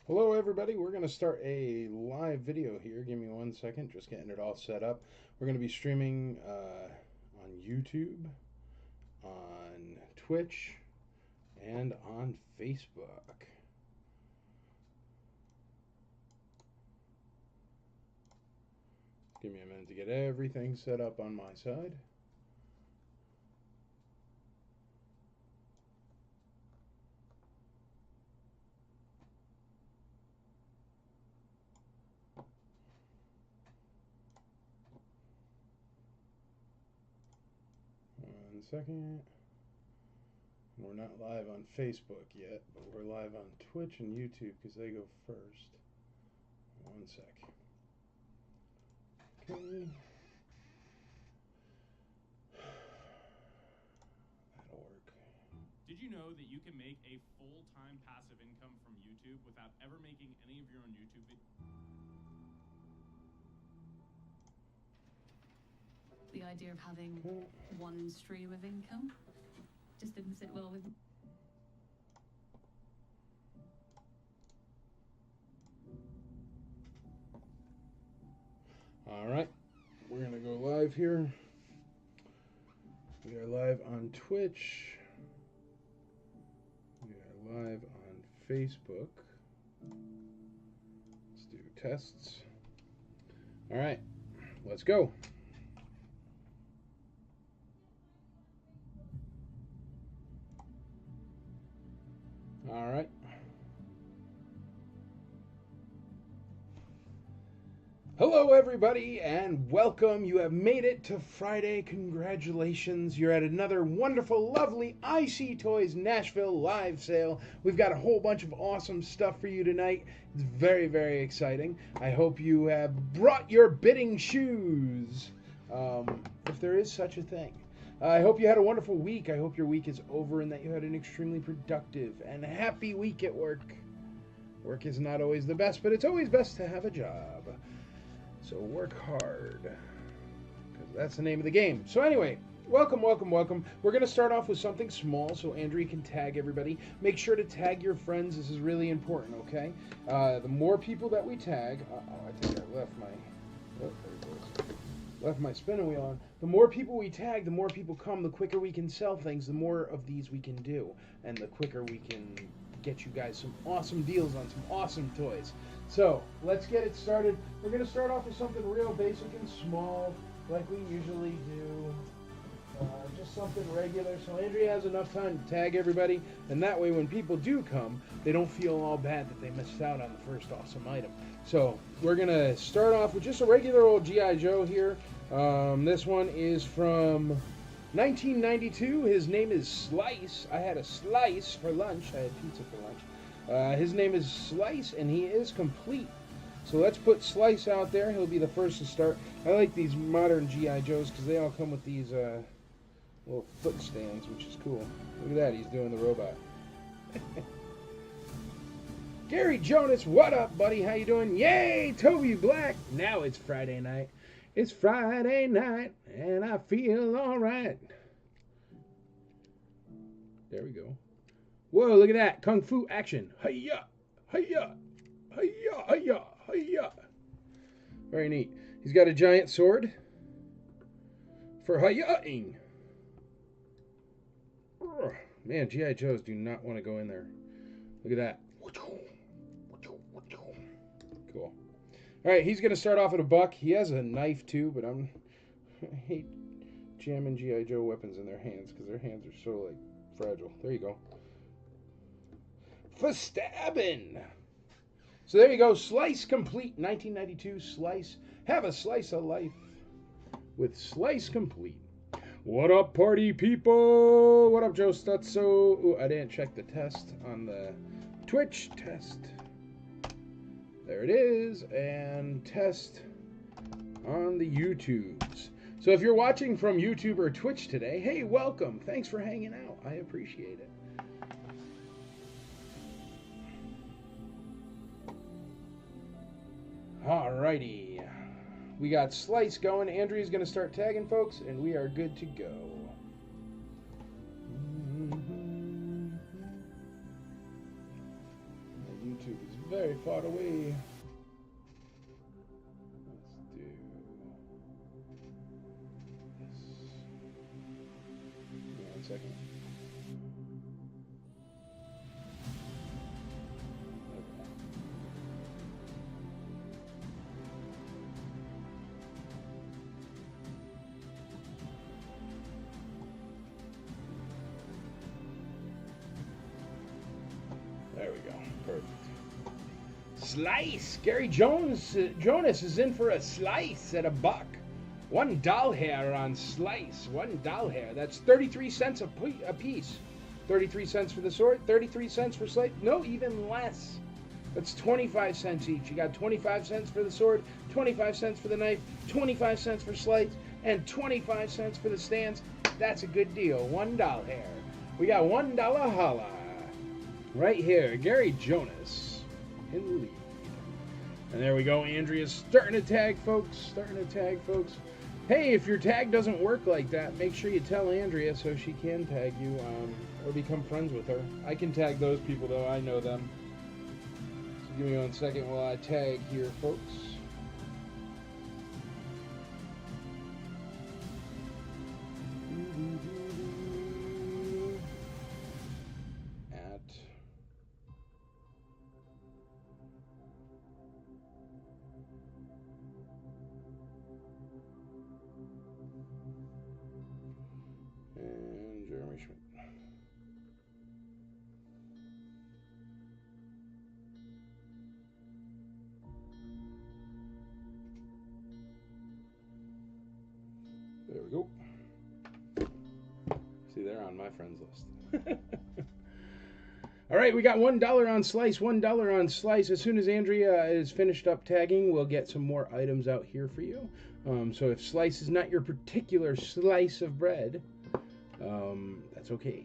Hello everybody, we're going to start a live video here. Give me 1 second, just getting it all set up. We're going to be streaming on YouTube, on Twitch, and on Facebook. Give me a minute to get everything set up on my side. One second. We're not live on Facebook yet, but we're live on Twitch and YouTube because they go first. 1 sec. Okay. That'll work. Did you know that you can make a full-time passive income from YouTube without ever making any of your own YouTube videos? The idea of having one stream of income just didn't sit well with me. All right, we're gonna go live here. We are live on Twitch. We are live on Facebook. Let's do tests. All right, let's go. All right. Hello, everybody, and welcome. You have made it to Friday. Congratulations. You're at another wonderful, lovely IC Toys Nashville live sale. We've got a whole bunch of awesome stuff for you tonight. It's very, very exciting. I hope you have brought your bidding shoes, if there is such a thing. I hope you had a wonderful week. I hope your week is over and that you had an extremely productive and happy week at work. Work is not always the best, but it's always best to have a job. So work hard, because that's the name of the game. So anyway, welcome, welcome, welcome. We're going to start off with something small so Andrea can tag everybody. Make sure to tag your friends. This is really important, okay? The more people that we tag... I think I left my... Oh, there it goes. Left my spinning wheel on. The more people we tag, the more people come, the quicker we can sell things, the more of these we can do. And the quicker we can get you guys some awesome deals on some awesome toys. So, let's get it started. We're going to start off with something real basic and small, like we usually do. Just something regular, so Andrea has enough time to tag everybody, and that way when people do come, they don't feel all bad that they missed out on the first awesome item. So, we're going to start off with just a regular old G.I. Joe here. This one is from 1992. His name is Slice. I had a slice for lunch. I had pizza for lunch. His name is Slice, and he is complete. So let's put Slice out there. He'll be the first to start. I like these modern G.I. Joes because they all come with these little foot stands, which is cool. Look at that. He's doing the robot. Gary Jonas, what up, buddy? How you doing? Yay, Toby Black. Now it's Friday night. It's Friday night, and I feel all right. There we go. Whoa, look at that. Kung Fu action. Hi-ya, hi-ya, hi-ya, hi-ya, hi-ya. Very neat. He's got a giant sword for hi-ya-ing. Man, G.I. Joes do not want to go in there. Look at that. Cool. All right, he's going to start off at $1. He has a knife, too, but I hate jamming G.I. Joe weapons in their hands because their hands are so, fragile. There you go. For stabbing. So there you go. Slice complete. 1992 Slice. Have a slice of life with Slice complete. What up, party people? What up, Joe Stutzo? Ooh, I didn't check the test on the Twitch test. There it is. And test on the YouTubes. So if you're watching from YouTube or Twitch today, hey, welcome. Thanks for hanging out. I appreciate it. Alrighty. We got Slice going. Andrea's going to start tagging folks, and we are good to go. YouTube is there. He fought away. Let's do this. Give me 1 second. There we go. Perfect. Slice. Gary Jonas is in for a slice at $1. $1 hair on slice. $1 hair. That's 33 cents a piece. 33 cents for the sword. 33 cents for slice. No, even less. That's 25 cents each. You got 25 cents for the sword, 25 cents for the knife, 25 cents for slice, and 25 cents for the stands. That's a good deal. $1 hair. We got $1 holla. Right here, Gary Jonas in the lead. And there we go. Andrea's starting to tag, folks. Starting to tag, folks. Hey, if your tag doesn't work like that, make sure you tell Andrea so she can tag you or become friends with her. I can tag those people, though. I know them. So give me 1 second while I tag here, folks. And Jeremy Schmidt. There we go. See, they're on my friends list. All right, we got $1 on slice, $1 on slice. As soon as Andrea is finished up tagging, we'll get some more items out here for you. So if slice is not your particular slice of bread, that's okay.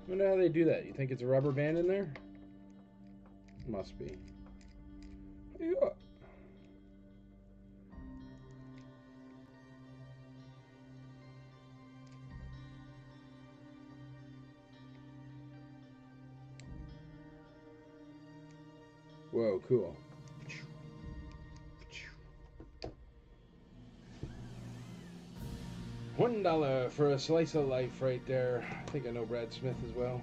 I wonder how they do that. You think it's a rubber band in there? Must be. Yeah. Whoa, cool. $1 for a slice of life right there. I think I know Brad Smith as well.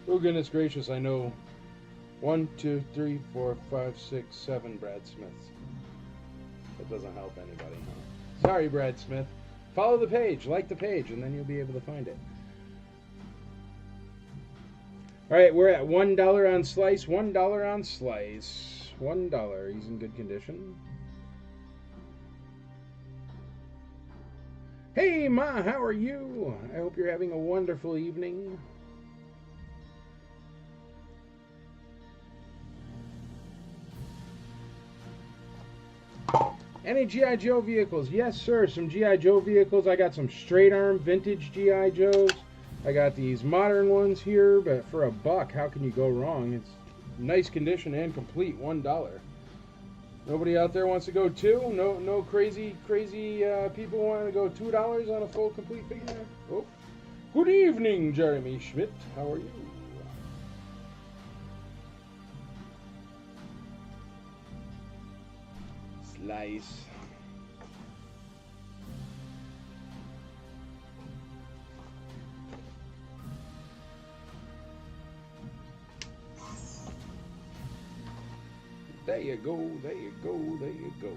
Oh, goodness gracious, I know 1, 2, 3, 4, 5, 6, 7 Brad Smiths. That doesn't help anybody, huh? Sorry, Brad Smith. Follow the page, like the page, and then you'll be able to find it. All right, we're at $1 on slice, $1 on slice. $1. He's in good condition. Hey, Ma, how are you? I hope you're having a wonderful evening. Any G.I. Joe vehicles? Yes, sir. Some G.I. Joe vehicles. I got some straight arm vintage G.I. Joes. I got these modern ones here, but for $1, how can you go wrong? It's nice condition and complete. $1. Nobody out there wants to go $2? No crazy people want to go $2 on a full complete figure? Oh. Good evening, Jeremy Schmidt. How are you? Slice. There you go, there you go, there you go.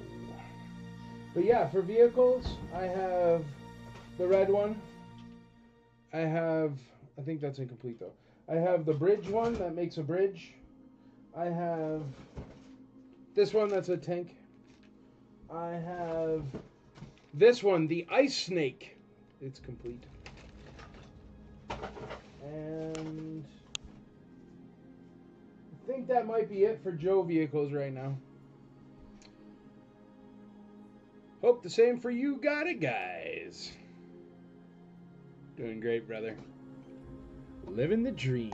But yeah, for vehicles, I have the red one. I think that's incomplete though. I have the bridge one that makes a bridge. I have this one that's a tank. I have this one, the ice snake. It's complete. And I think that might be it for Joe vehicles right now. Hope the same for you got it, guys. Doing great, brother. Living the dream.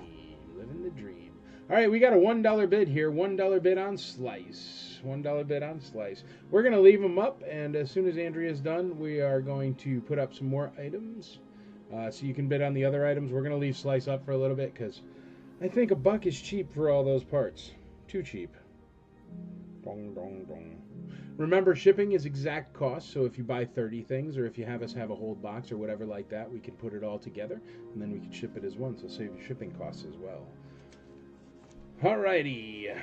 Living the dream. All right, we got a $1 bid here. $1 bid on Slice. $1 bid on Slice. We're going to leave them up, and as soon as Andrea's done, we are going to put up some more items. So you can bid on the other items. We're going to leave Slice up for a little bit because I think $1 is cheap for all those parts. Too cheap. Dong, dong, dong. Remember, shipping is exact cost, so if you buy 30 things, or if you have us have a whole box or whatever like that, we can put it all together, and then we can ship it as one, so save you shipping costs as well. Alrighty.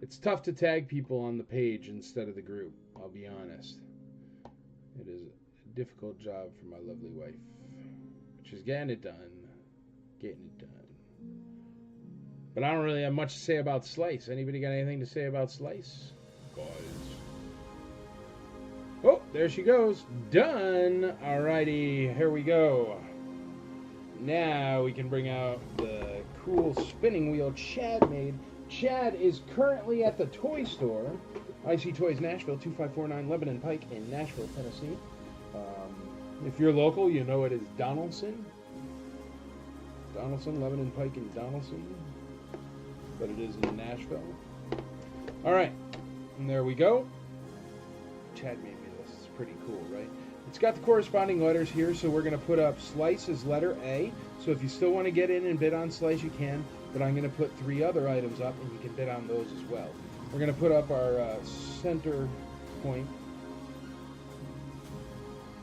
It's tough to tag people on the page instead of the group, I'll be honest. It is a difficult job for my lovely wife. But she's getting it done. Getting it done. But I don't really have much to say about Slice. Anybody got anything to say about Slice? Guys. Oh, there she goes. Done. Alrighty, here we go. Now we can bring out the cool spinning wheel Chad made. Chad is currently at the toy store, IC Toys Nashville, 2549 Lebanon Pike in Nashville, Tennessee. If you're local, you know it is Donaldson. Donaldson, Lebanon Pike in Donaldson. But it is in Nashville. Alright, and there we go. Chad made me this. It's pretty cool, right? It's got the corresponding letters here, so we're going to put up Slice as letter A. So if you still want to get in and bid on Slice, you can. But I'm going to put 3 other items up, and you can bid on those as well. We're going to put up our center point.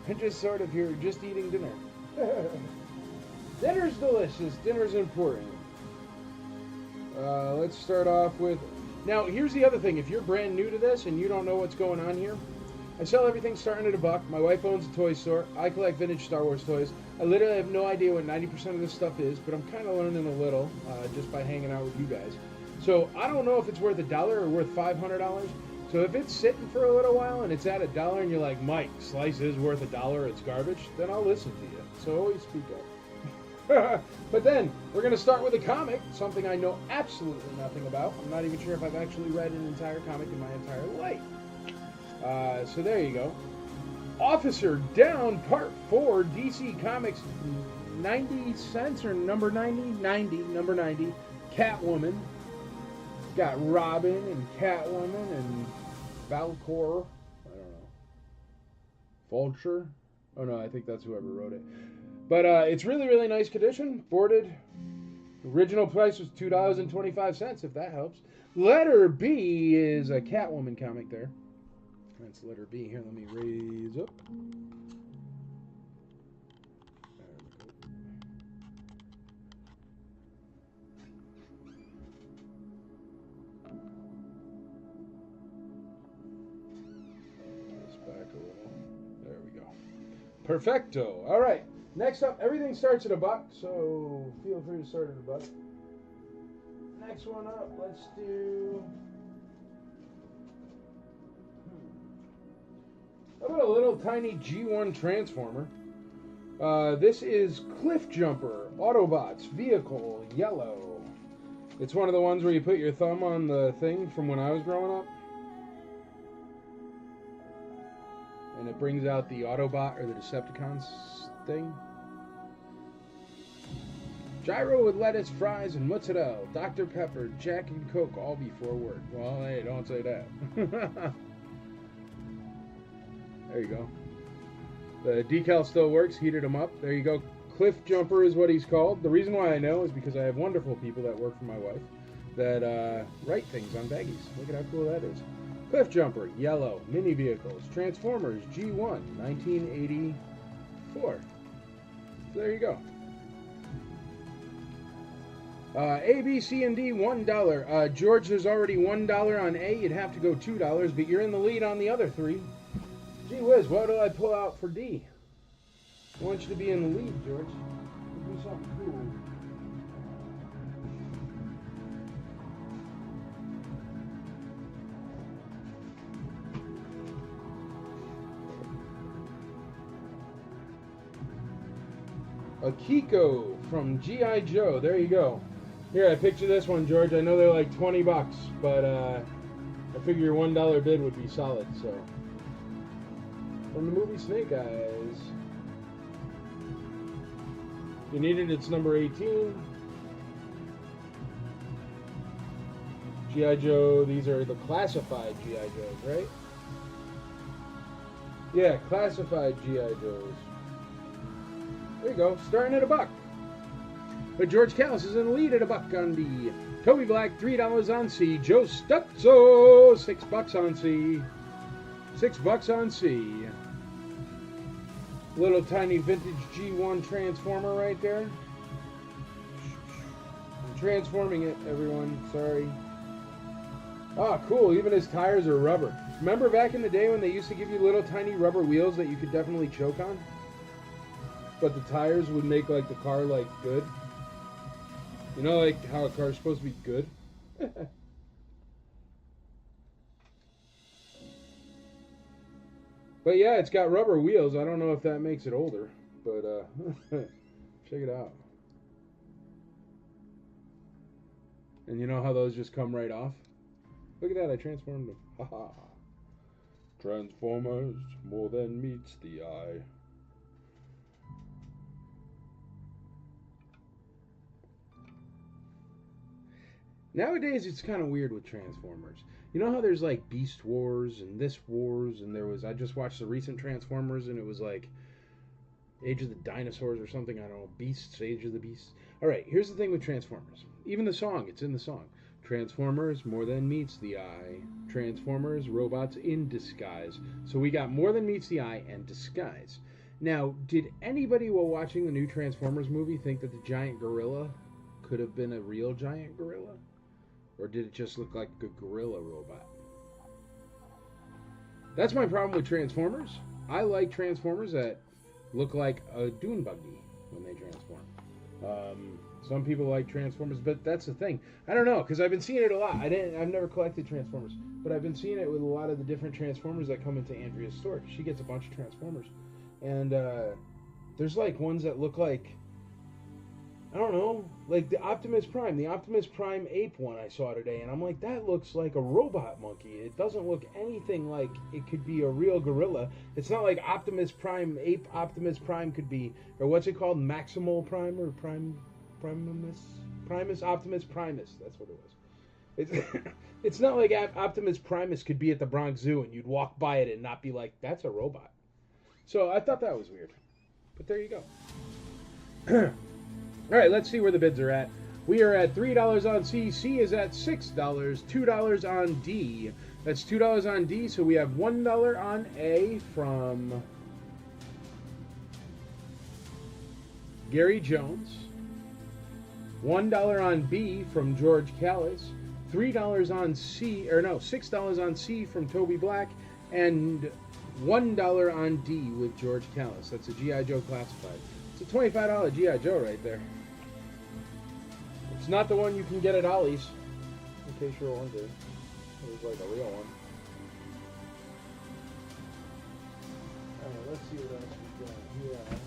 And just sort of, you're just eating dinner. Dinner's delicious. Dinner's important. Let's start off with... Now, here's the other thing. If you're brand new to this and you don't know what's going on here, I sell everything starting at $1. My wife owns a toy store. I collect vintage Star Wars toys. I literally have no idea what 90% of this stuff is, but I'm kind of learning a little just by hanging out with you guys. So I don't know if it's worth $1 or worth $500. So if it's sitting for a little while and it's at $1 and you're like, Mike, Slice is worth $1, it's garbage, then I'll listen to you. So always speak up. But then, we're going to start with a comic, something I know absolutely nothing about. I'm not even sure if I've actually read an entire comic in my entire life. So there you go. Officer Down Part 4, DC Comics 90 cents, or number 90? 90, number 90. Catwoman. Got Robin and Catwoman and Valcor. I don't know. Vulture? Oh no, I think that's whoever wrote it. But it's really, really nice condition. Boarded. Original price was $2.25, if that helps. Letter B is a Catwoman comic there. That's letter B. Here, let me raise up. This back a little. There we go. Perfecto. All right. Next up, everything starts at $1, so feel free to start at $1. Next one up, let's do... How about a little tiny G1 Transformer? This is Cliff Jumper, Autobots, Vehicle, Yellow. It's one of the ones where you put your thumb on the thing from when I was growing up. And it brings out the Autobot or the Decepticons thing. Gyro with lettuce, fries, and mozzarella. Dr. Pepper, Jack and Coke all before work. Well, hey, don't say that. There you go. The decal still works. Heated them up. There you go. Cliff Jumper is what he's called. The reason why I know is because I have wonderful people that work for my wife that write things on baggies. Look at how cool that is. Cliff Jumper, yellow, mini vehicles, Transformers, G1, 1984. So there you go. A, B, C, and D, $1. George, there's already $1 on A. You'd have to go $2, but you're in the lead on the other 3. Gee whiz, what do I pull out for D? I want you to be in the lead, George. Do something cool. A Kiko from G.I. Joe. There you go. Here, I picture this one, George. I know they're like $20, but I figure your $1 bid would be solid, so. From the movie Snake Eyes. If you need it, it's number 18. G.I. Joe, these are the classified G.I. Joes, right? Yeah, classified G.I. Joes. There you go, starting at $1. But George Callis is in the lead at $1 on D. Toby Black, $3 on C. Joe Stutzo, $6 on C. $6 on C. Little tiny vintage G1 Transformer right there. I'm transforming it, everyone. Sorry. Ah, cool. Even his tires are rubber. Remember back in the day when they used to give you little tiny rubber wheels that you could definitely choke on? But the tires would make like the car like good. You know, like how a car's supposed to be good? But yeah, it's got rubber wheels. I don't know if that makes it older, but check it out. And you know how those just come right off? Look at that, I transformed them. Haha. Transformers, more than meets the eye. Nowadays, it's kind of weird with Transformers. You know how there's like Beast Wars and this Wars, and there was, I just watched the recent Transformers, and it was like Age of the Dinosaurs or something, I don't know, Beasts, Age of the Beasts. Alright, here's the thing with Transformers. Even the song, it's in the song. Transformers, more than meets the eye. Transformers, robots in disguise. So we got more than meets the eye and disguise. Now, did anybody while watching the new Transformers movie think that the giant gorilla could have been a real giant gorilla? Or did it just look like a gorilla robot? That's my problem with Transformers. I like Transformers that look like a dune buggy when they transform. Some people like Transformers, but that's the thing. I don't know, because I've been seeing it a lot. I've never collected Transformers, but I've been seeing it with a lot of the different Transformers that come into Andrea's store. She gets a bunch of Transformers, and there's like ones that look like, I don't know, like the Optimus Prime ape one I saw today, and I'm like, that looks like a robot monkey. It doesn't look anything like it could be a real gorilla. It's not like Optimus Prime ape Optimus Prime could be, or what's it called, Maximal Prime or Primus Optimus Primus. That's what it was. It's not like Optimus Primus could be at the Bronx Zoo and you'd walk by it and not be like, that's a robot. So I thought that was weird, but there you go. All right, let's see where the bids are at. We are at $3 on C. C is at $6. $2 on D. That's $2 on D, so we have $1 on A from Gary Jones. $1 on B from George Callis. $3 on C, or no, $6 on C from Toby Black, and $1 on D with George Callis. That's a G.I. Joe classified. It's a $25 G.I. Joe right there. It's not the one you can get at Ollie's, in case you're wondering. It was like a real one. Alright, let's see what else we got here.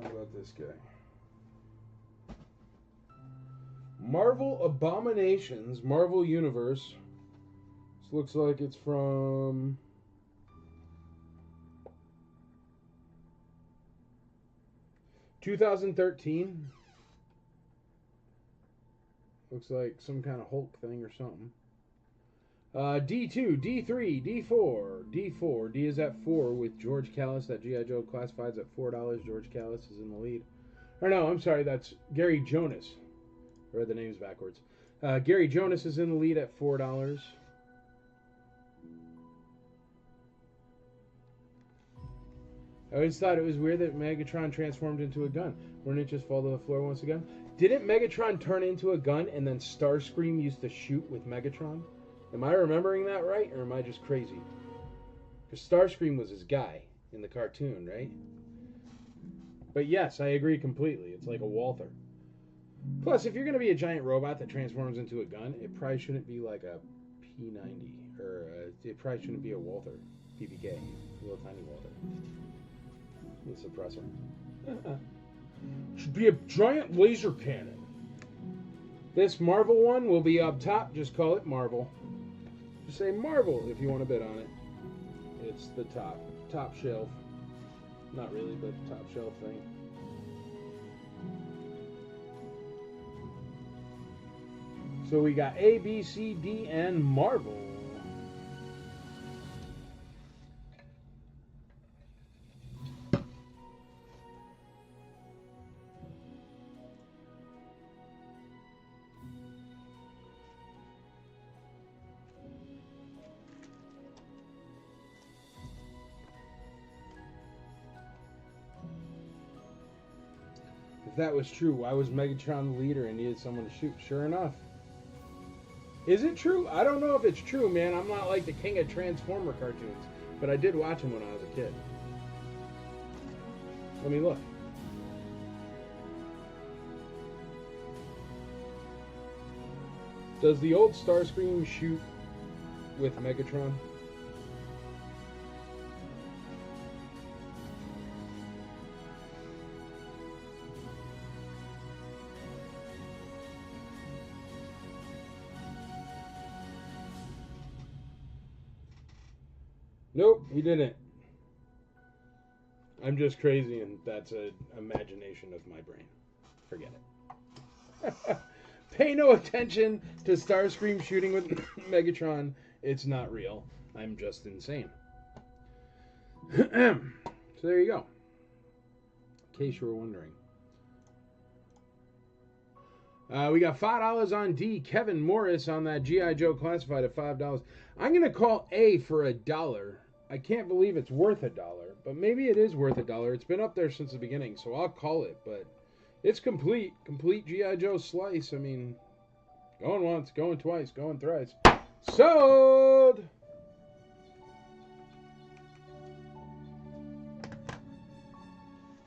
How about this guy? Marvel Abominations, Marvel Universe. This looks like it's from $2013. Looks like some kind of Hulk thing or something. D2, D3, D4, D4. D is at 4 with George Callis. That G.I. Joe classified's at $4. George Callis is in the lead. Or no, I'm sorry, that's Gary Jonas. I read the names backwards. Gary Jonas is in the lead at $4. I always thought it was weird that Megatron transformed into a gun. Wouldn't it just fall to the floor once again? Didn't Megatron turn into a gun and then Starscream used to shoot with Megatron? Am I remembering that right, or am I just crazy? Because Starscream was his guy in the cartoon, right? But yes, I agree completely. It's like a Walther. Plus, if you're going to be a giant robot that transforms into a gun, it probably shouldn't be like a P90. Or it probably shouldn't be a Walther. PPK. A little tiny Walther. The suppressor. Should be a giant laser cannon. This Marvel one will be up top. Just call it Marvel. Just say Marvel if you want to bid on it. It's the top shelf. Not really, but top shelf thing. So we got A, B, C, D, and Marvel. If that was true, why was Megatron the leader and needed someone to shoot? Sure enough. Is it true? I don't know if it's true, man. I'm not like the king of Transformer cartoons, but I did watch them when I was a kid. Let me look. Does the old Starscream shoot with Megatron? Nope, he didn't. I'm just crazy, and that's an imagination of my brain. Forget it. Pay no attention to Starscream shooting with Megatron. It's not real. I'm just insane. So there you go. In case you were wondering. We got $5 on D. Kevin Morris on that G.I. Joe classified at $5. I'm going to call A for $1. I can't believe it's worth $1, but maybe it is worth $1. It's been up there since the beginning, so I'll call it. But it's complete G.I. Joe slice. I mean, going once, going twice, going thrice. Sold!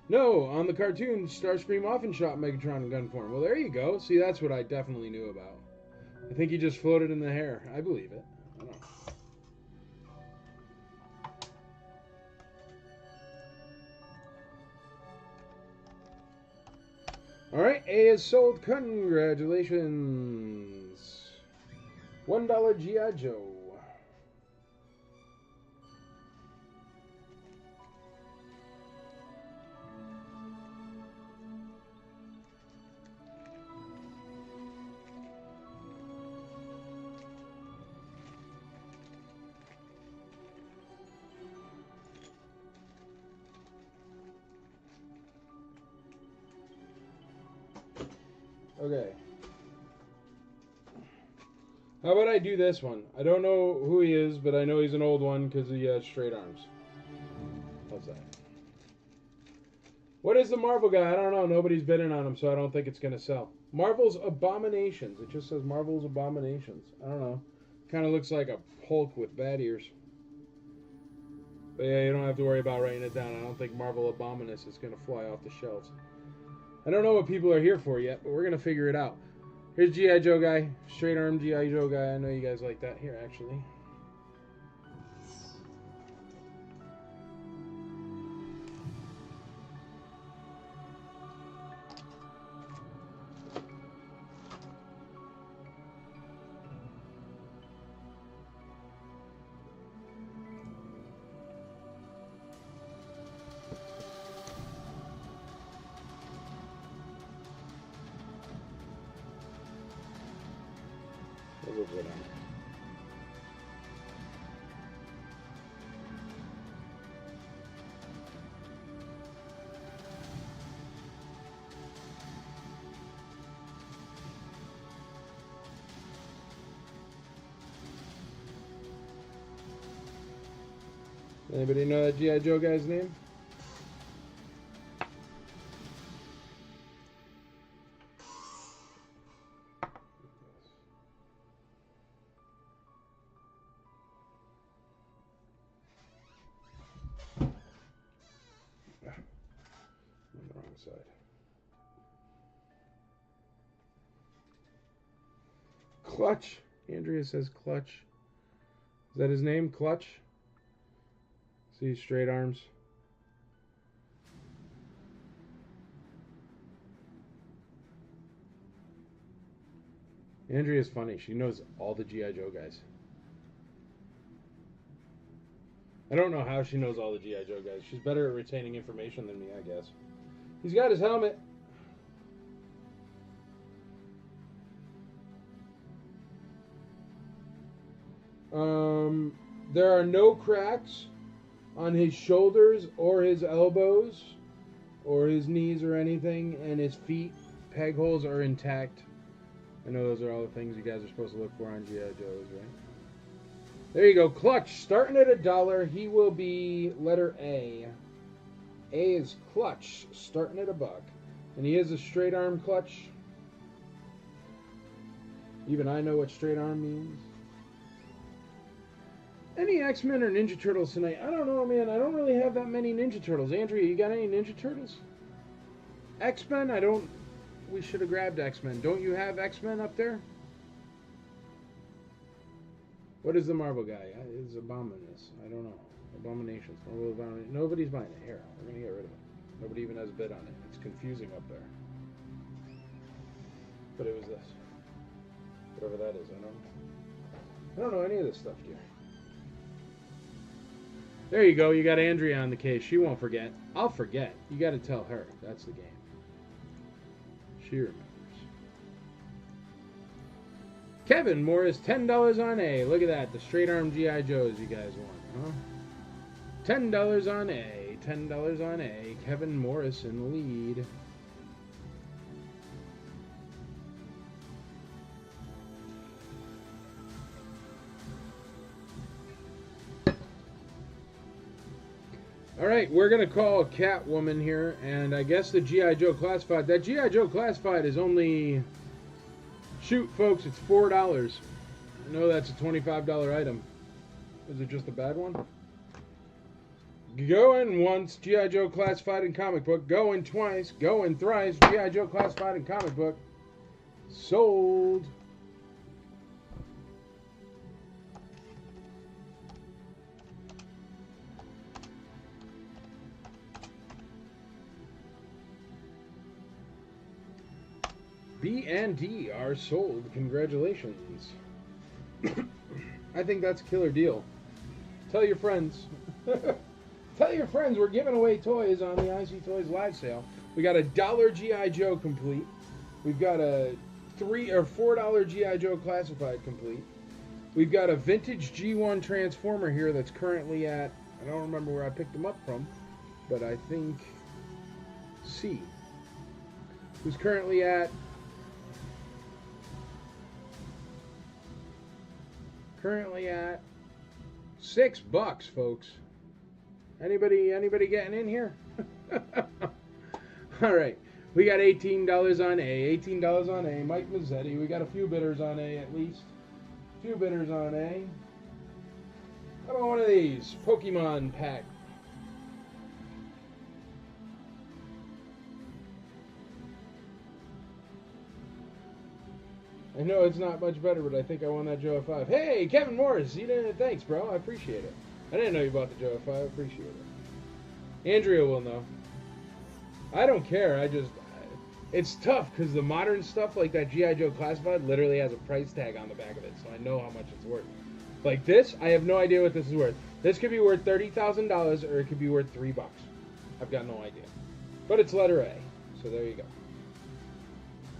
No, on the cartoon, Starscream often shot Megatron in gun form. Well, there you go. See, that's what I definitely knew about. I think he just floated in the hair. I believe it. I don't know. All right, A is sold. Congratulations. $1 G.I. Joe. Okay. How about I do this one? I don't know who he is, but I know he's an old one because he has straight arms. How's that? What is the Marvel guy? I don't know. Nobody's bidding on him, so I don't think it's going to sell. Marvel's Abominations. It just says Marvel's Abominations. I don't know. Kind of looks like a Hulk with bat ears. But yeah, you don't have to worry about writing it down. I don't think Marvel Abominus is going to fly off the shelves. I don't know what people are here for yet, but we're going to figure it out. Here's G.I. Joe guy. Straight arm G.I. Joe guy. I know you guys like that. Here, actually. We'll go down. Anybody know that G.I. Joe guy's name? On the wrong side. Clutch. Andrea says Clutch. Is that his name? Clutch? See, straight arms. Andrea's funny. She knows all the G.I. Joe guys. I don't know how she knows all the G.I. Joe guys. She's better at retaining information than me, I guess. He's got his helmet. There are no cracks on his shoulders or his elbows or his knees or anything, and his feet peg holes are intact. I know those are all the things you guys are supposed to look for on G.I. Joes, right? There you go. Clutch, starting at $1. He will be letter A. A is clutch, starting at $1. And he is a straight arm clutch. Even I know what straight arm means. Any X-Men or Ninja Turtles tonight? I don't know, man. I don't really have that many Ninja Turtles. Andrea, you got any Ninja Turtles? X-Men? I don't... We should have grabbed X-Men. Don't you have X-Men up there? What is the Marvel guy? It's Abominus. I don't know. Abominations. Marvel Abomination. Nobody's buying it. Here, we're going to get rid of it. Nobody even has a bid on it. It's confusing up there. But it was this. Whatever that is, I don't know any of this stuff, dear. There you go. You got Andrea on the case. She won't forget. I'll forget. You got to tell her. That's the game. She remembers. Kevin Morris, $10 on A. Look at that. The straight arm G.I. Joes you guys want, huh? $10 on A. $10 on A. Kevin Morris in the lead. All right, we're going to call Catwoman here, and I guess the G.I. Joe Classified. That G.I. Joe Classified is only... Shoot, folks, it's $4. I know that's a $25 item. Is it just a bad one? Going once, G.I. Joe Classified in comic book. Going twice, going thrice, G.I. Joe Classified in comic book. Sold. B and D are sold. Congratulations. I think that's a killer deal. Tell your friends. Tell your friends we're giving away toys on the IC Toys live sale. We got a $1 G.I. Joe complete. We've got a $3 or $4 G.I. Joe Classified complete. We've got a vintage G1 Transformer here that's currently at, I don't remember where I picked them up from, but I think C. Who's currently at $6, folks. Anybody getting in here? All right. We got $18 on A. $18 on A. Mike Mazzetti. We got a few bidders on A at least. A few bidders on A. How about one of these? Pokemon pack. I know it's not much better, but I think I won that Joe F5. Hey, Kevin Morris, you didn't. Thanks, bro. I appreciate it. I didn't know you bought the Joe F5. I appreciate it. Andrea will know. I don't care. It's tough because the modern stuff like that G.I. Joe Classified literally has a price tag on the back of it, so I know how much it's worth. Like this, I have no idea what this is worth. This could be worth $30,000 or it could be worth $3. I've got no idea. But it's letter A, so there you go.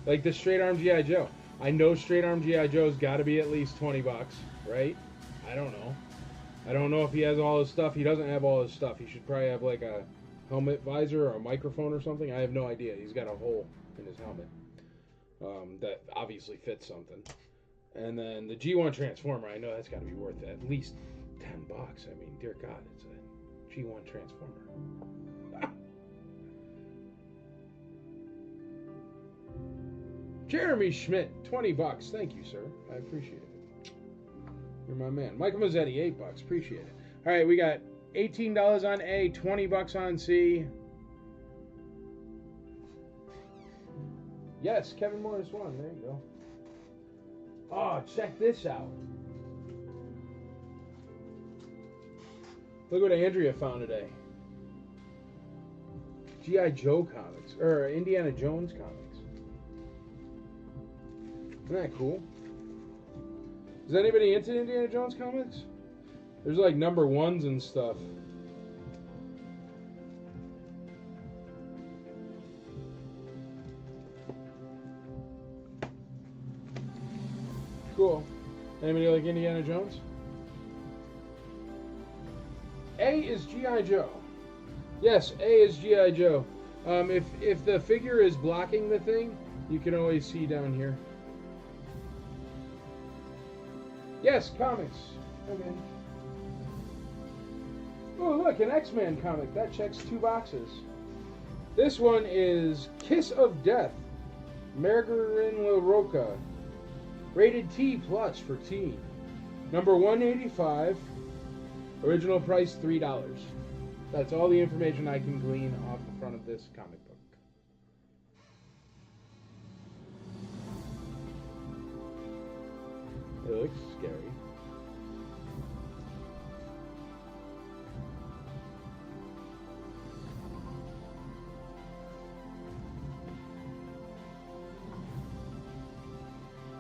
Like the straight arm G.I. Joe. I know straight arm G.I. Joe's got to be at least $20, right? I don't know. I don't know if he has all his stuff. He doesn't have all his stuff. He should probably have like a helmet visor or a microphone or something. I have no idea. He's got a hole in his helmet that obviously fits something. And then the G1 Transformer, I know that's got to be worth at least $10. I mean, dear God, it's a G1 Transformer. Jeremy Schmidt, $20. Thank you, sir. I appreciate it. You're my man. Michael Mazzetti, $8. Appreciate it. All right, we got $18 on A, $20 on C. Yes, Kevin Morris won. There you go. Oh, check this out. Look what Andrea found today. G.I. Joe comics, or Indiana Jones comics. Isn't that cool? Is anybody into Indiana Jones comics? There's like number ones and stuff. Cool. Anybody like Indiana Jones? A is G.I. Joe. Yes, A is G.I. Joe. If the figure is blocking the thing, you can always see down here. Yes, comics. Okay. Oh, look, an X-Men comic. That checks 2 boxes. This one is Kiss of Death, Margarine LaRocca. Rated T plus for teen. Number 185. Original price $3. That's all the information I can glean off the front of this comic book. It looks scary.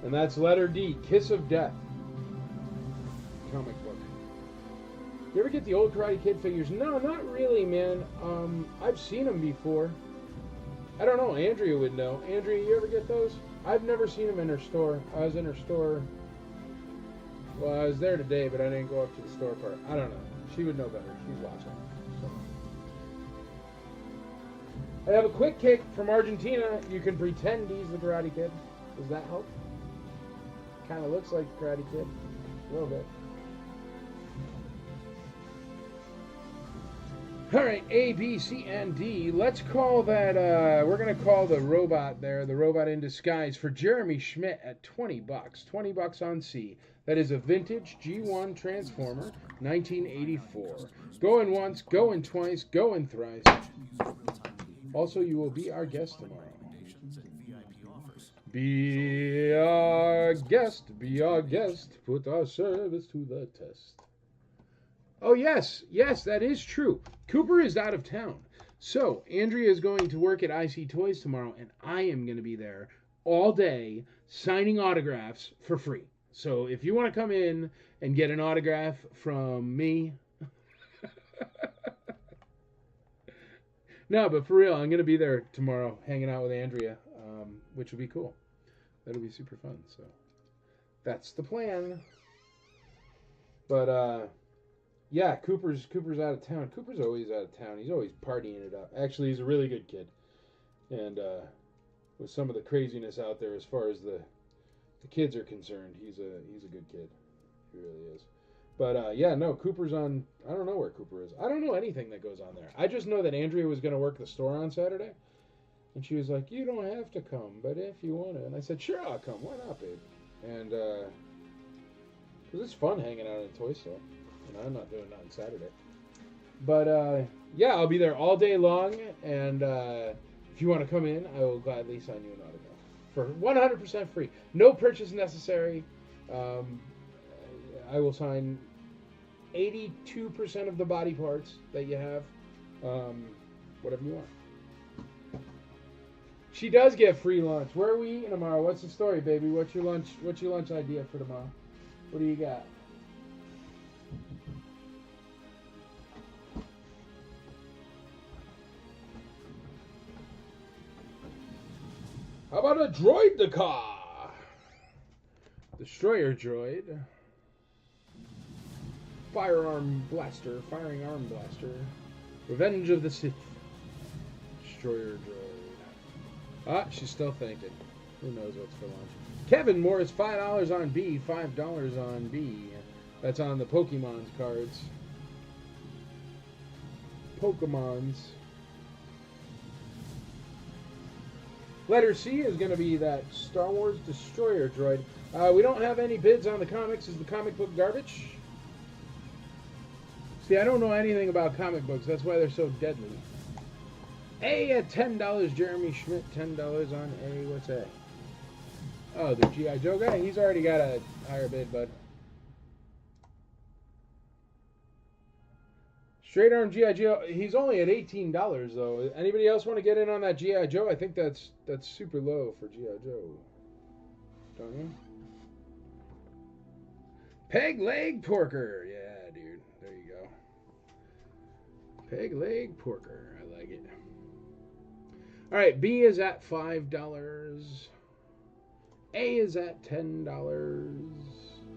And that's letter D, Kiss of Death. Comic book. You ever get the old Karate Kid figures? No, not really, man. I've seen them before. I don't know. Andrea would know. Andrea, you ever get those? I've never seen them in her store. I was in her store. Well, I was there today, but I didn't go up to the store part. I don't know. She would know better. She's watching. So. I have a quick kick from Argentina. You can pretend he's the Karate Kid. Does that help? Kind of looks like the Karate Kid. A little bit. Alright, A, B, C, and D. Let's call that, we're going to call the robot there, the robot in disguise, for Jeremy Schmidt at $20. $20 on C. That is a vintage G1 Transformer, 1984. Going once, going twice, going thrice. Also, you will be our guest tomorrow. Be our guest, put our service to the test. Oh, yes, that is true. Cooper is out of town. So, Andrea is going to work at IC Toys tomorrow, and I am going to be there all day signing autographs for free. So, if you want to come in and get an autograph from me... No, but for real, I'm going to be there tomorrow hanging out with Andrea, which will be cool. That'll be super fun. So, that's the plan. But, yeah, Cooper's out of town. Cooper's always out of town. He's always partying it up. Actually, he's a really good kid. And with some of the craziness out there as far as the kids are concerned, he's a good kid. He really is. But, yeah, no, Cooper's on... I don't know where Cooper is. I don't know anything that goes on there. I just know that Andrea was going to work the store on Saturday. And she was like, you don't have to come, but if you want to. And I said, sure, I'll come. Why not, babe? And, because it's fun hanging out in a toy store. And I'm not doing that on Saturday. But, yeah, I'll be there all day long. And if you want to come in, I will gladly sign you an autograph. For 100% free. No purchase necessary. I will sign 82% of the body parts that you have. Whatever you want. She does get free lunch. Where are we eating tomorrow? What's the story, baby? What's your lunch idea for tomorrow? What do you got? How about a droid the car? Destroyer droid. Firing arm blaster. Revenge of the Sith. Destroyer droid. Ah, she's still thinking. Who knows what's for lunch. Kevin Morris, $5 on B, $5 on B. That's on the Pokemon's cards. Pokemon's. Letter C is going to be that Star Wars Destroyer droid. We don't have any bids on the comics. Is the comic book garbage? See, I don't know anything about comic books. That's why they're so deadly. A at $10. Jeremy Schmidt, $10 on A. What's A? Oh, the G.I. Joe guy? He's already got a higher bid, bud. Straight arm G.I. Joe. He's only at $18, though. Anybody else want to get in on that G.I. Joe? I think that's super low for G.I. Joe. don't you? Peg leg porker. Yeah, dude. There you go. Peg leg porker. I like it. All right, B is at $5. A is at $10.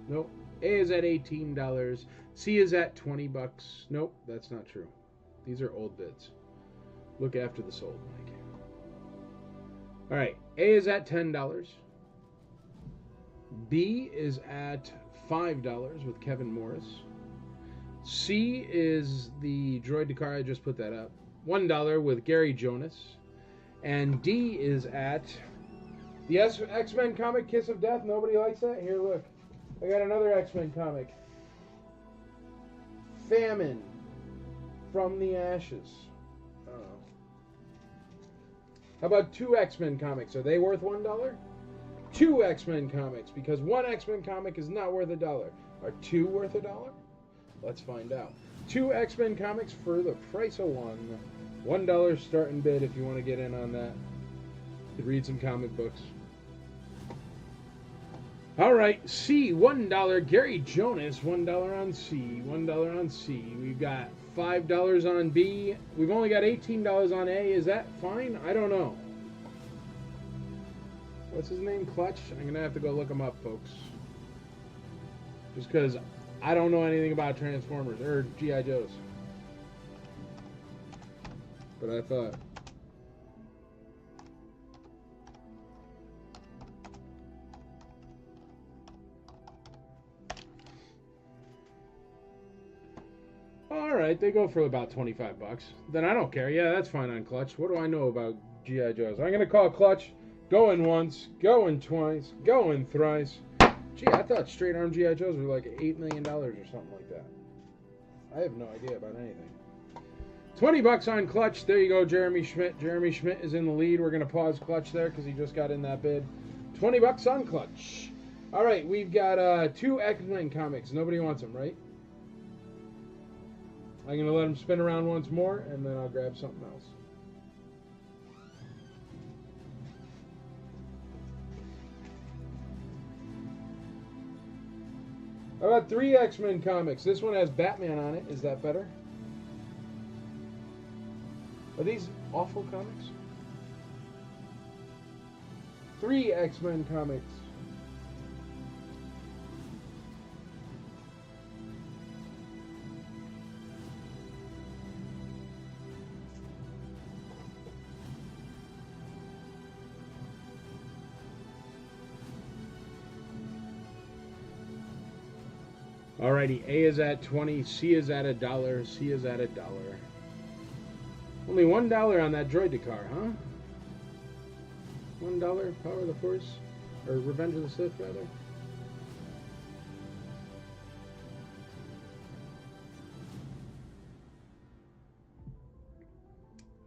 Nope. A is at $18. C is at $20. Nope, that's not true. These are old bids. Look after the sold, Mike. All right, A is at $10. B is at $5 with Kevin Morris. C is the Droid Dakar. I just put that up. $1 with Gary Jonas. And D is at the X-Men comic, Kiss of Death. Nobody likes that? Here, look. I got another X-Men comic. Famine from the Ashes. I don't know. How about 2 X-Men comics? Are they worth $1? 2 X-Men comics, because 1 X-Men comic is not worth $1. Are 2 worth $1? Let's find out. 2 X-Men comics for the price of 1. $1 starting bid if you want to get in on that. You could read some comic books. All right, C, $1. Gary Jonas, $1 on C, $1 on C. We've got $5 on B. We've only got $18 on A. Is that fine? I don't know. What's his name? Clutch? I'm going to have to go look him up, folks. Just because I don't know anything about Transformers or G.I. Joes. But I thought. Alright, they go for about $25. Then I don't care. Yeah, that's fine on Clutch. What do I know about G.I. Joes? I'm going to call Clutch. Going once, going twice, going thrice. Gee, I thought straight arm G.I. Joes were like $8 million or something like that. I have no idea about anything. $20 on Clutch. There you go, Jeremy Schmidt. Jeremy Schmidt is in the lead. We're going to pause Clutch there because he just got in that bid. $20 on Clutch. All right, we've got 2 X-Men comics. Nobody wants them, right? I'm going to let them spin around once more, and then I'll grab something else. How about 3 X-Men comics? This one has Batman on it. Is that better? Are these awful comics? 3 X-Men comics. Alrighty, A is at 20, C is at $1, C is at $1. Only $1 on that Droid Dakar, huh? $1, Power of the Force? Or Revenge of the Sith, rather?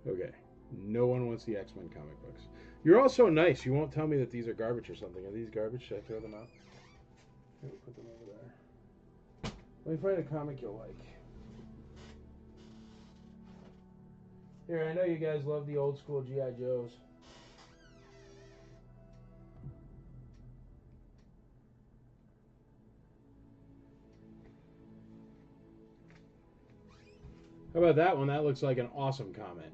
Okay, no one wants the X-Men comic books. You're all so nice, you won't tell me that these are garbage or something. Are these garbage? Should I throw them out? Maybe put them over there. Let me find a comic you'll like. Here, I know you guys love the old school G.I. Joes. How about that one? That looks like an awesome comment.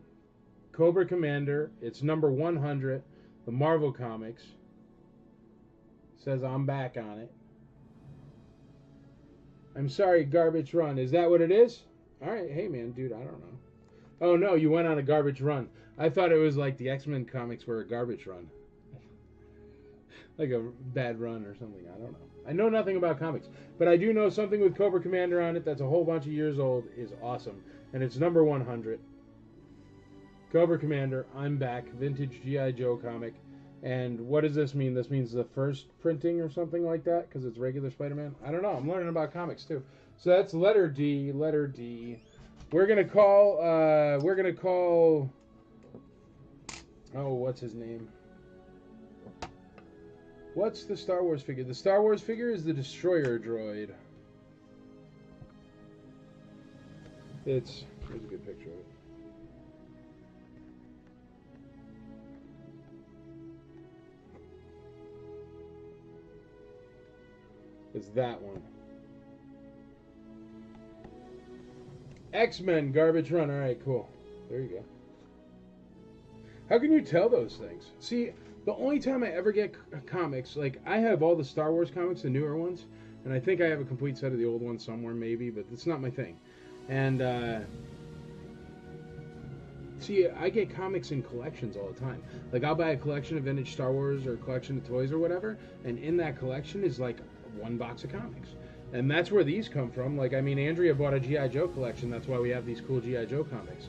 Cobra Commander. It's number 100. The Marvel Comics. Says I'm back on it. I'm sorry, garbage run. Is that what it is? All right. Hey, man, dude, I don't know. Oh, no, you went on a garbage run. I thought it was like the X-Men comics were a garbage run. Like a bad run or something. I don't know. I know nothing about comics. But I do know something with Cobra Commander on it that's a whole bunch of years old is awesome. And it's number 100. Cobra Commander, I'm back. Vintage G.I. Joe comic. And what does this mean? This means the first printing or something like that? Because it's regular Spider-Man? I don't know. I'm learning about comics, too. So that's letter D. Letter D. We're going to call... Oh, what's his name? What's the Star Wars figure? The Star Wars figure is the Destroyer droid. Here's a good picture of it. is that one. X-Men Garbage Run. All right, cool. There you go. How can you tell those things? See, the only time I ever get comics, like I have all the Star Wars comics, the newer ones, and I think I have a complete set of the old ones somewhere maybe, but it's not my thing. And see, I get comics in collections all the time. Like I'll buy a collection of vintage Star Wars or a collection of toys or whatever, and in that collection is like one box of comics. And that's where these come from. Like, I mean, Andrea bought a G.I. Joe collection. That's why we have these cool G.I. Joe comics.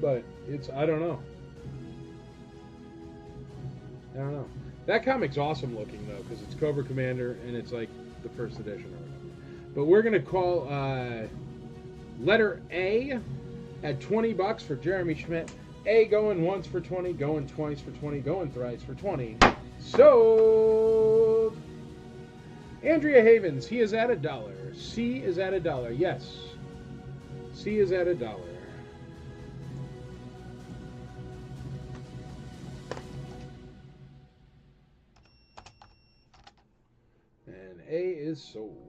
But it's, I don't know. That comic's awesome looking, though, because it's Cobra Commander, and it's like the first edition or whatever. But we're going to call letter A at $20 for Jeremy Schmidt. A going once for 20, going twice for 20, going thrice for 20. Sold! Andrea Havens, he is at $1. C is at $1. Yes. C is at $1. And A is sold.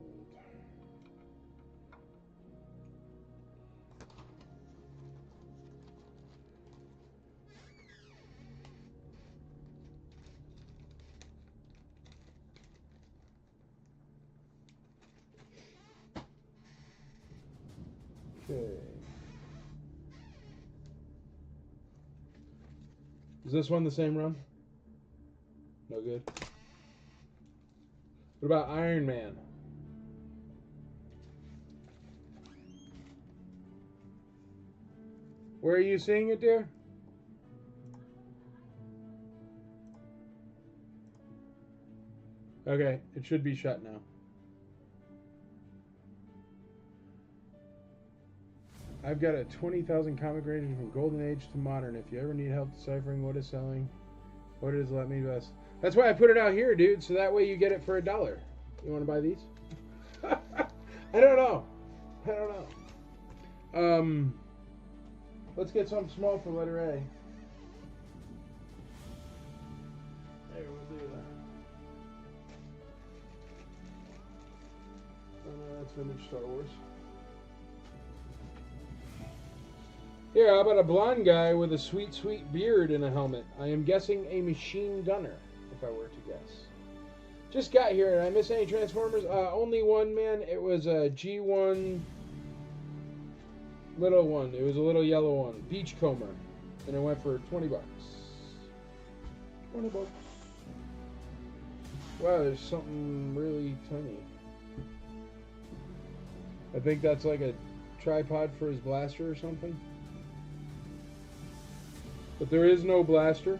Okay. Is this one the same run? No good. What about Iron Man? Where are you seeing it, dear? Okay, it should be shut now. I've got a 20,000 comic range from Golden Age to modern. If you ever need help deciphering what is selling, what it is, let me best. That's why I put it out here, dude, so that way you get it for $1. You want to buy these? I don't know. Let's get something small for letter A. There, we'll do that. Oh no, that's vintage Star Wars. Here, how about a blonde guy with a sweet, sweet beard and a helmet? I am guessing a machine gunner, if I were to guess. Just got here. Did I miss any Transformers? Only one, man. It was a G1 little one. It was a little yellow one. Beachcomber. And it went for $20. $20. Wow, there's something really tiny. I think that's like a tripod for his blaster or something. But there is no blaster.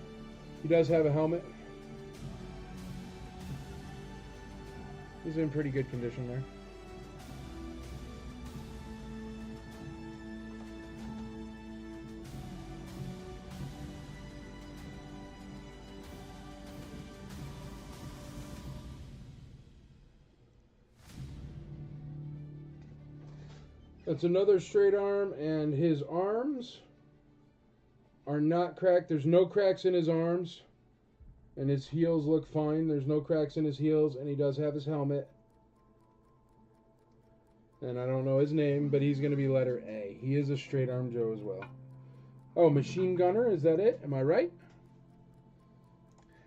He does have a helmet. He's in pretty good condition there. That's another straight arm, and his arms are not cracked. There's no cracks in his arms, and his heels look fine. There's no cracks in his heels, and he does have his helmet. And I don't know his name, but he's going to be letter A. He is a straight arm Joe as well. Oh, machine gunner, is that it? Am I right?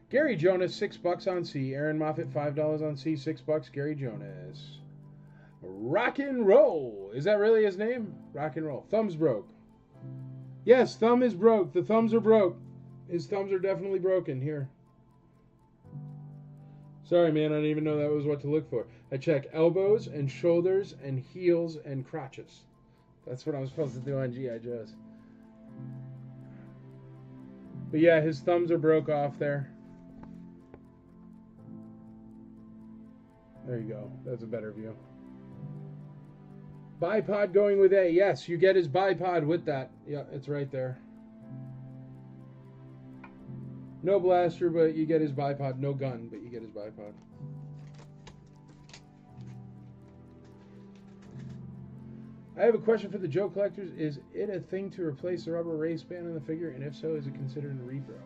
Gary Jonas, $6 on C. Aaron Moffat, $5 on C. $6. Gary Jonas. Rock and roll. Is that really his name? Rock and roll. Thumbs broke. Yes, thumb is broke. The thumbs are broke. His thumbs are definitely broken. Here. Sorry, man. I didn't even know that was what to look for. I check elbows and shoulders and heels and crotches. That's what I'm supposed to do on G.I. Joes. But yeah, his thumbs are broke off there. There you go. That's a better view. Bipod going with A. Yes, you get his bipod with that. Yeah, it's right there. No blaster, but you get his bipod. No gun, but you get his bipod. I have a question for the Joe collectors. Is it a thing to replace the rubber race band in the figure? And if so, is it considered a repro?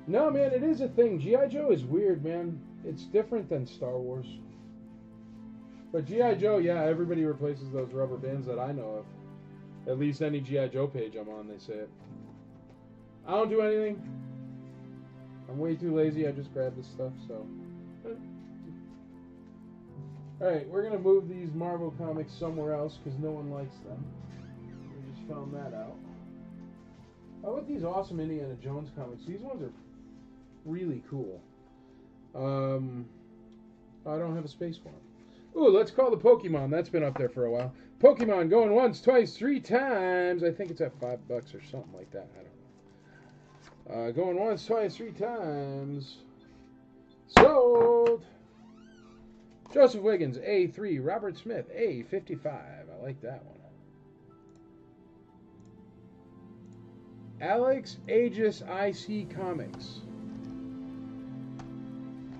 No, man, it is a thing. G.I. Joe is weird, man. It's different than Star Wars. But G.I. Joe, yeah, everybody replaces those rubber bands that I know of. At least any G.I. Joe page I'm on, they say it. I don't do anything. I'm way too lazy. I just grab this stuff, so. Alright, we're going to move these Marvel comics somewhere else because no one likes them. We just found that out. How about these awesome Indiana Jones comics? These ones are really cool. I don't have a space for them. Ooh, let's call the Pokemon. That's been up there for a while. Pokemon going once, twice, 3 times. I think it's at $5 or something like that. I don't know. Going once, twice, 3 times. Sold. Joseph Wiggins, A3. Robert Smith, A55. I like that one. Alex Aegis IC Comics.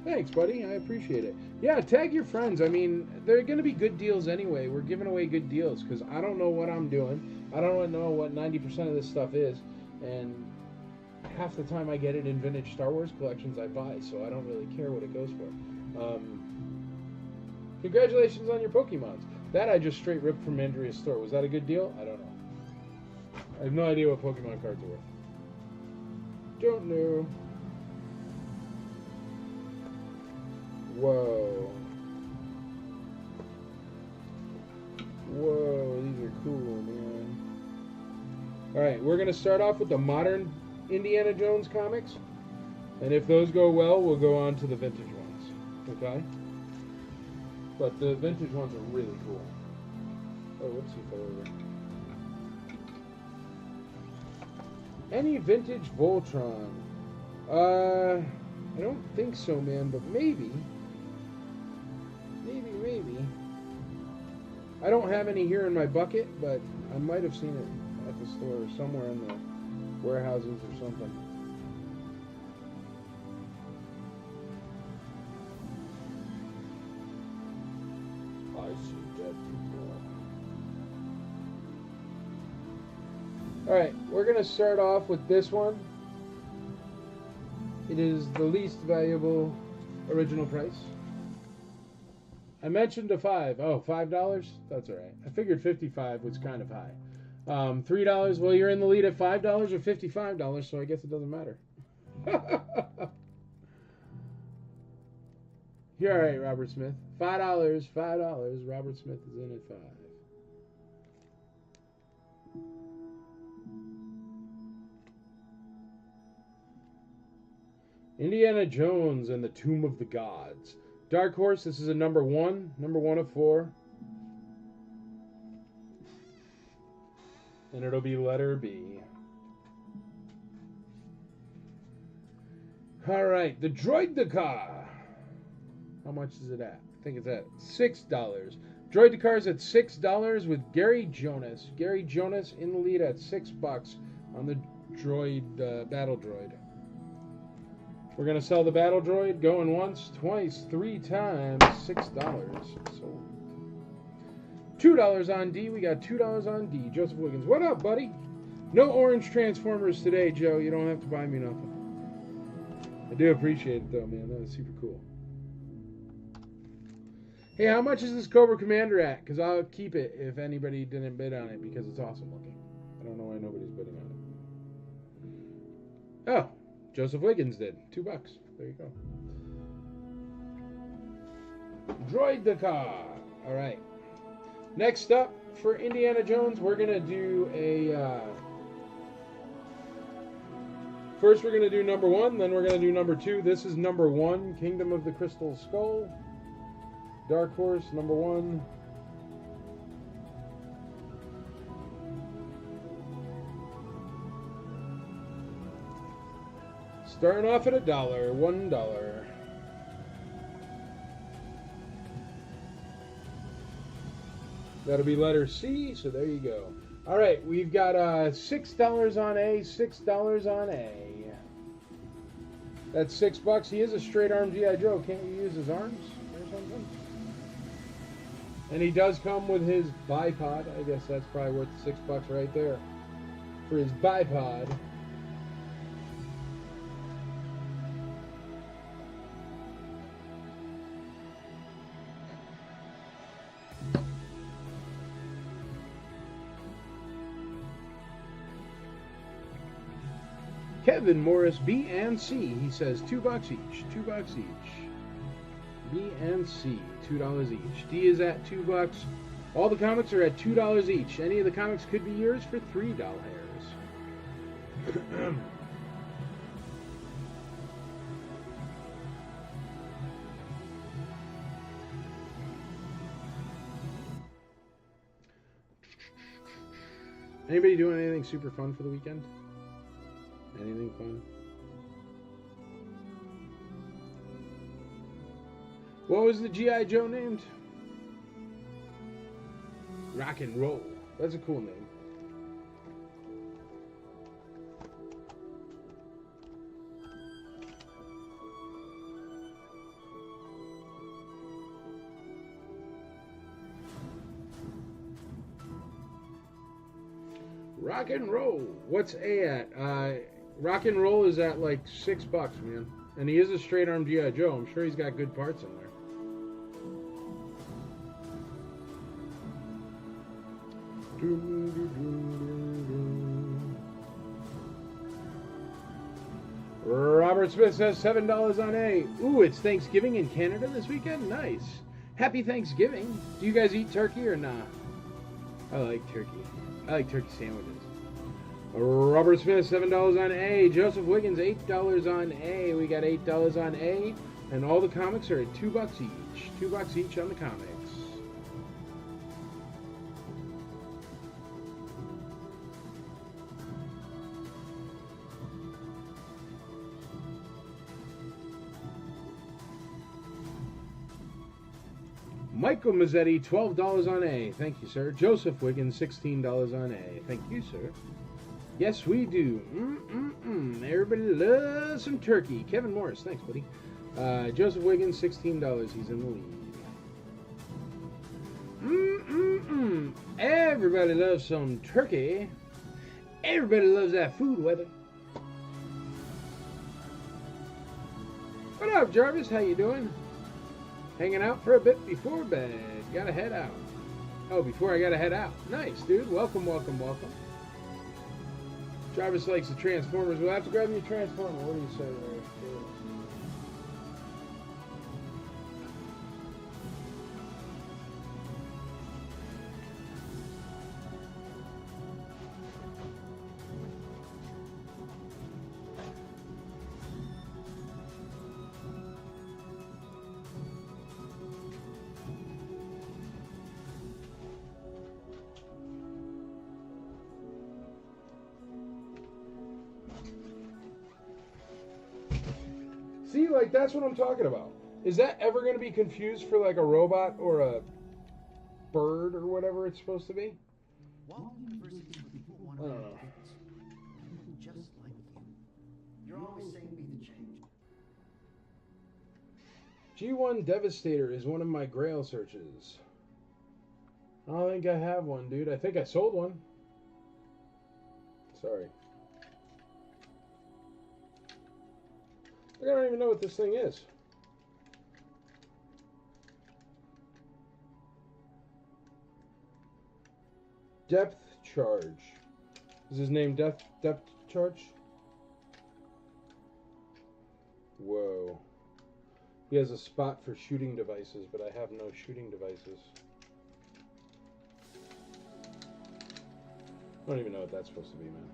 Thanks, buddy. I appreciate it. Yeah, tag your friends. I mean, they're going to be good deals anyway. We're giving away good deals because I don't know what I'm doing. I don't know what 90% of this stuff is. And half the time I get it in vintage Star Wars collections I buy, so I don't really care what it goes for. Congratulations on your Pokemons. That I just straight ripped from Andrea's store. Was that a good deal? I don't know. I have no idea what Pokemon cards are worth. Don't know. Whoa. Whoa, these are cool, man. Alright, we're going to start off with the modern Indiana Jones comics. And if those go well, we'll go on to the vintage ones. Okay? But the vintage ones are really cool. Oh, whoops, he fell over. Any vintage Voltron? I don't think so, man, but maybe. Maybe. I don't have any here in my bucket, but I might have seen it at the store or somewhere in the warehouses or something. I see dead people. Alright, we're going to start off with this one. It is the least valuable original price. I mentioned a $5. Oh, $5? That's alright. I figured $55 was kind of high. $3, well, you're in the lead at $5 or $55, so I guess it doesn't matter. You're alright, Robert Smith. $5. Robert Smith is in at $5. Indiana Jones and the Tomb of the Gods. Dark Horse, this is a number 1 of 4. And it'll be letter B. Alright, the Droid the Car. How much is it at? I think it's at $6. Droid the Car is at $6 with Gary Jonas. Gary Jonas in the lead at $6 on the droid, battle droid. We're going to sell the battle droid going once, twice, 3 times, $6. Sold. $2 on D. We got $2 on D. Joseph Wiggins. What up, buddy? No orange Transformers today, Joe. You don't have to buy me nothing. I do appreciate it, though, man. That was super cool. Hey, how much is this Cobra Commander at? Because I'll keep it if anybody didn't bid on it because it's awesome looking. I don't know why nobody's bidding on it. Oh. Joseph Wiggins did. $2. There you go. Droid the Car. All right. Next up for Indiana Jones, we're going to do a... First, we're going to do number 1, then we're going to do number 2. This is number 1, Kingdom of the Crystal Skull. Dark Horse, number 1. Starting off at $1, $1. That'll be letter C, so there you go. All right, we've got $6 on A, $6 on A. That's $6. He is a straight arm G.I. Joe. Can't you use his arms or something? And he does come with his bipod. I guess that's probably worth $6 right there for his bipod. Kevin Morris, B and C. He says $2 each. $2 each. B and C, $2 each. D is at $2. All the comics are at $2 each. Any of the comics could be yours for $3. Anybody doing anything super fun for the weekend? Anything fun? What was the G.I. Joe named? Rock and Roll. That's a cool name. Rock and Roll. What's A at? Rock and Roll is at like $6, man. And he is a straight arm G.I. Joe. I'm sure he's got good parts in there. Robert Smith says $7 on A. Ooh, it's Thanksgiving in Canada this weekend? Nice. Happy Thanksgiving. Do you guys eat turkey or not? I like turkey. I like turkey sandwiches. Robert Smith, $7 on A. Joseph Wiggins, $8 on A. We got $8 on A. And all the comics are at $2 each. $2 each on the comics. Michael Mazzetti, $12 on A. Thank you, sir. Joseph Wiggins, $16 on A. Thank you, sir. Yes, we do. Everybody loves some turkey. Kevin Morris, thanks, buddy. Joseph Wiggins, $16. He's in the lead. Everybody loves some turkey. Everybody loves that food weather. What up, Jarvis? How you doing? Hanging out for a bit before bed. Gotta head out. Oh, before I gotta head out. Nice, dude. Welcome, welcome, welcome. Jarvis likes the Transformers. We'll have to grab me a Transformer. What do you say there? See, like, that's what I'm talking about. Is that ever going to be confused for, like, a robot or a bird or whatever it's supposed to be? Wall University's for people who want to I don't make know. a difference. Just like you. You're always saying be the change. G1 Devastator is one of my Grail searches. I don't think I have one, dude. I think I sold one. Sorry. I don't even know what this thing is. Depth Charge. Is his name Depth Charge? Whoa. He has a spot for shooting devices, but I have no shooting devices. I don't even know what that's supposed to be, man.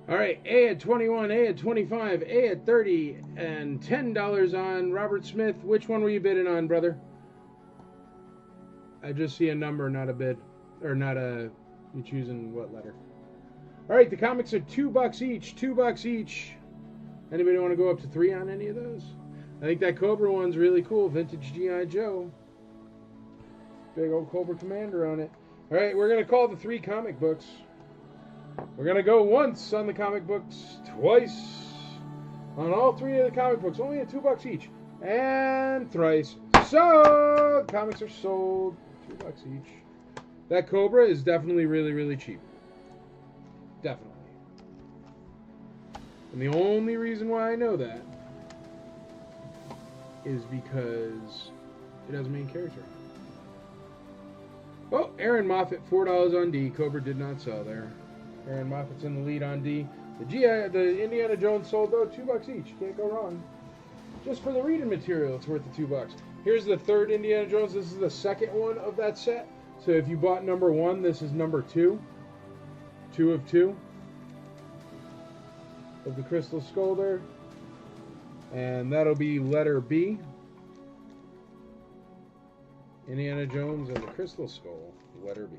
All right, A at 21, A at 25, A at 30, and $10 on Robert Smith. Which one were you bidding on, brother? I just see a number, not a bid. Or not a... You choosing what letter? All right, the comics are $2 each. $2 each. Anybody want to go up to 3 on any of those? I think that Cobra one's really cool. Vintage G.I. Joe. Big old Cobra Commander on it. All right, we're going to call the 3 comic books. We're going to go once on the comic books, twice on all 3 of the comic books, only at $2 each, and thrice. So, comics are sold, $2 each. That Cobra is definitely really, really cheap. Definitely. And the only reason why I know that is because it has a main character. Oh, Aaron Moffat, $4 on D. Cobra did not sell there. Aaron Moffat's in the lead on D. The Indiana Jones sold though, $2 each. Can't go wrong. Just for the reading material, it's worth the $2. Here's the third Indiana Jones. This is the second one of that set. So if you bought number 1, this is number 2. 2 of 2 of the Crystal Skull there. And that'll be letter B. Indiana Jones and the Crystal Skull, letter B.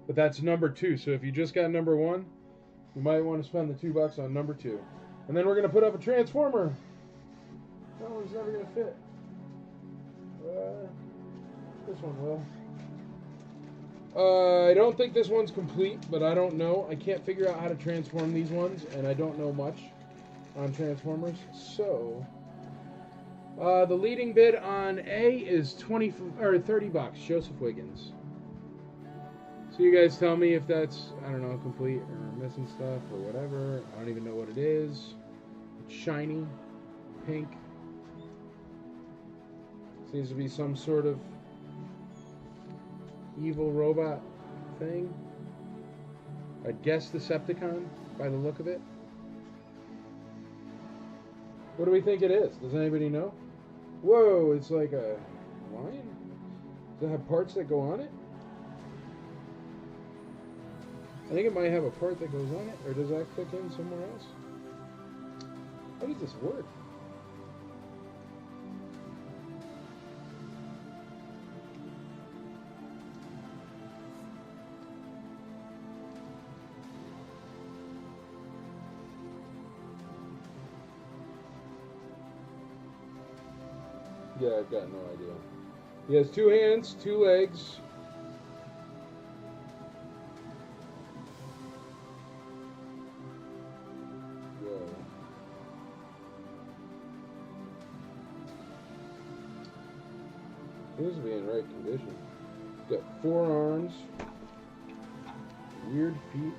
But that's number 2, so if you just got number 1, you might want to spend the $2 on number 2. And then we're going to put up a Transformer. That one's never going to fit. This one will. I don't think this one's complete, but I don't know. I can't figure out how to transform these ones, and I don't know much on Transformers. So, the leading bid on A is $30. Joseph Wiggins. So you guys tell me if that's, I don't know, complete or missing stuff or whatever. I don't even know what it is. It's shiny, pink. Seems to be some sort of evil robot thing. I'd guess Decepticon by the look of it. What do we think it is? Does anybody know? Whoa, it's like a lion? Does it have parts that go on it? I think it might have a part that goes on it, or does that click in somewhere else? How does this work? Yeah, I've got no idea. He has 2 hands, 2 legs. Seems to be in right condition. He's got 4 arms, weird feet.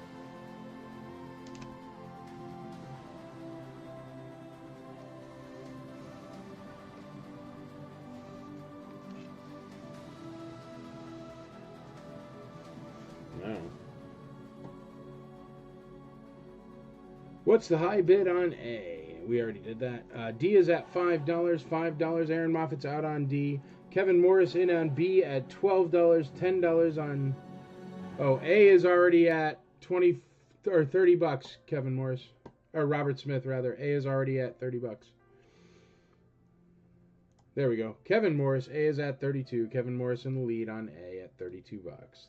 Wow. What's the high bid on A? We already did that. D is at $5. $5. Aaron Moffat's out on D. Kevin Morris in on B at $12, $10 on. Oh, A is already at $20 or $30. Kevin Morris, or Robert Smith rather. A is already at $30. There we go. Kevin Morris. A is at 32. Kevin Morris in the lead on A at $32.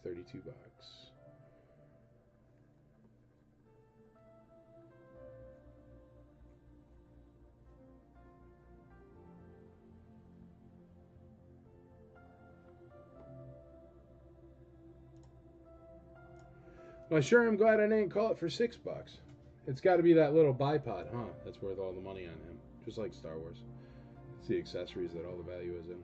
$32. Well, sure, I'm glad I didn't call it for $6. It's got to be that little bipod, huh? That's worth all the money on him. Just like Star Wars. It's the accessories that all the value is in.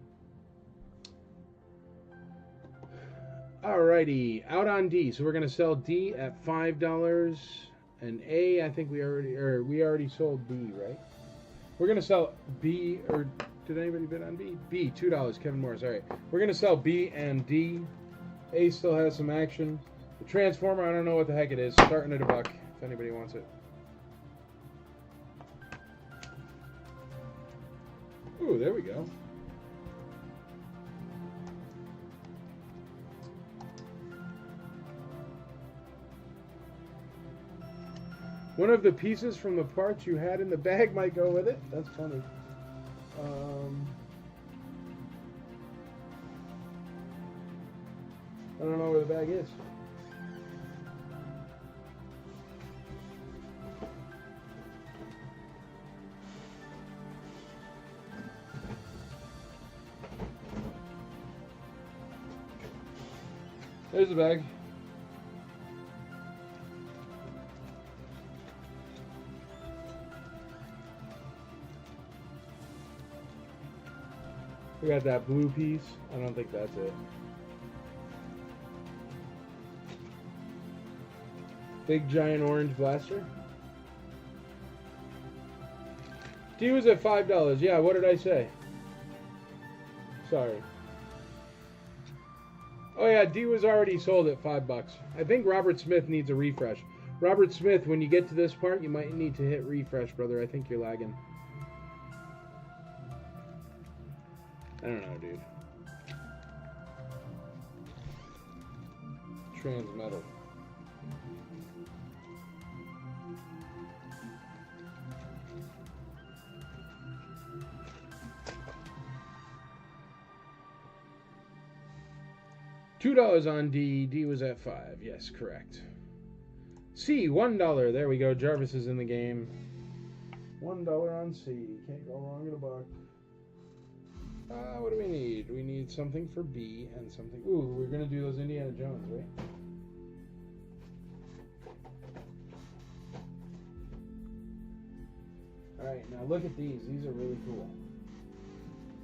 Alrighty, out on D. So we're going to sell D at $5. And A, I think we already sold B, right? We're going to sell B, or did anybody bid on B? B, $2, Kevin Morris. Alright, we're going to sell B and D. A still has some action. The Transformer, I don't know what the heck it is. Starting at $1 if anybody wants it. Ooh, there we go. One of the pieces from the parts you had in the bag might go with it. That's funny. I don't know where the bag is. There's the bag. We got that blue piece. I don't think that's it. Big giant orange blaster. D was at $5. Yeah, what did I say? Sorry. Oh yeah, D was already sold at $5. I think Robert Smith needs a refresh. Robert Smith, when you get to this part, you might need to hit refresh, brother. I think you're lagging. I don't know, dude. Transmetal. $2 on D. D was at 5. Yes, correct. C, $1. There we go. Jarvis is in the game. $1 on C. Can't go wrong in a buck. What do we need? We need something for B and something. Ooh, we're going to do those Indiana Jones, right? Alright, now look at these. These are really cool.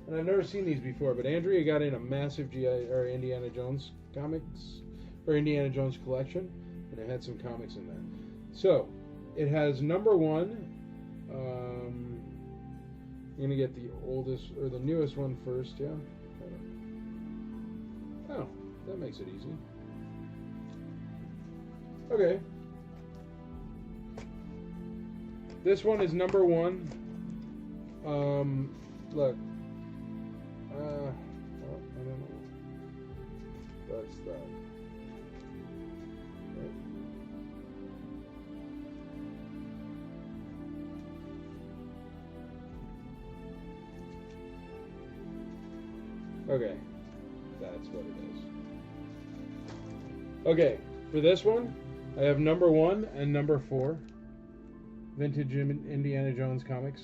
And I've never seen these before, but Andrea got in a massive Indiana Jones comics, or Indiana Jones collection, and it had some comics in there. So, it has number 1. I'm going to get the oldest, or the newest one first, yeah? Oh, that makes it easy. Okay. This one is number 1. Look. Well, I don't know. That's that. Right. Okay. That's what it is. Okay. For this one, I have number 1 and number 4. Vintage Indiana Jones comics.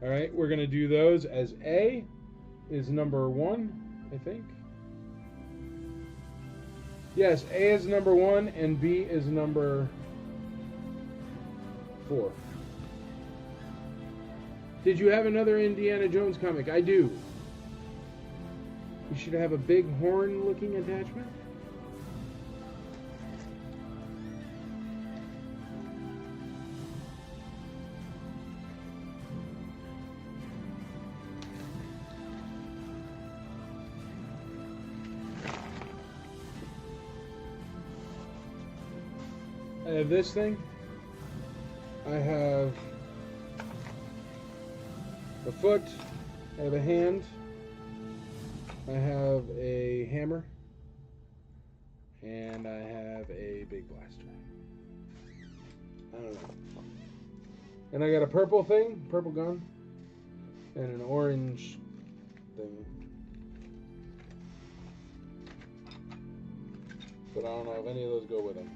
Alright, we're going to do those as A is number 1, I think. Yes, A is number 1 and B is number 4. Did you have another Indiana Jones comic? I do. You should have a big horn-looking attachment. I have this thing. I have a foot. I have a hand. I have a hammer. And I have a big blaster. I don't know. And I got a purple thing, purple gun, and an orange thing. But I don't know if any of those go with them.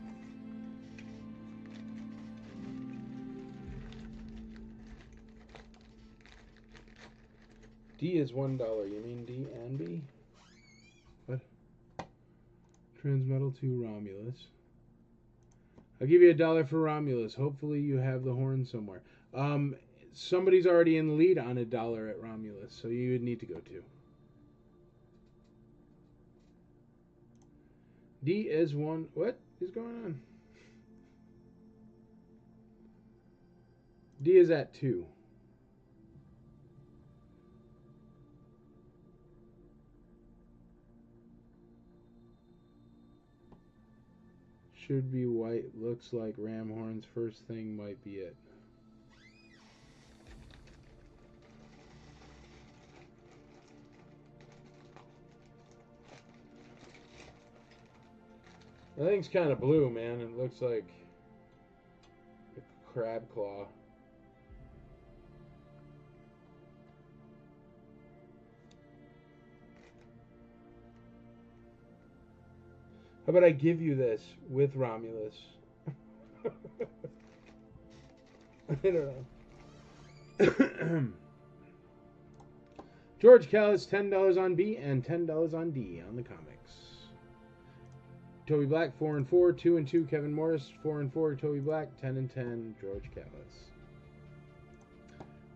D is $1. You mean D and B? What? Transmetal to Romulus. I'll give you $1 for Romulus. Hopefully you have the horn somewhere. Somebody's already in the lead on $1 at Romulus, so you would need to go too. D is 1. What is going on? D is at 2. Should be white. Looks like ram horns. First thing might be it. That thing's kind of blue, man. It looks like a crab claw. How about I give you this with Romulus? I don't know. George Callis, $10 on B and $10 on D on the comics. Toby Black, 4 and 4, 2 and 2. Kevin Morris, 4 and 4. Toby Black, 10 and 10. George Callis.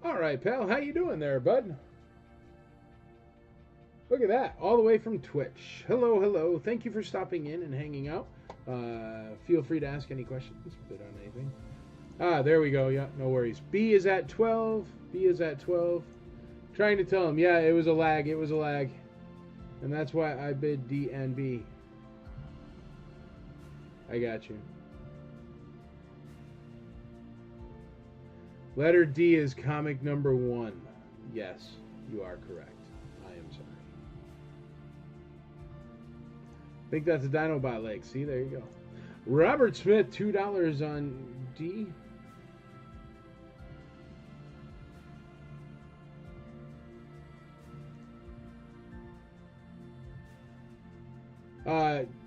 All right, pal, how you doing there, bud? Look at that, all the way from Twitch. Hello, hello. Thank you for stopping in and hanging out. Feel free to ask any questions, bid on anything. Ah, there we go. Yeah, no worries. B is at 12. B is at 12. Trying to tell him, yeah, it was a lag. It was a lag. And that's why I bid D and B. I got you. Letter D is comic number 1. Yes, you are correct. I am sorry. I think that's a Dinobot leg. See, there you go. Robert Smith, $2 on D.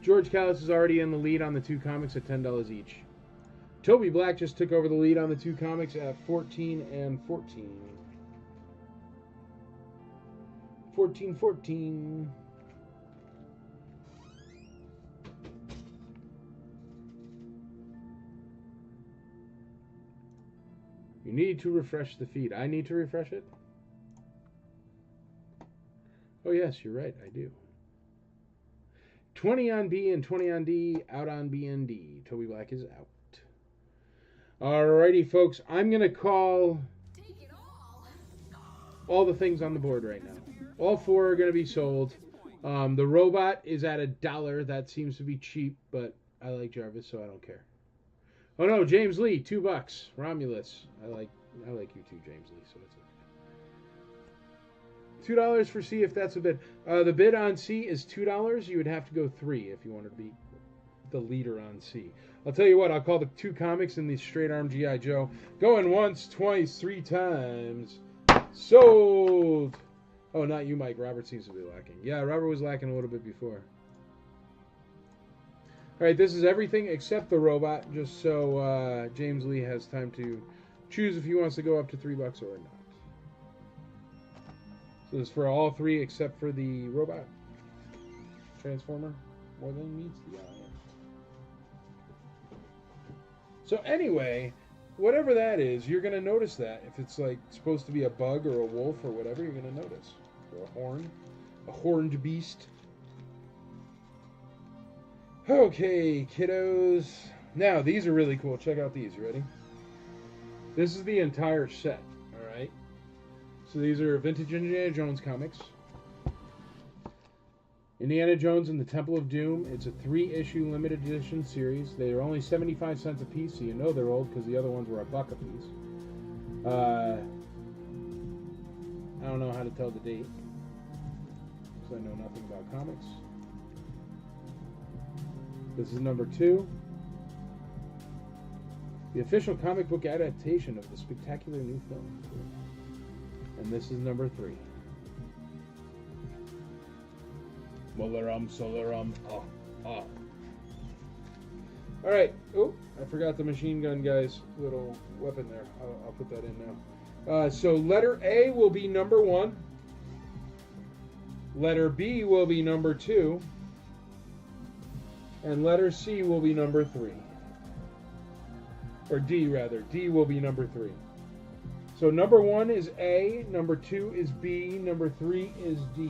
George Callis is already in the lead on the 2 comics at $10 each. Toby Black just took over the lead on the 2 comics at 14 and 14. 14-14. You need to refresh the feed. I need to refresh it? Oh yes, you're right, I do. 20 on B and 20 on D, out on B and D. Toby Black is out. Alrighty, folks, I'm going to call all the things on the board right now. All 4 are going to be sold. The robot is at $1. That seems to be cheap, but I like Jarvis, so I don't care. Oh no, James Lee, $2. Romulus. I like you too, James Lee, so it's okay. $2 for C if that's a bid. The bid on C is $2. You would have to go 3 if you wanted to be the leader on C. I'll tell you what, I'll call the 2 comics and the straight arm G.I. Joe. Going once, twice, 3 times. Sold! Oh, not you, Mike. Robert seems to be lacking. Yeah, Robert was lacking a little bit before. Alright, this is everything except the robot, just so James Lee has time to choose if he wants to go up to $3 or not. So this is for all 3 except for the robot. Transformer. More than meets the eye. So anyway, whatever that is, you're going to notice that. If it's like supposed to be a bug or a wolf or whatever, you're going to notice. Or a horned beast. Okay, kiddos. Now, these are really cool. Check out these. You ready? This is the entire set, all right? So these are vintage Indiana Jones comics. Indiana Jones and the Temple of Doom. It's a 3-issue limited edition series. They are only 75 cents a piece, so you know they're old because the other ones were $1 a piece. I don't know how to tell the date, because I know nothing about comics. This is number 2. The official comic book adaptation of the spectacular new film. And this is number 3. Molarum, Solarum, Alright. Oh, I forgot the machine gun guy's little weapon there. I'll put that in now. So letter A will be number 1. Letter B will be number 2. And letter C will be number 3. Or D, rather. D will be number 3. So number 1 is A, number 2 is B, number 3 is D.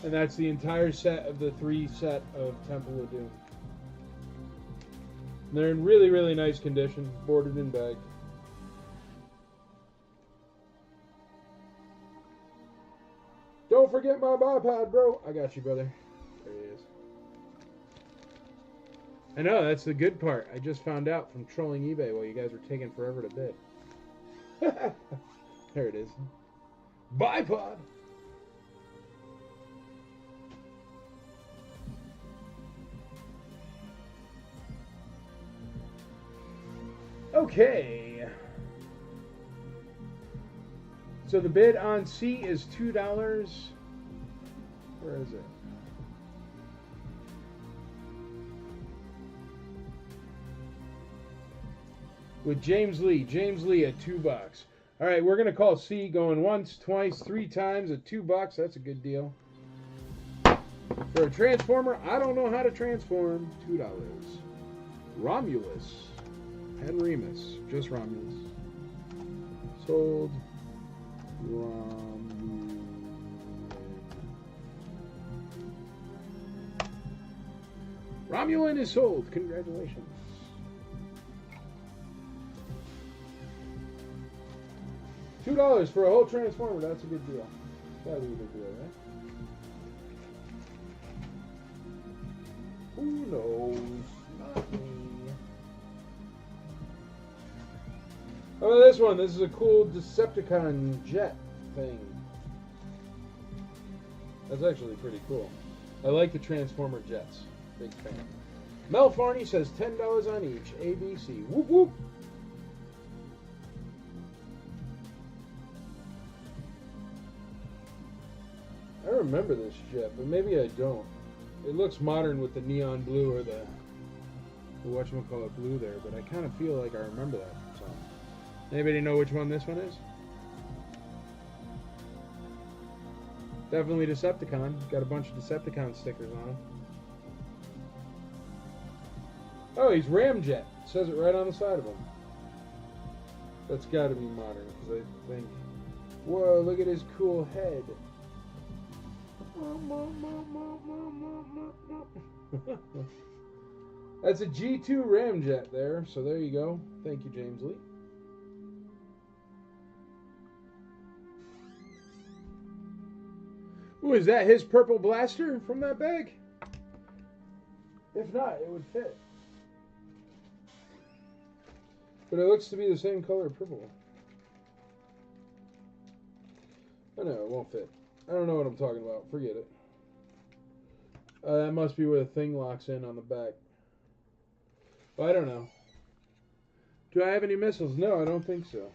And that's the entire set of the 3 set of Temple of Doom. And they're in really, really nice condition, boarded and bagged. Don't forget my bipod, bro. I got you, brother. There he is. I know, that's the good part. I just found out from trolling eBay while you guys were taking forever to bid. There it is. Bipod! Okay. So the bid on C is $2. Where is it? With James Lee. James Lee at $2. All right, we're going to call C going once, twice, 3 times at $2. That's a good deal. For a Transformer, I don't know how to transform. $2. Romulus. And Remus. Just Romulus. Sold. Romulan is sold. Congratulations. $2 for a whole Transformer. That's a good deal. That'd be a good deal, right? Who knows? Not me. How about this one? This is a cool Decepticon jet thing. That's actually pretty cool. I like the Transformer jets. Big fan. Mel Farney says $10 on each. ABC. Whoop whoop. I remember this jet, but maybe I don't. It looks modern with the neon blue or the whatchamacallit blue there, but I kind of feel like I remember that. So, anybody know which one this one is? Definitely Decepticon. Got a bunch of Decepticon stickers on him. Oh, he's Ramjet. It says it right on the side of him. That's got to be modern, because I think... Whoa, look at his cool head. That's a G2 Ramjet there, so there you go. Thank you, James Lee. Ooh, is that his purple blaster from that bag? If not, it would fit. But it looks to be the same color purple. Oh no, it won't fit. I don't know what I'm talking about. Forget it. That must be where the thing locks in on the back. Well, I don't know. Do I have any missiles? No, I don't think so.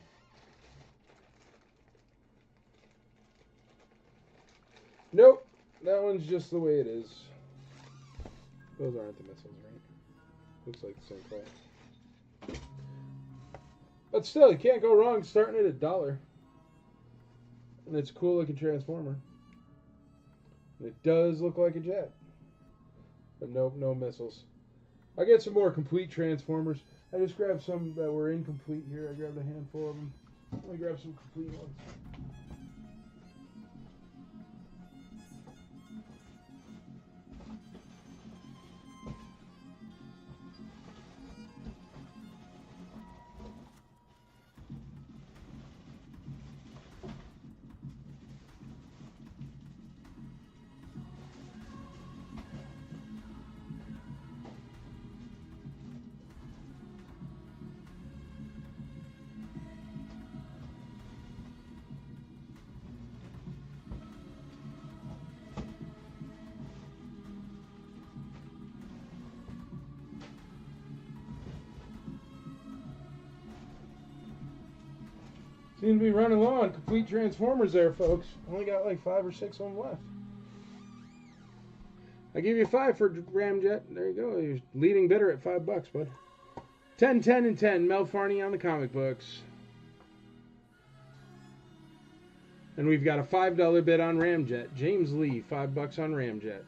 Nope. That one's just the way it is. Those aren't the missiles, right? Looks like the same color. But still, you can't go wrong starting at $1. And it's a cool looking Transformer. And it does look like a jet. But nope, no missiles. I'll get some more complete Transformers. I just grabbed some that were incomplete here. I grabbed a handful of them. Let me grab some complete ones. Seem to be running low on complete Transformers there, folks. Only got like 5 or 6 of them left. I give you 5 for Ramjet. There you go. You're leading bidder at $5, bud. 10, 10, and 10. Mel Farney on the comic books. And we've got a $5 bid on Ramjet. James Lee, $5 on Ramjet.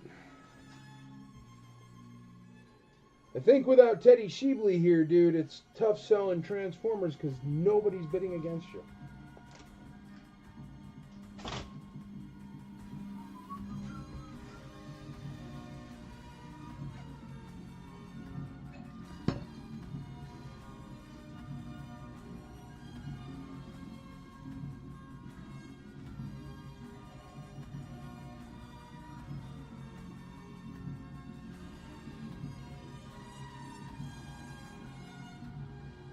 I think without Teddy Sheebley here, dude, it's tough selling Transformers because nobody's bidding against you.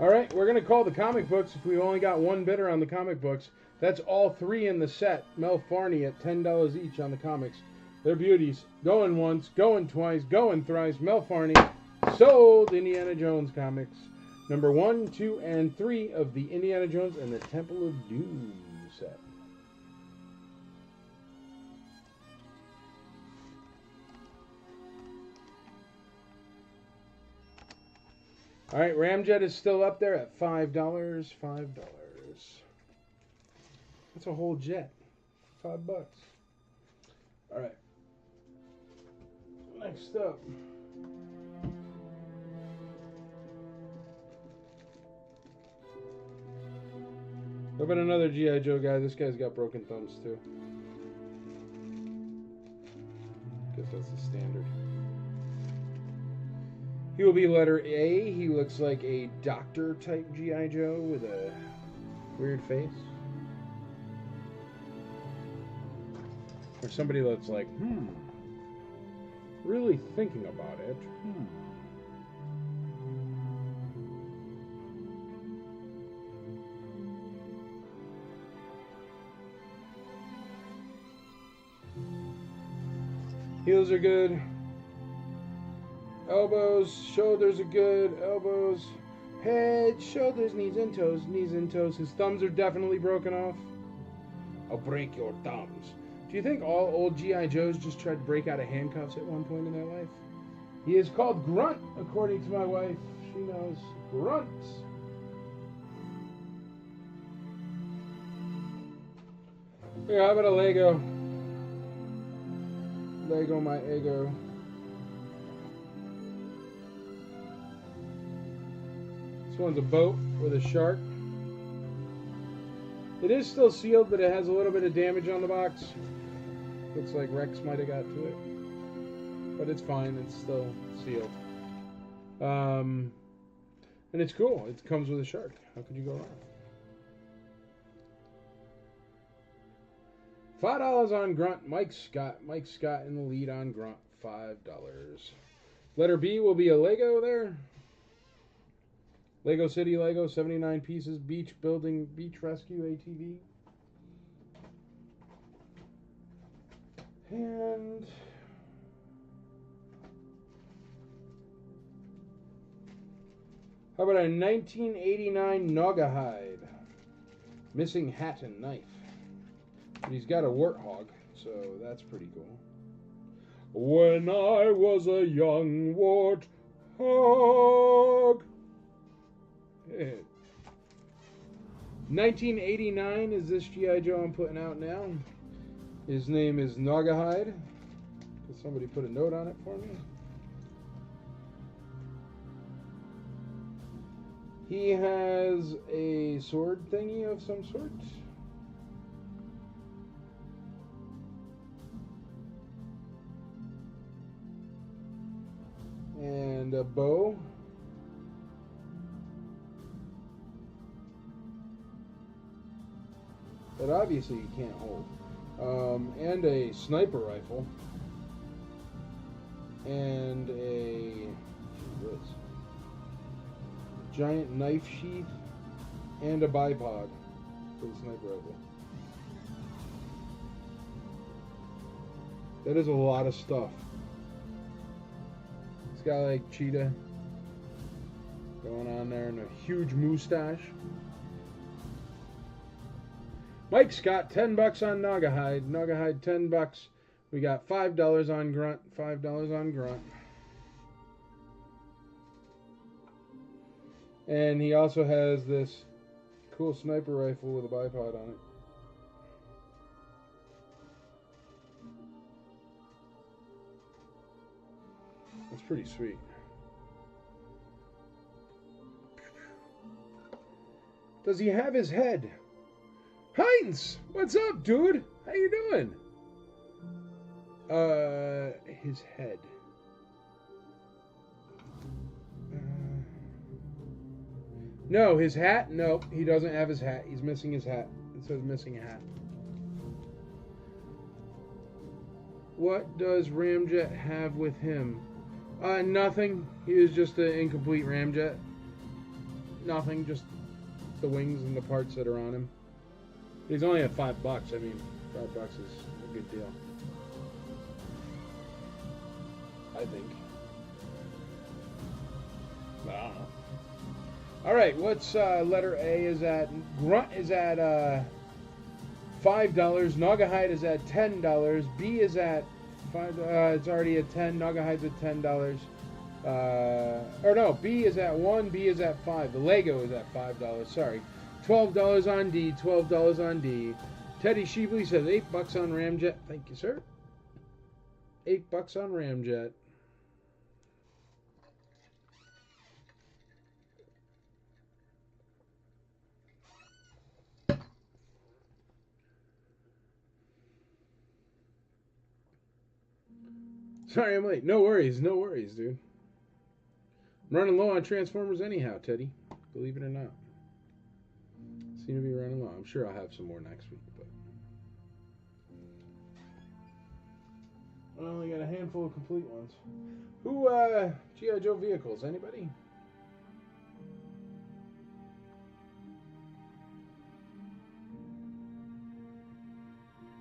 All right, we're going to call the comic books if we've only got one bidder on the comic books. That's all 3 in the set. Mel Farney at $10 each on the comics. They're beauties. Going once, going twice, going thrice. Mel Farney sold Indiana Jones comics. Number 1, 2, and 3 of the Indiana Jones and the Temple of Doom set. All right, Ramjet is still up there at $5. $5. That's a whole jet. $5. All right. Next up. How about another G.I. Joe guy? This guy's got broken thumbs too. Guess that's the standard. He will be letter A. He looks like a doctor type G.I. Joe with a weird face. Or somebody that's like, really thinking about it. Heels are good. Elbows, shoulders are good. Elbows, head, shoulders, knees and toes. Knees and toes. His thumbs are definitely broken off. I'll break your thumbs. Do you think all old G.I. Joes just tried to break out of handcuffs at one point in their life? He is called Grunt, according to my wife. She knows. Grunt. Here, how about a Lego? Lego my ego. This one's a boat with a shark. It is still sealed, but it has a little bit of damage on the box. Looks like Rex might have got to it. But it's fine, it's still sealed. And it's cool. It comes with a shark. How could you go wrong? $5 on Grunt. Mike Scott. Mike Scott in the lead on Grunt. $5. Letter B will be a Lego there. Lego City Lego, 79 pieces. Beach Building, Beach Rescue ATV. And how about a 1989 Naugahyde? Missing hat and knife. But he's got a warthog, so that's pretty cool. When I was a young warthog. 1989 is this G.I. Joe I'm putting out now. His name is Naugahyde. Could somebody put a note on it for me? He has a sword thingy of some sort. And a bow. That obviously you can't hold. And a sniper rifle. And a giant knife sheath. And a bipod for the sniper rifle. That is a lot of stuff. It's got like cheetah going on there and a huge mustache. Mike Scott, $10 on Naugahyde. Naugahyde, $10. We got $5 on Grunt. $5 on Grunt. And he also has this cool sniper rifle with a bipod on it. That's pretty sweet. Does he have his head? Heinz, what's up, dude? How you doing? His head. No, his hat? Nope, he doesn't have his hat. He's missing his hat. It says missing hat. What does Ramjet have with him? Nothing. He was just an incomplete Ramjet. Nothing, just the wings and the parts that are on him. He's only at $5. I mean, $5 is a good deal. I think. But I don't know. Alright, what's letter A is at? Grunt is at $5. Naugahyde is at $10. B is at $5. It's already at 10. Naugahyde's at $10. Or no, B is at 1. B is at 5. The Lego is at $5. Sorry. $12 on D, $12 on D. Teddy Sheebley says $8 on Ramjet. Thank you, sir. $8 on Ramjet. Sorry I'm late. No worries, dude. I'm running low on Transformers anyhow, Teddy. Believe it or not. Seem to be running low. I'm sure I'll have some more next week, but handful of complete ones. Who, G.I. Joe vehicles? Anybody?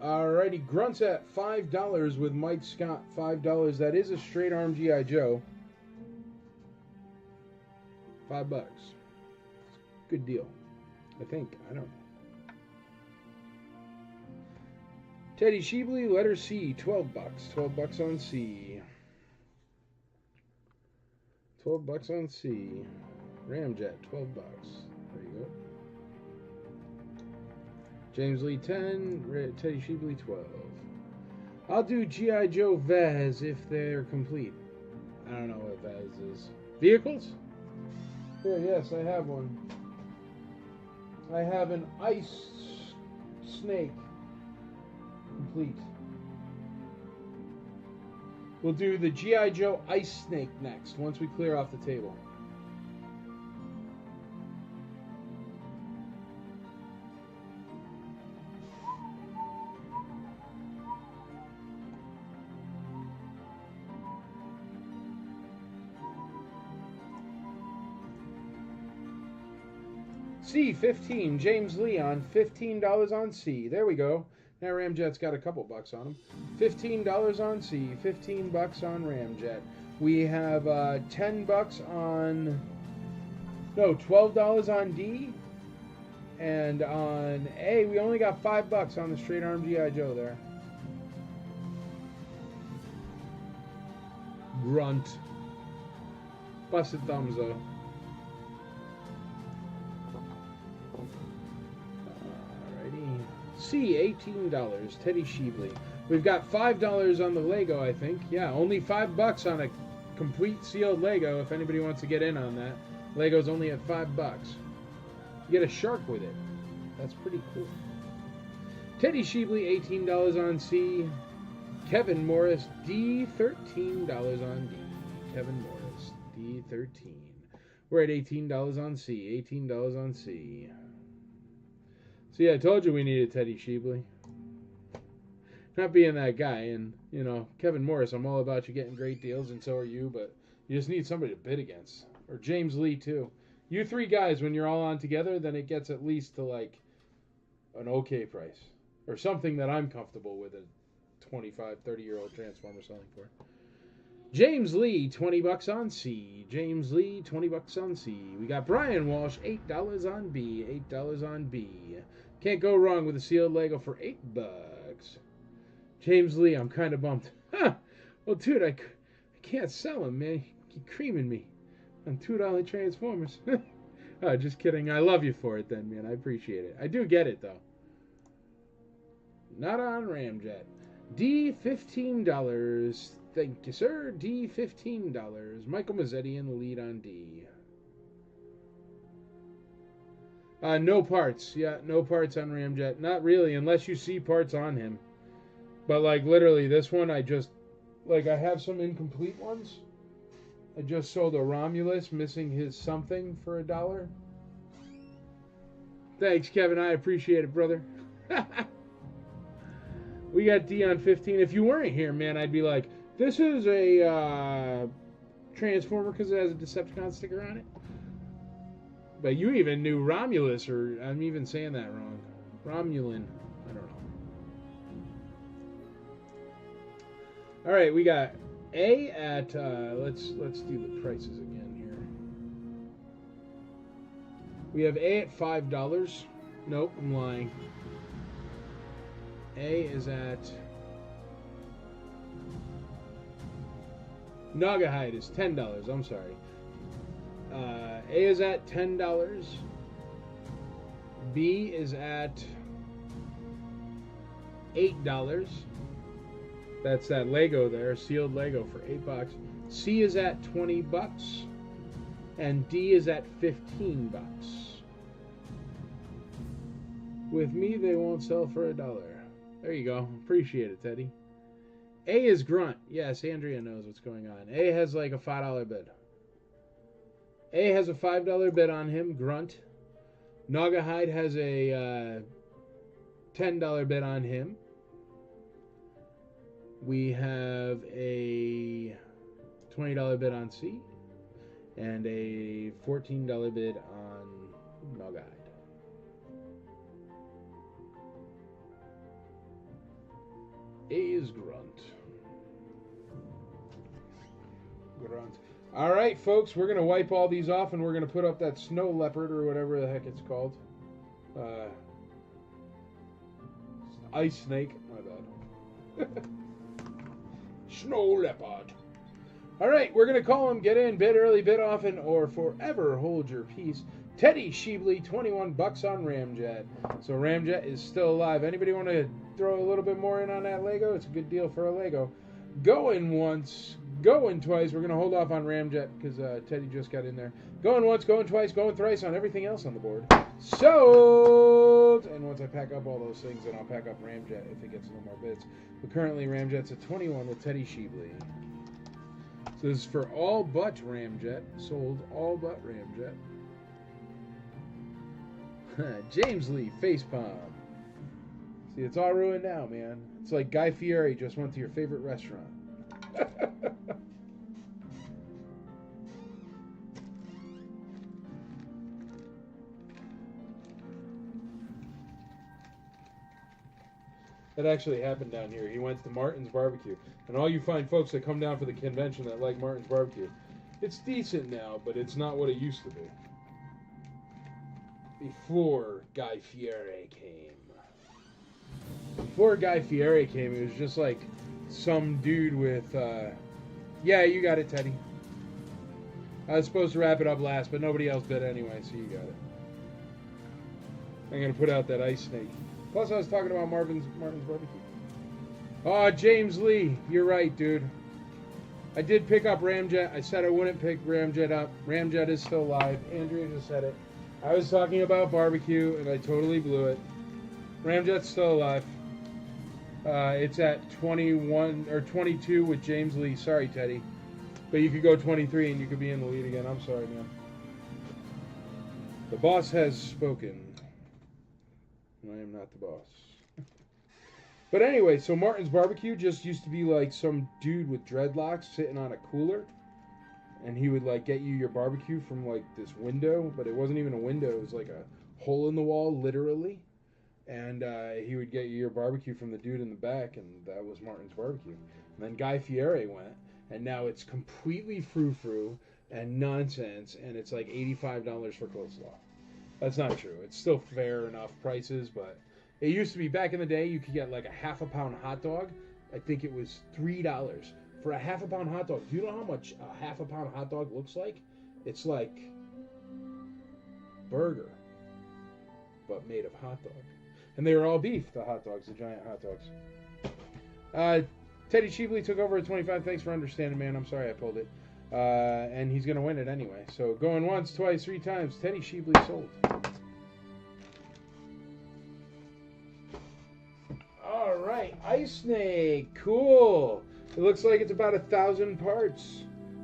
Alrighty, Grunts at $5 with Mike Scott. $5. That is a straight arm G.I. Joe. $5. Good deal. I think. I don't know. Teddy Sheebley, letter C, $12. $12 on C. $12 on C. Ramjet, $12. There you go. James Lee, 10. Teddy Sheebley, 12. I'll do G.I. Joe Vaz if they're complete. I don't know what Vaz is. Vehicles? Here, yes, I have one. I have an ice snake. Complete. We'll do the G.I. Joe Ice Snake next, once we clear off the table. C, 15. James Leon, $15 on C. There we go. Now Ramjet's got a couple bucks on him. $15 on C, $15 on Ramjet. We have $10 on, no, $12 on D, and on A we only got $5 on the straight arm G.I. Joe there. Grunt. Busted thumbs though. C, $18. Teddy Sheebley. We've got $5 on the Lego, I think. Yeah, only $5 on a complete sealed Lego if anybody wants to get in on that. Lego's only at $5. You get a shark with it. That's pretty cool. Teddy Sheebley, $18 on C. Kevin Morris, D, $13 on D. Kevin Morris, D, 13. We're at $18 on C. $18 on C. See, I told you we needed Teddy Sheebley. Not being that guy, and, you know, Kevin Morris, I'm all about you getting great deals, and so are you, but you just need somebody to bid against. Or James Lee, too. You three guys, when you're all on together, then it gets at least to, like, an okay price. Or something that I'm comfortable with a 25, 30-year-old Transformer selling for. James Lee, $20 on C. James Lee, $20 on C. We got Brian Walsh, $8 on B. $8 on B. Can't go wrong with a sealed Lego for $8. James Lee, I'm kind of bummed. Huh. Well, dude, I can't sell him, man. You keep creaming me on $2 Transformers. Oh, just kidding. I love you for it then, man. I appreciate it. I do get it, though. Not on Ramjet. D, $15. Thank you, sir. D, $15. Michael Mazzetti in the lead on D. No parts. Yeah, no parts on Ramjet. Not really, unless you see parts on him. But, like, literally, this one, I just... Like, I have some incomplete ones. I just sold a Romulus missing his something for $1. Thanks, Kevin. I appreciate it, brother. We got D on 15. If you weren't here, man, I'd be like, this is a Transformer because it has a Decepticon sticker on it. But you even knew Romulus, or I'm even saying that wrong. Romulan. I don't know. All right, we got A at let's do the prices again here. We have A at $5. Nope, I'm lying. A is at Naugahyde is $10. I'm sorry. A is at $10. B is at $8. That's that Lego there, sealed Lego for $8. C is at $20. And D is at $15. With me, they won't sell for $1. There you go. Appreciate it, Teddy. A is Grunt. Yes, Andrea knows what's going on. A has like a $5 bid. A has a $5 bid on him, Grunt. Naugahyde has a $10 bid on him. We have a $20 bid on C, and a $14 bid on Nug-Eyed. A's Grunt. Grunt. All right, folks, we're going to wipe all these off, and we're going to put up that snow leopard, or whatever the heck it's called. Ice snake. My bad. Snow leopard. All right, we're going to call him. Get in, bid early, bid often, or forever hold your peace. Teddy Sheebley, 21 bucks on Ramjet. So Ramjet is still alive. Anybody want to throw a little bit more in on that Lego? It's a good deal for a Lego. Going once, going twice. We're going to hold off on Ramjet because Teddy just got in there. Going once, going twice, going thrice on everything else on the board. Sold! And once I pack up all those things, then I'll pack up Ramjet if it gets no more bids. But currently Ramjet's at 21 with Teddy Sheebley. So this is for all but Ramjet. Sold all but Ramjet. James Lee, facepalm. See, it's all ruined now, man. It's like Guy Fieri just went to your favorite restaurant. That actually happened down here. He went to Martin's Barbecue. And all you find folks that come down for the convention that like Martin's Barbecue, it's decent now, but it's not what it used to be. Before Guy Fieri came. Before Guy Fieri came, it was just like some dude with, yeah, you got it, Teddy. I was supposed to wrap it up last, but nobody else bid anyway, so you got it. I'm going to put out that ice snake. Plus, I was talking about Martin's Barbecue. Oh, James Lee, you're right, dude. I did pick up Ramjet. I said I wouldn't pick Ramjet up. Ramjet is still alive. Andrea just said it. I was talking about barbecue, and I totally blew it. Ramjet's still alive. It's at 21 or 22 with James Lee. Sorry, Teddy. But you could go 23 and you could be in the lead again. I'm sorry, man. The boss has spoken. I am not the boss. But anyway, so Martin's Barbecue just used to be like some dude with dreadlocks sitting on a cooler. And he would like get you your barbecue from like this window. But it wasn't even a window. It was like a hole in the wall, literally. And he would get you your barbecue from the dude in the back. And that was Martin's Barbecue. And then Guy Fieri went. And now it's completely frou-frou and nonsense. And it's like $85 for coleslaw. That's not true. It's still fair enough prices, but it used to be back in the day you could get like a half-a-pound hot dog. I think it was $3 for a half-a-pound hot dog. Do you know how much a half-a-pound hot dog looks like? It's like burger, but made of hot dog. And they were all beef, the hot dogs, the giant hot dogs. Teddy Sheebley took over at 25. Thanks for understanding, man. I'm sorry I pulled it. And he's going to win it anyway. So going once, twice, three times. Teddy Sheebley sold. All right. Ice Snake. Cool. It looks like it's about 1,000 parts.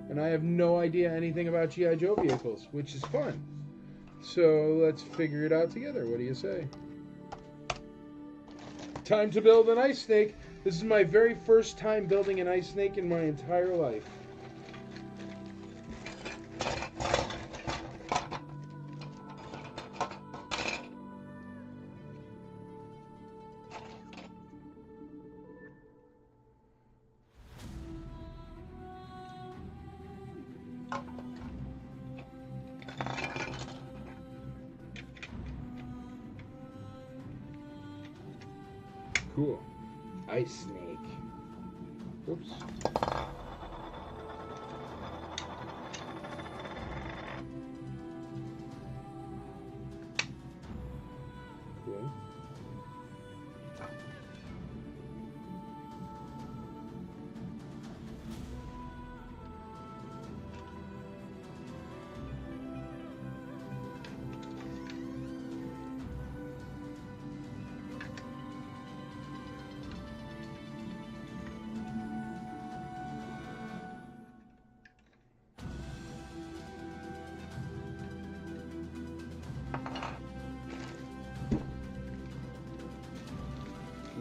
And I have no idea anything about G.I. Joe vehicles, which is fun. So let's figure it out together. What do you say? Time to build an Ice Snake. This is my very first time building an Ice Snake in my entire life. Cool. Ice Snake. Oops. Cool.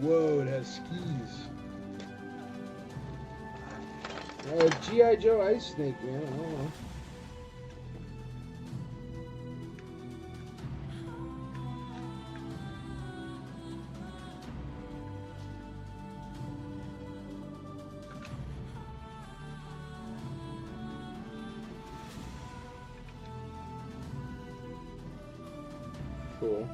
Whoa, it has skis. G.I. Joe Ice Snake, man. I don't know. Cool.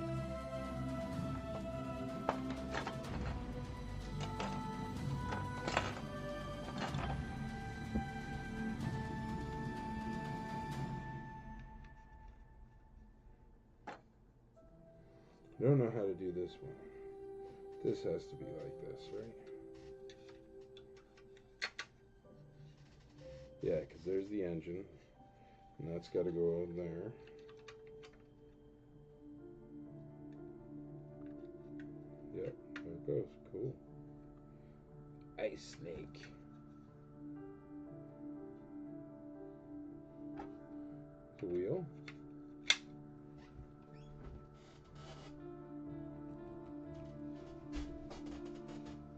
I don't know how to do this one. This has to be like this, right? Yeah, because there's the engine. And that's got to go in there. Yep, there it goes. Cool. Ice Snake. The wheel.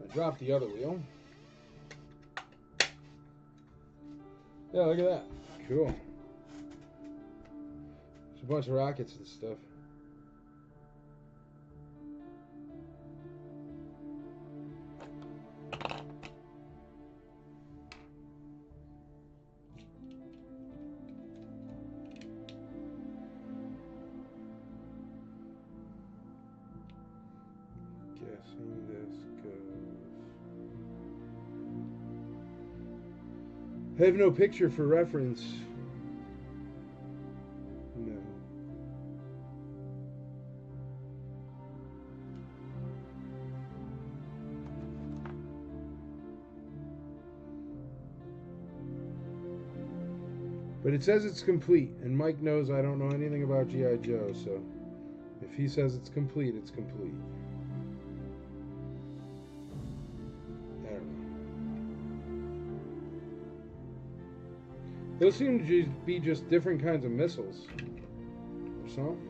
I dropped the other wheel. Yeah, look at that. Cool. There's a bunch of rockets and stuff. Guessing this goes. I have no picture for reference. No. But it says it's complete, and Mike knows I don't know anything about G.I. Joe, so if he says it's complete, it's complete. I don't know. Those seem to be just different kinds of missiles or something.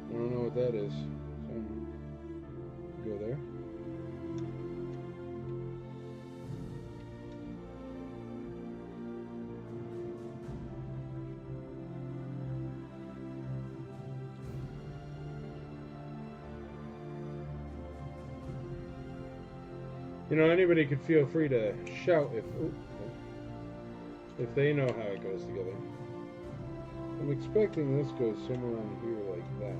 I don't know what that is. Go there. You know, anybody could feel free to shout if they know how it goes together. I'm expecting this goes somewhere on here like that.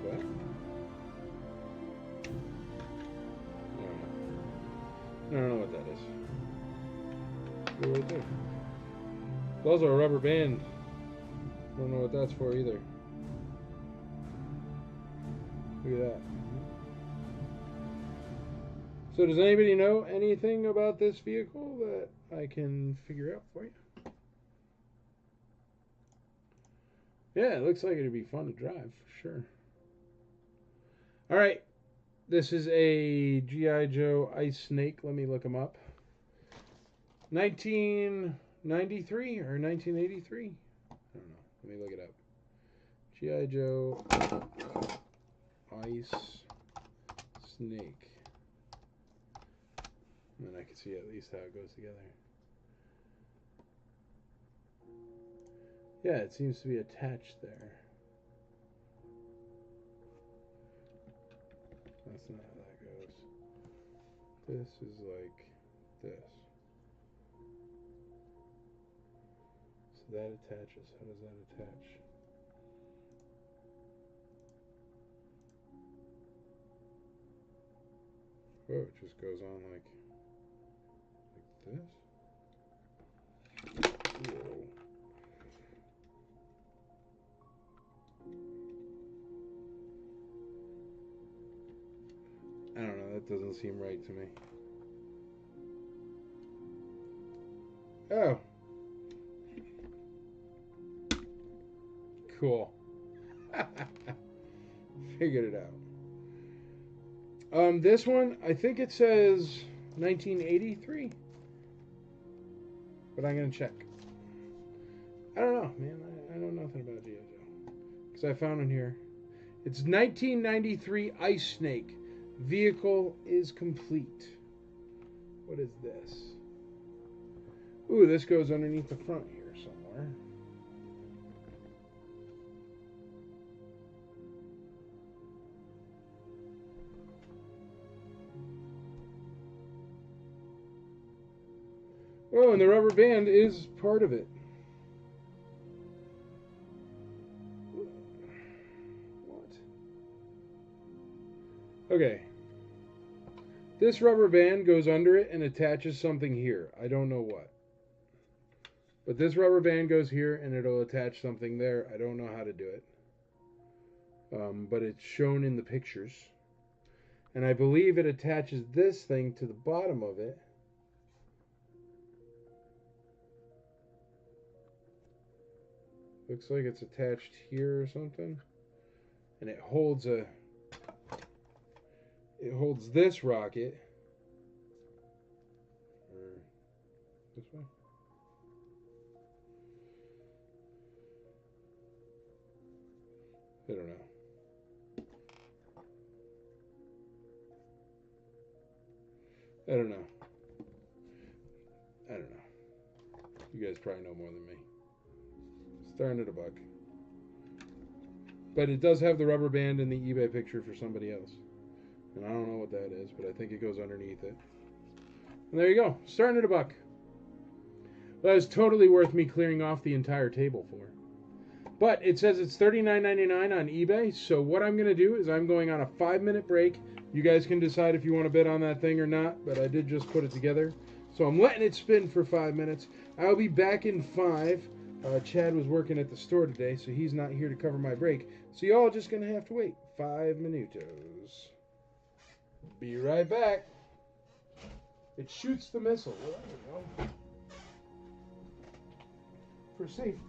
Okay. I don't know what that is. Go right there. It's also a rubber band. I don't know what that's for either. Look at that. So does anybody know anything about this vehicle that I can figure out for you? Yeah, it looks like it'd be fun to drive, for sure. All right. This is a G.I. Joe Ice Snake. Let me look them up. 1993 or 1983? I don't know. Let me look it up. G.I. Joe Ice Snake. And then I can see at least how it goes together. Yeah, it seems to be attached there. That's not how that goes. This is like this. So that attaches. How does that attach? Oh, it just goes on like this. Whoa. I don't know, that doesn't seem right to me. Oh. Cool. Figured it out. This one, I think it says 1983. But I'm going to check. I don't know, man. I know nothing about G.I. Joe. Because I found it here. It's 1993 Ice Snake. Vehicle is complete. What is this? Ooh, this goes underneath the front here somewhere. Oh, and the rubber band is part of it. What? Okay. This rubber band goes under it and attaches something here. I don't know what. But this rubber band goes here and it'll attach something there. I don't know how to do it. But it's shown in the pictures. And I believe it attaches this thing to the bottom of it. Looks like it's attached here or something. And it holds this rocket. Or this way. I don't know. I don't know. You guys probably know more than me. Starting at $1. But it does have the rubber band in the eBay picture for somebody else. And I don't know what that is, but I think it goes underneath it. And there you go. Starting at $1. Well, that is totally worth me clearing off the entire table for. But it says it's $39.99 on eBay. So what I'm going to do is I'm going on a 5-minute break. You guys can decide if you want to bid on that thing or not. But I did just put it together. So I'm letting it spin for 5 minutes. I'll be back in 5. Chad was working at the store today, so he's not here to cover my break. So y'all just going to have to wait 5 minutos. Be right back. It shoots the missile. Well, there we go. For safety.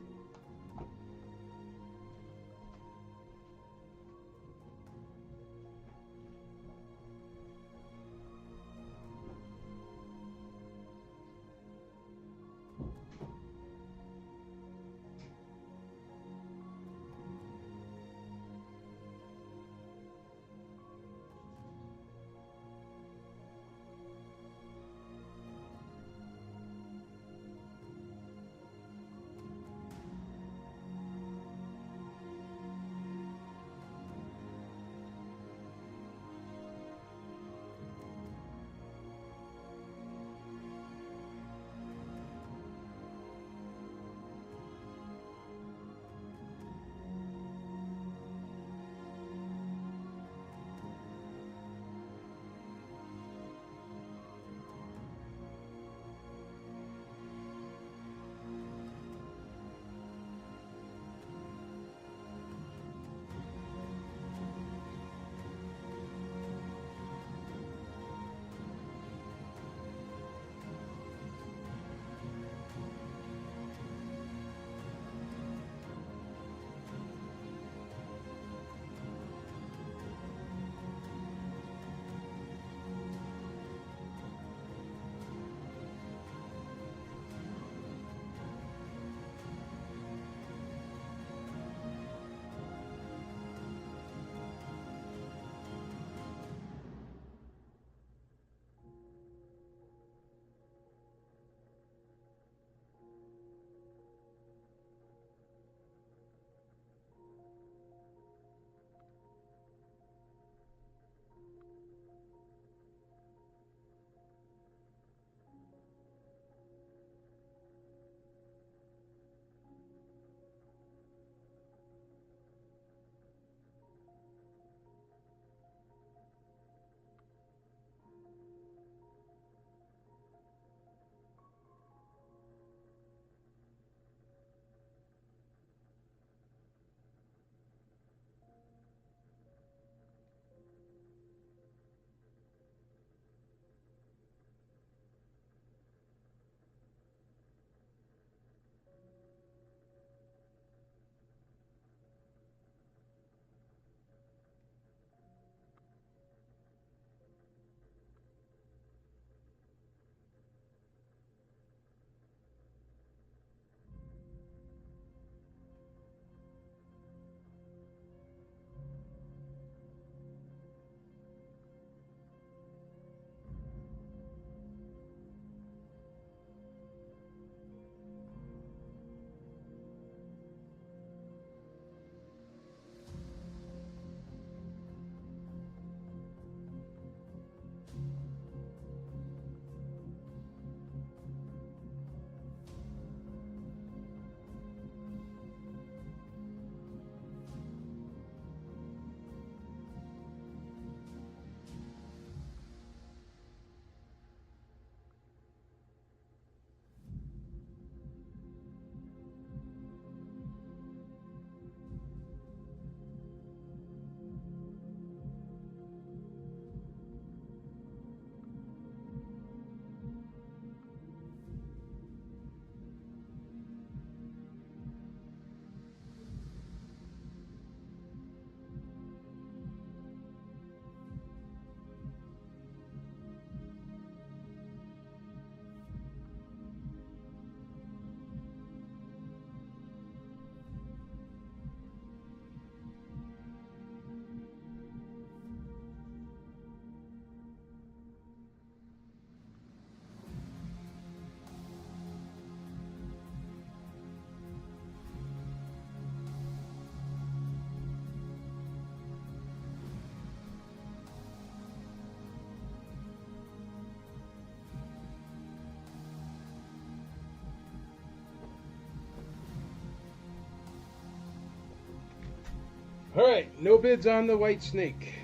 Alright, no bids on the white snake.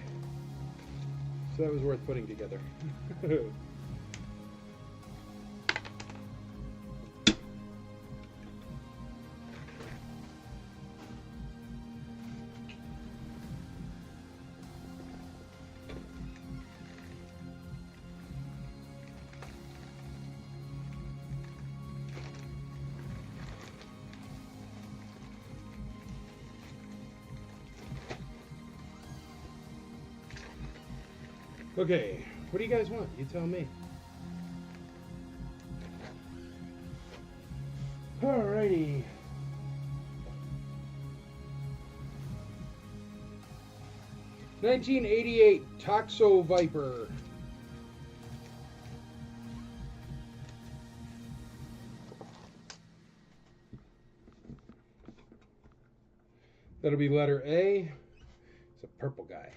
So that was worth putting together. Okay, what do you guys want? You tell me. Alrighty. $1988 Toxo Viper. That'll be letter A. It's a purple guy.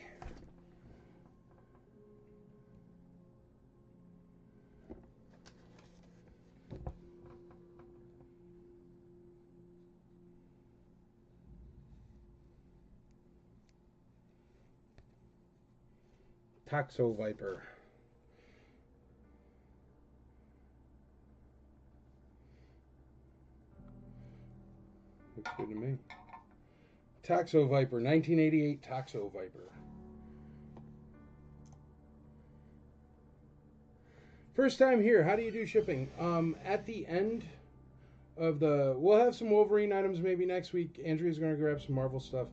Toxo Viper. Looks good to me. Toxo Viper, 1988 Toxo Viper. First time here, how do you do shipping? At the end of we'll have some Wolverine items maybe next week. Andrea's going to grab some Marvel stuff.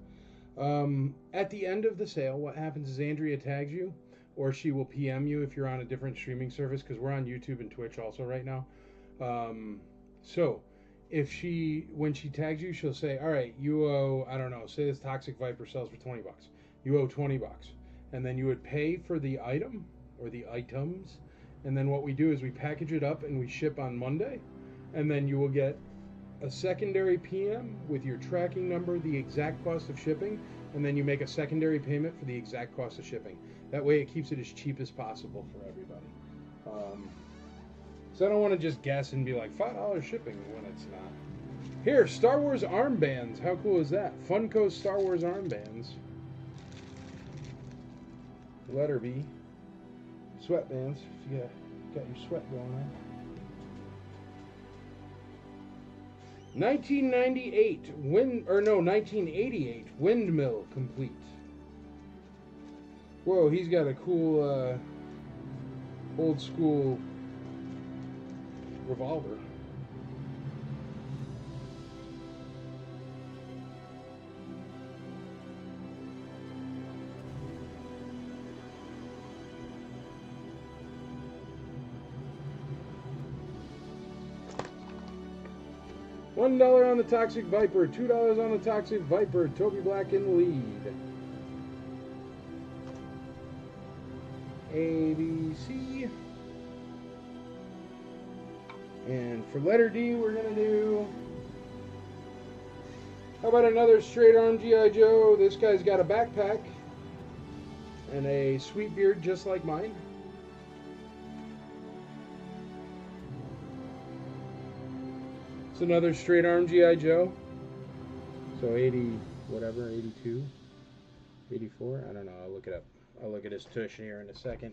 At the end of the sale, what happens is Andrea tags you, or she will PM you if you're on a different streaming service, because we're on YouTube and Twitch also right now. So when she tags you, she'll say, all right, you owe, I don't know, say this Toxic Viper sells for $20. You owe $20. And then you would pay for the item or the items. And then what we do is we package it up and we ship on Monday. And then you will get a secondary PM with your tracking number, the exact cost of shipping, and then you make a secondary payment for the exact cost of shipping. That way it keeps it as cheap as possible for everybody. So I don't want to just guess and be like $5 shipping when it's not. Here, Star Wars armbands. How cool is that? Funko Star Wars armbands. Letter B. Sweatbands. If you got your sweat going on. 1988 1988 windmill complete. Whoa, he's got a cool old school revolver. $1 on the Toxic Viper, $2 on the Toxic Viper, Toby Black in the lead. A, B, C. And for letter D, we're going to do... How about another straight arm G.I. Joe? This guy's got a backpack and a sweet beard just like mine. It's another straight arm G.I. Joe. So 80, whatever, 82, 84. I don't know. I'll look it up. I'll look at his tush here in a second.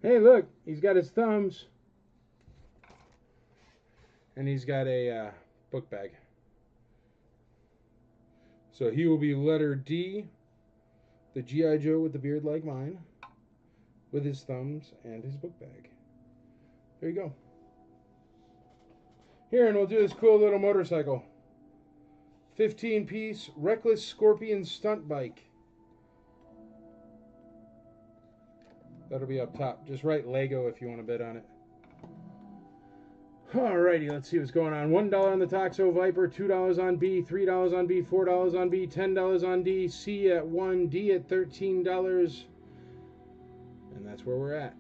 Hey, look, he's got his thumbs. And he's got a book bag. So he will be letter D, the G.I. Joe with the beard like mine, with his thumbs and his book bag. There you go. Here, and we'll do this cool little motorcycle. 15-piece Reckless Scorpion stunt bike. That'll be up top. Just write Lego if you want to bid on it. Alrighty, let's see what's going on. $1 on the Toxo Viper, $2 on B, $3 on B, $4 on B, $10 on D, C at $1, D at $13. And that's where we're at.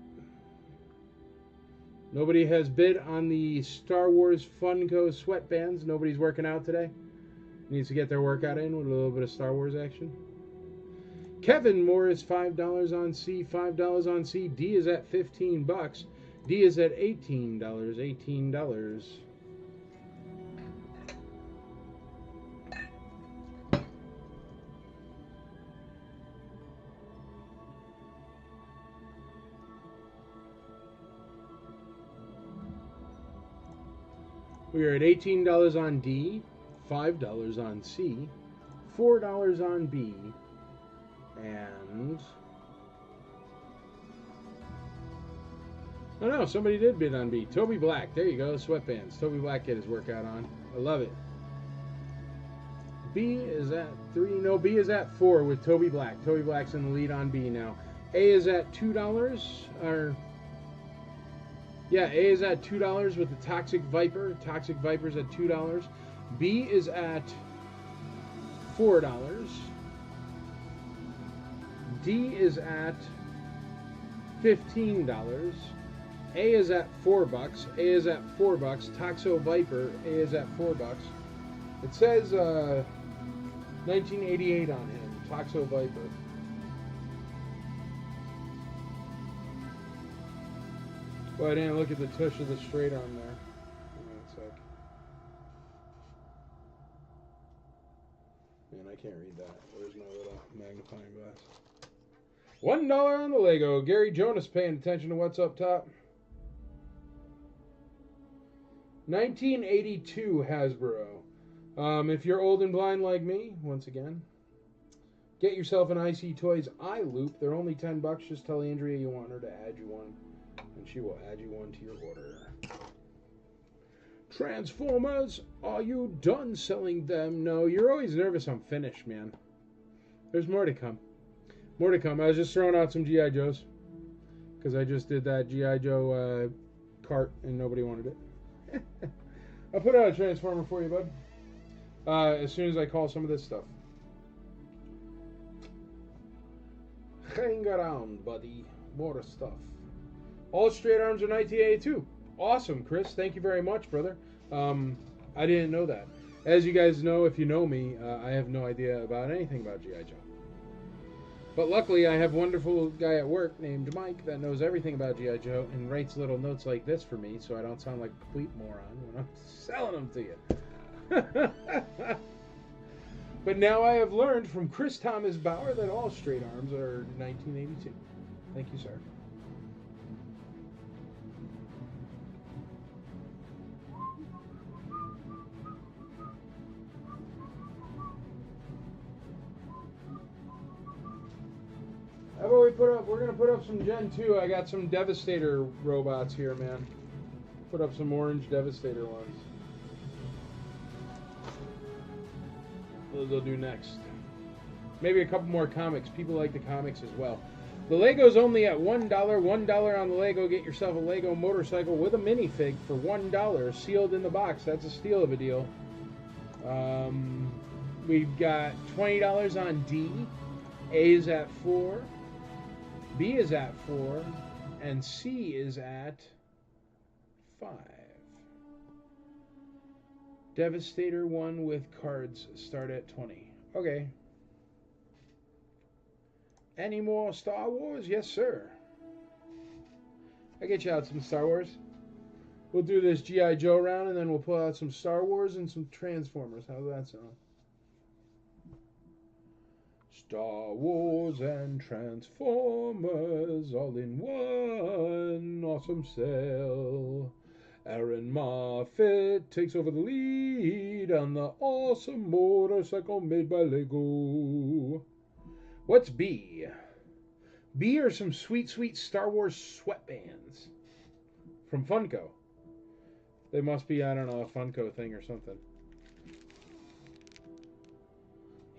Nobody has bid on the Star Wars Funko sweatbands. Nobody's working out today. Needs to get their workout in with a little bit of Star Wars action. Kevin Morris, $5 on C, $5 on C. D is at $15. D is at $18, $18. We are at $18 on D, $5 on C, $4 on B, and... Oh no, somebody did bid on B. Toby Black, there you go, sweatbands. Toby Black get his workout on. I love it. B is at 3, no, B is at 4 with Toby Black. Toby Black's in the lead on B now. A is at $2, or... Yeah, A is at $2 with the Toxic Viper. Toxic Viper's at $2. B is at $4. D is at $15. A is at $4. A is at $4. Toxo Viper. A is at $4. It says 1988 on him. Toxo Viper. Well, I didn't look at the tush of the straight arm there. Hang on a sec. Man, I can't read that. Where's my little magnifying glass? $1 on the Lego. Gary Jonas paying attention to what's up top. 1982 Hasbro. If you're old and blind like me, once again, get yourself an IC Toys eye loop. They're only $10. Just tell Andrea you want her to add you one, and she will add you one to your order. Transformers, are you done selling them? No, you're always nervous I'm finished, man. There's more to come. More to come. I was just throwing out some G.I. Joes, because I just did that G.I. Joe cart, and nobody wanted it. I'll put out a Transformer for you, bud, as soon as I call some of this stuff. Hang around, buddy. More stuff. All straight arms are 1982. Awesome, Chris. Thank you very much, brother. I didn't know that. As you guys know, if you know me, I have no idea about anything about G.I. Joe. But luckily, I have a wonderful guy at work named Mike that knows everything about G.I. Joe and writes little notes like this for me so I don't sound like a complete moron when I'm selling them to you. But now I have learned from Chris Thomas Bauer that all straight arms are 1982. Thank you, sir. How about we we're going to put up some Gen 2. I got some Devastator robots here, man. Put up some orange Devastator ones. Those I'll do next. Maybe a couple more comics. People like the comics as well. The Lego's only at $1. $1 on the Lego. Get yourself a Lego motorcycle with a minifig for $1. Sealed in the box. That's a steal of a deal. We've got $20 on D. A is at 4. B is at 4. And C is at 5. Devastator 1 with cards start at 20. Okay. Any more Star Wars? Yes, sir. I'll get you out some Star Wars. We'll do this G.I. Joe round, and then we'll pull out some Star Wars and some Transformers. How does that sound? Star Wars and Transformers all in one awesome sale. Aaron Moffat takes over the lead on the awesome motorcycle made by Lego. What's B? B are some sweet, sweet Star Wars sweatbands from Funko. They must be, I don't know, a Funko thing or something.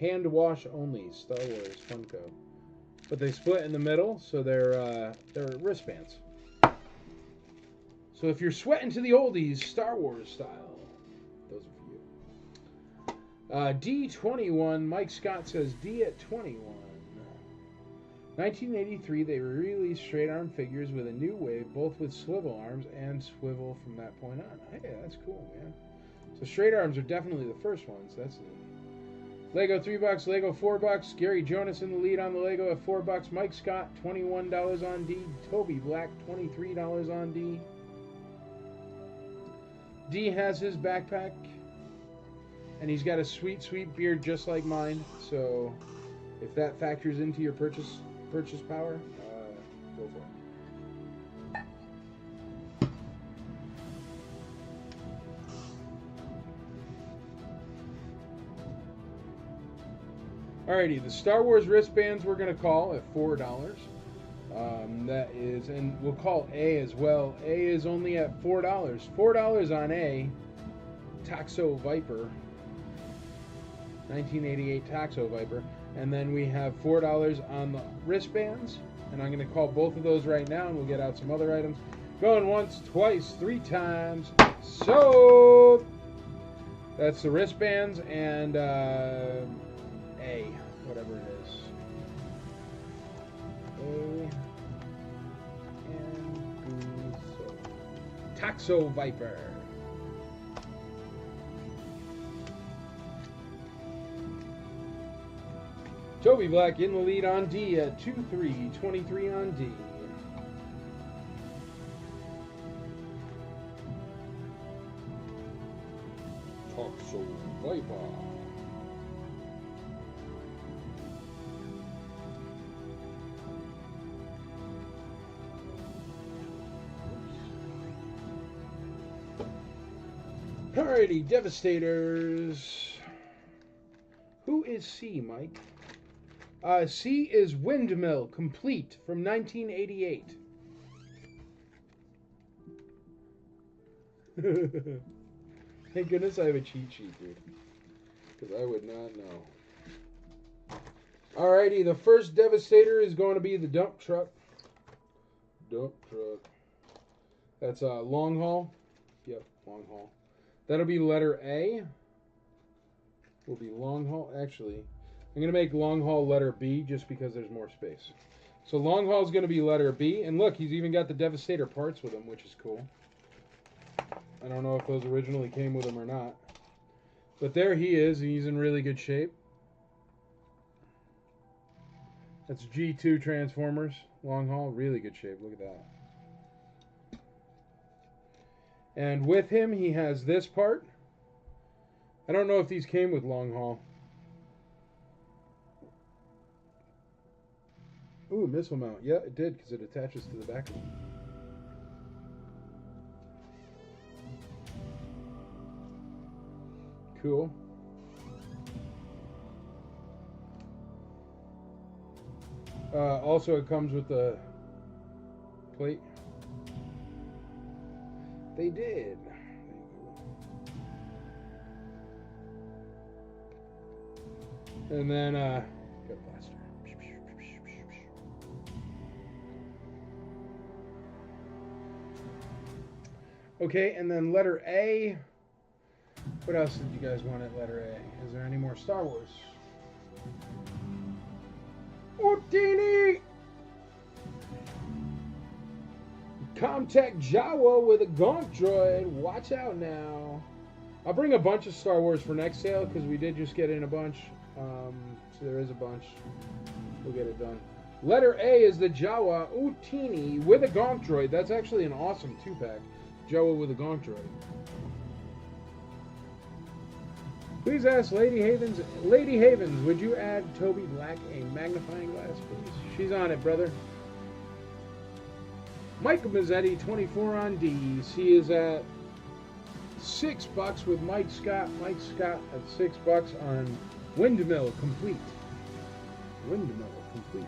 Hand wash only, Star Wars Funko. But they split in the middle, so they're wristbands. So if you're sweating to the oldies, Star Wars style, those are for you. D21, Mike Scott says D at 21. 1983, they released straight arm figures with a new wave, both with swivel arms and swivel from that point on. Hey, that's cool, man. So straight arms are definitely the first ones. That's neat. Lego $3, Lego $4. Gary Jonas in the lead on the Lego at $4. Mike Scott $21 on D. Toby Black $23 on D. D has his backpack, and he's got a sweet, sweet beard just like mine. So, if that factors into your purchase power, go for it. Alrighty, the Star Wars wristbands we're going to call at $4. That is, and we'll call A as well. A is only at $4. $4 on A. Toxo Viper. 1988 Toxo Viper. And then we have $4 on the wristbands. And I'm going to call both of those right now, and we'll get out some other items. Going once, twice, 3 times. So, that's the wristbands and A, whatever it is. A and Toxo Viper. Toby Black in the lead on D at 2-3, 23 on D. Toxo Viper. Alrighty, Devastators. Who is C, Mike? C is Windmill, complete, from 1988. Thank goodness I have a cheat sheet, dude. Because I would not know. Alrighty, the first Devastator is going to be the dump truck. Dump truck. That's long haul. Yep, long haul. That'll be letter A. Will be long haul. Actually, I'm going to make long haul letter B just because there's more space. So long haul is going to be letter B. And look, he's even got the Devastator parts with him, which is cool. I don't know if those originally came with him or not. But there he is. He's in really good shape. That's G2 Transformers. Long haul, really good shape. Look at that. And with him, he has this part. I don't know if these came with long haul. Ooh, missile mount. Yeah, it did, because it attaches to the back of them. Cool. Also, it comes with the plate. They did. And then, got blaster. Okay, and then letter A. What else did you guys want at letter A? Is there any more Star Wars? Ortini! Comtech Jawa with a Gonk droid. Watch out now. I'll bring a bunch of Star Wars for next sale because we did just get in a bunch. So there is a bunch. We'll get it done. Letter A is the Jawa Utini with a Gonk droid. That's actually an awesome 2-pack. Jawa with a Gonk droid. Please ask Lady Havens. Lady Havens, would you add Toby Black a magnifying glass, please? She's on it, brother. Michael Mazzetti, 24 on D. He is at $6 with Mike Scott. Mike Scott at $6 on Windmill complete. Windmill complete.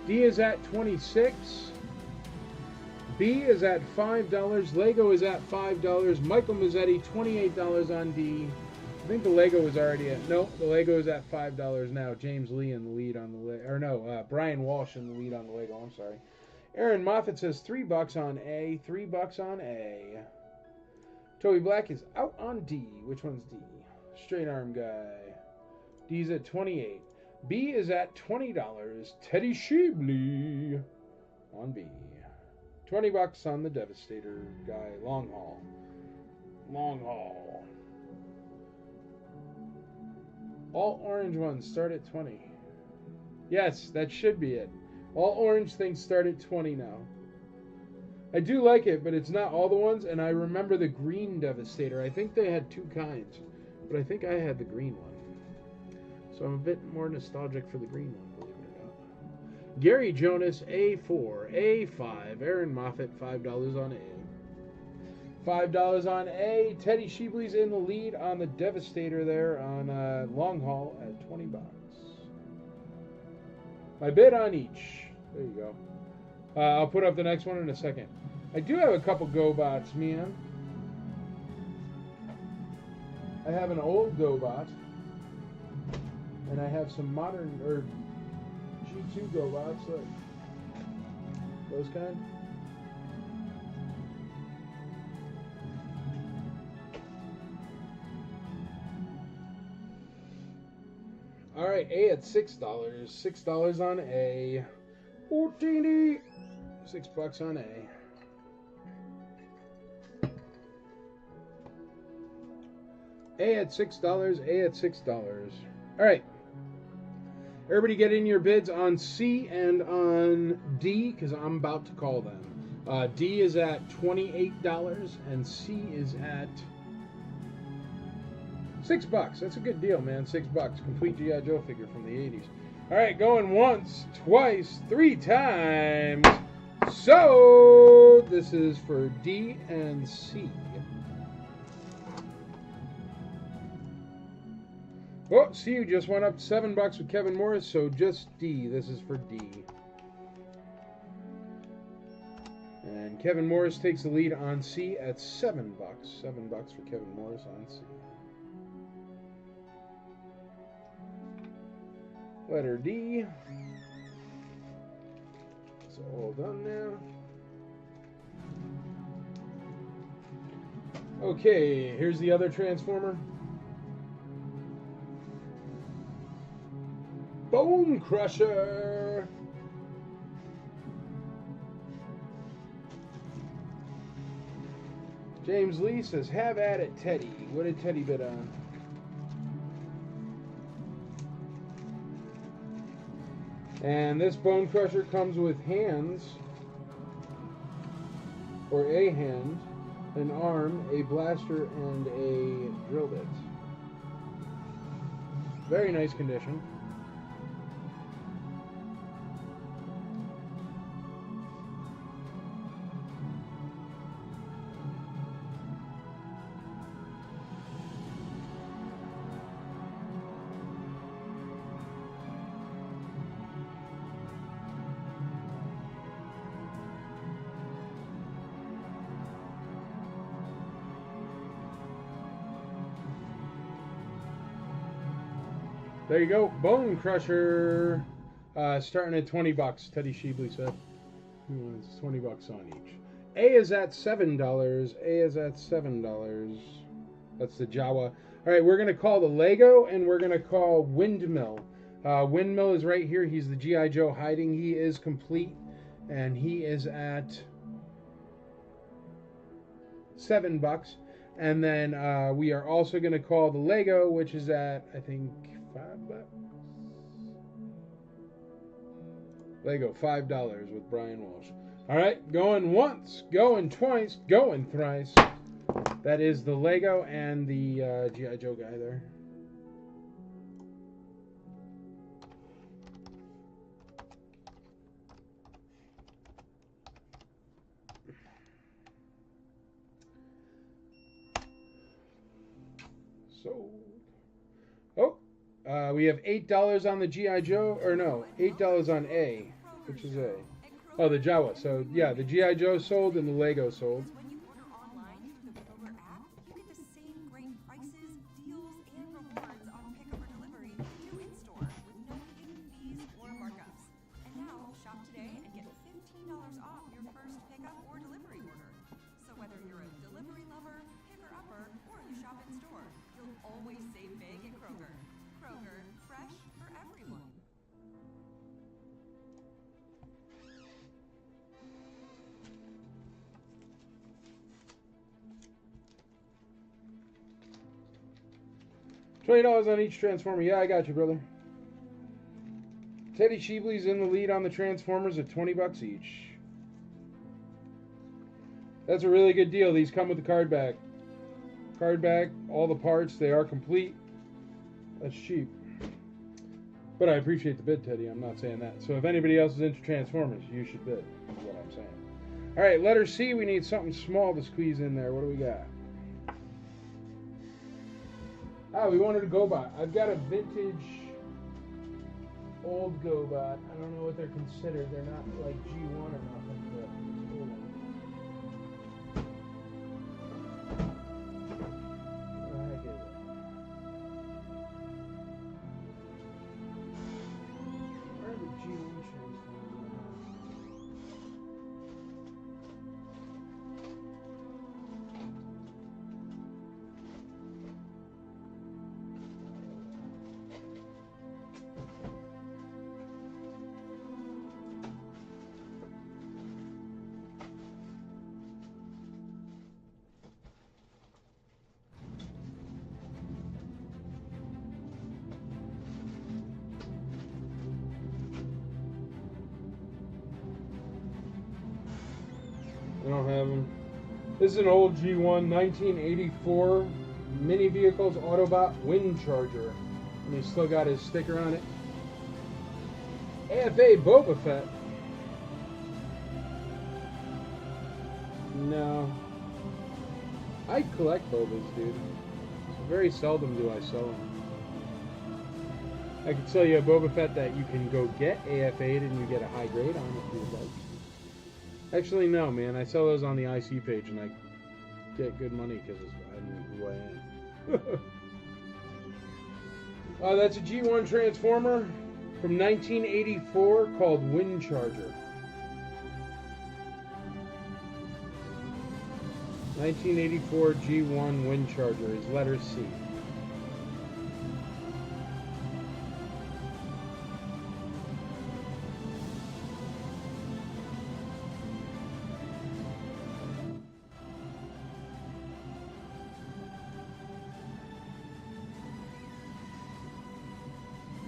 D is at 26. B is at $5. Lego is at $5. Michael Mazzetti, $28 on D. I think the Lego was already at... No, the Lego is at $5 now. James Lee in the lead on the... Or no, Brian Walsh in the lead on the Lego. I'm sorry. Aaron Moffat says $3 on A. $3 on A. Toby Black is out on D. Which one's D? Straight arm guy. D's at 28. B is at $20. Teddy Sheebley on B. $20 on the Devastator guy. Long haul. Long haul. All orange ones start at 20. Yes, that should be it. All orange things start at 20 now. I do like it, but it's not all the ones, and I remember the green Devastator. I think they had 2 kinds, but I think I had the green one. So I'm a bit more nostalgic for the green one, believe it or not. Gary Jonas, A4, A5, Aaron Moffat, $5 on A. $5 on A. Teddy Sheebley's in the lead on the Devastator there on long haul at 20 bucks. My bid on each. There you go. I'll put up the next one in a second. I do have a couple GoBots, man. I have an old GoBot. And I have some modern, or G2 GoBots, like those kind. All right, A at $6. $6 on A. 14. $6 on A. A at $6. A at $6. All right. Everybody get in your bids on C and on D, because I'm about to call them. D is at $28 and C is at $6. That's a good deal, man. $6. Complete G.I. Joe figure from the 80s. All right, going once, twice, 3 times. So this is for D and C. Oh, see, you just went up $7 with Kevin Morris, so just D. This is for D. And Kevin Morris takes the lead on C at $7. $7 for Kevin Morris on C. Letter D. It's all done now. Okay, here's the other Transformer. Bone Crusher. James Lee says, have at it, Teddy. What did Teddy bid on? And this Bone Crusher comes with hands, or a hand, an arm, a blaster, and a drill bit. Very nice condition. There you go, Bone Crusher, starting at $20. Teddy Sheebley said. It's $20 on each. A is at $7. A is at $7. That's the Jawa. All right, we're gonna call the Lego, and we're gonna call Windmill. Windmill is right here. He's the G.I. Joe hiding. He is complete, and he is at $7. And then we are also gonna call the Lego, which is at, I think, $5. Lego, $5 with Brian Walsh. All right, going once, going twice, going thrice. That is the Lego and the G.I. Joe guy there. So, we have $8 on the G.I. Joe, or no, $8 on A, which is A. Oh, the Jawa. So, yeah, the G.I. Joe sold and the Lego sold. When you order online through the Kroger app, you get the same great prices, deals, and rewards on pickup or delivery you do in-store with no hidden fees or markups. And now, shop today and get $15 off your first pickup or delivery order. So whether you're a delivery lover, picker-upper, or you shop in-store, you'll always save big at Kroger. Kroger, fresh for everyone. $20 on each Transformer. Yeah, I got you, brother. Teddy Sheebley's in the lead on the Transformers at $20 each. That's a really good deal. These come with the card back. Card back, all the parts, they are complete. That's cheap. But I appreciate the bid, Teddy. I'm not saying that. So if anybody else is into Transformers, you should bid, is what I'm saying. All right, letter C, we need something small to squeeze in there. What do we got? Ah, we wanted a GoBot. I've got a vintage old GoBot. I don't know what they're considered. They're not like G1 or nothing, but it's a cool one. What the heck is it? Where are the G1 Transformers? I don't have them. This is an old G1 1984 Mini Vehicles Autobot Wind Charger. And he's still got his sticker on it. AFA Boba Fett. No. I collect Bobas, dude. So very seldom do I sell them. I can sell you a Boba Fett that you can go get AFA'd and you get a high grade on if you'd like. Actually, no, man. I sell those on the IC page, and I get good money because I know who I am. That's a G1 Transformer from 1984 called Wind Charger. 1984 G1 Wind Charger is letter C.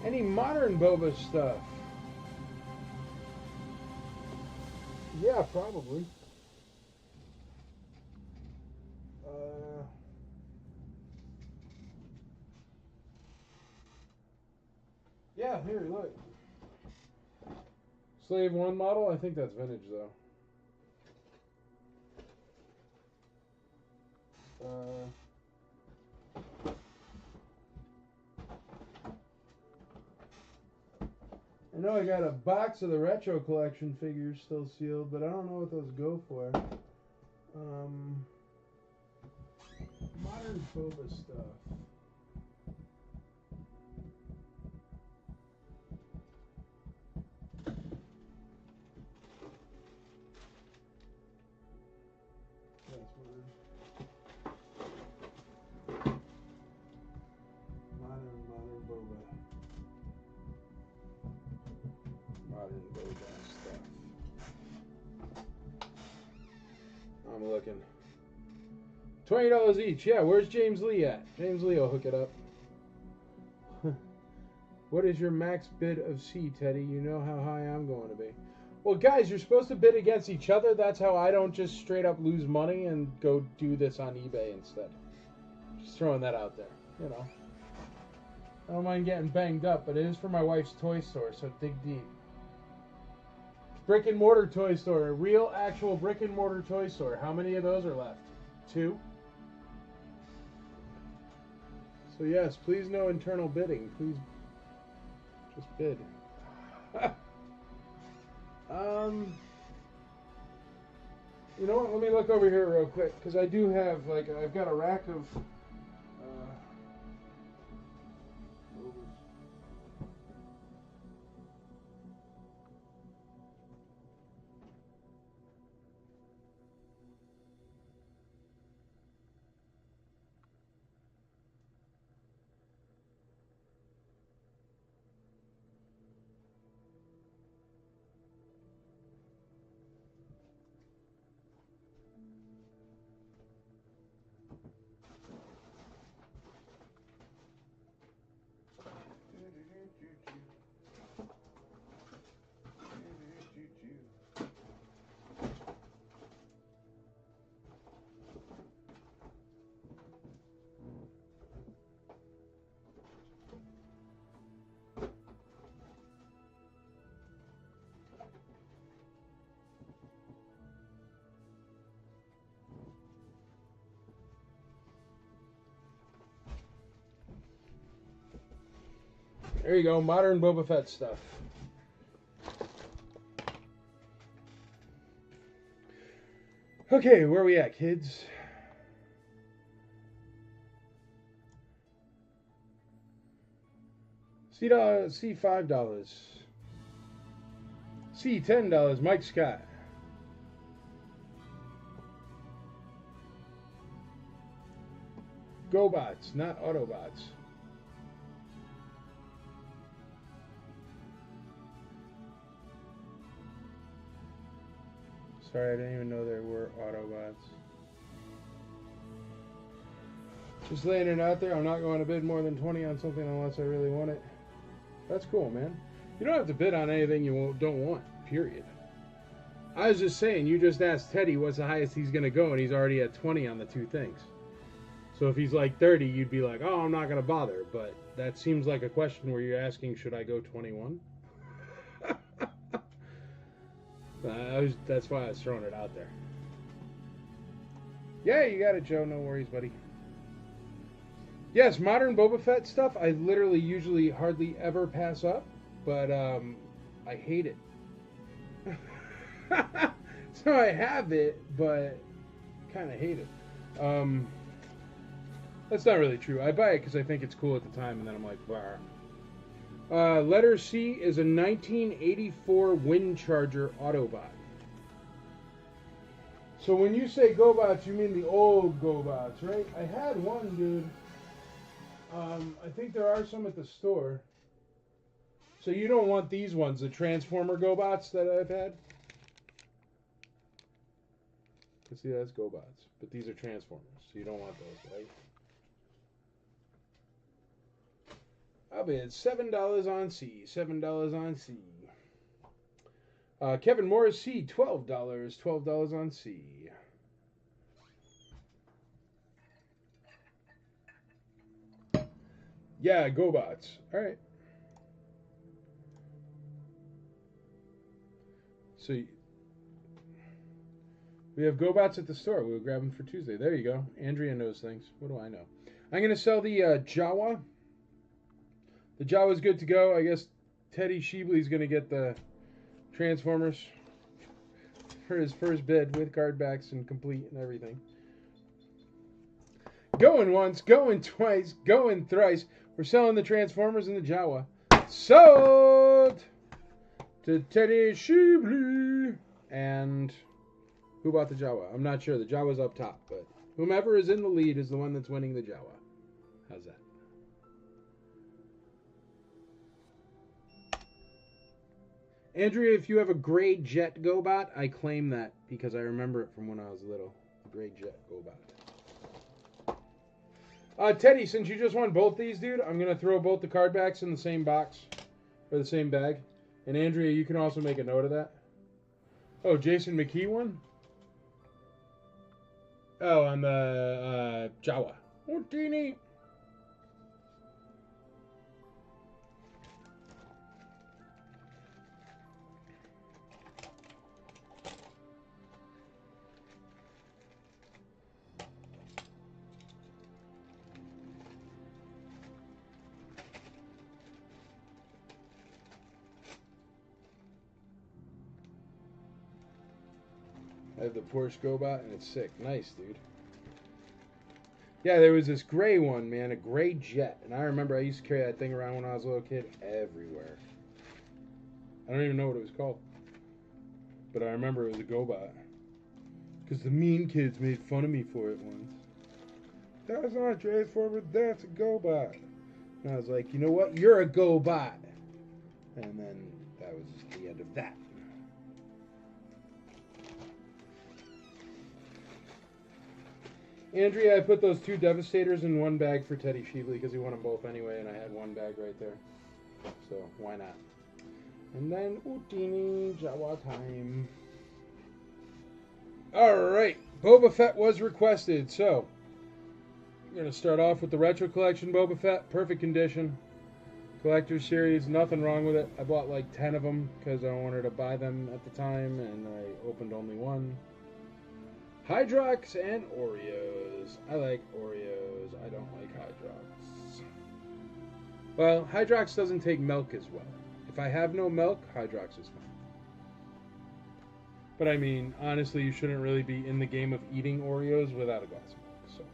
Any modern Boba stuff? Yeah, probably. Yeah, here, look. Slave 1 model? I think that's vintage, though. I know I got a box of the retro collection figures still sealed, but I don't know what those go for. Modern Boba stuff. That's weird. Modern Boba. Modern Boba stuff. I'm looking. $20 each. Yeah, where's James Lee at? James Lee will hook it up. What is your max bid of C, Teddy? You know how high I'm going to be. Well, guys, you're supposed to bid against each other. That's how I don't just straight up lose money and go do this on eBay instead. Just throwing that out there, you know. I don't mind getting banged up, but it is for my wife's toy store, so dig deep. Brick and mortar toy store, a real actual brick and mortar toy store. How many of those are left? 2? So yes, please no internal bidding. Please just bid. You know what? Let me look over here real quick because I do have I've got a rack of. There you go, modern Boba Fett stuff. Okay, where are we at, kids? C $5. C $10. Mike Scott. GoBots, not Autobots. Sorry, I didn't even know there were Autobots. Just laying it out there. I'm not going to bid more than 20 on something unless I really want it. That's cool, man. You don't have to bid on anything you don't want, period. I was just saying, you just asked Teddy what's the highest he's going to go, and he's already at 20 on the two things. So if he's like 30, you'd be like, oh, I'm not going to bother. But that seems like a question where you're asking, should I go 21? That's why I was throwing it out there. Yeah, you got it, Joe. No worries, buddy. Yes, modern Boba Fett stuff, I literally usually hardly ever pass up. But I hate it. So I have it, but kind of hate it. That's not really true. I buy it because I think it's cool at the time, and then I'm like, bah. Letter C is a 1984 Windcharger Autobot. So when you say GoBots, you mean the old GoBots, right? I had one, dude. I think there are some at the store. So you don't want these ones, the Transformer GoBots that I've had? Let's see, that's GoBots. But these are Transformers, so you don't want those, right? I'll bid $7 on C. $7 on C. Kevin Morris C. $12. $12 on C. Yeah, GoBots. All right. So we have GoBots at the store. We'll grab them for Tuesday. There you go. Andrea knows things. What do I know? I'm going to sell the Jawa. The Jawa's good to go. I guess Teddy Sheebley's going to get the Transformers for his first bid with card backs and complete and everything. Going once, going twice, going thrice. We're selling the Transformers and the Jawa. Sold to Teddy Sheebley. And who bought the Jawa? I'm not sure. The Jawa's up top, but whomever is in the lead is the one that's winning the Jawa. How's that? Andrea, if you have a gray jet GoBot, I claim that because I remember it from when I was little. A gray jet GoBot. Teddy, since you just won both these, dude, I'm going to throw both the card backs in the same box. Or the same bag. And Andrea, you can also make a note of that. Oh, Jason McKee won? Oh, on the Jawa. Oh, teeny. I have the Porsche GoBot, and it's sick. Nice, dude. Yeah, there was this gray one, man, a gray jet. And I remember I used to carry that thing around when I was a little kid everywhere. I don't even know what it was called. But I remember it was a GoBot. Because the mean kids made fun of me for it once. That's not a Transformer, that's a GoBot. And I was like, you know what? You're a GoBot. And then that was just the end of that. Andrea, I put those two Devastators in one bag for Teddy Sheebley because he won them both anyway, and I had one bag right there. So, why not? And then, Utini, Jawa time. Alright, Boba Fett was requested, so we're going to start off with the Retro Collection Boba Fett, perfect condition. Collector's Series, nothing wrong with it. I bought like 10 of them because I wanted to buy them at the time, and I opened only one. Hydrox and Oreos. I like Oreos. I don't like Hydrox. Well, Hydrox doesn't take milk as well. If I have no milk, Hydrox is fine. But I mean, honestly, you shouldn't really be in the game of eating Oreos without a glass of milk.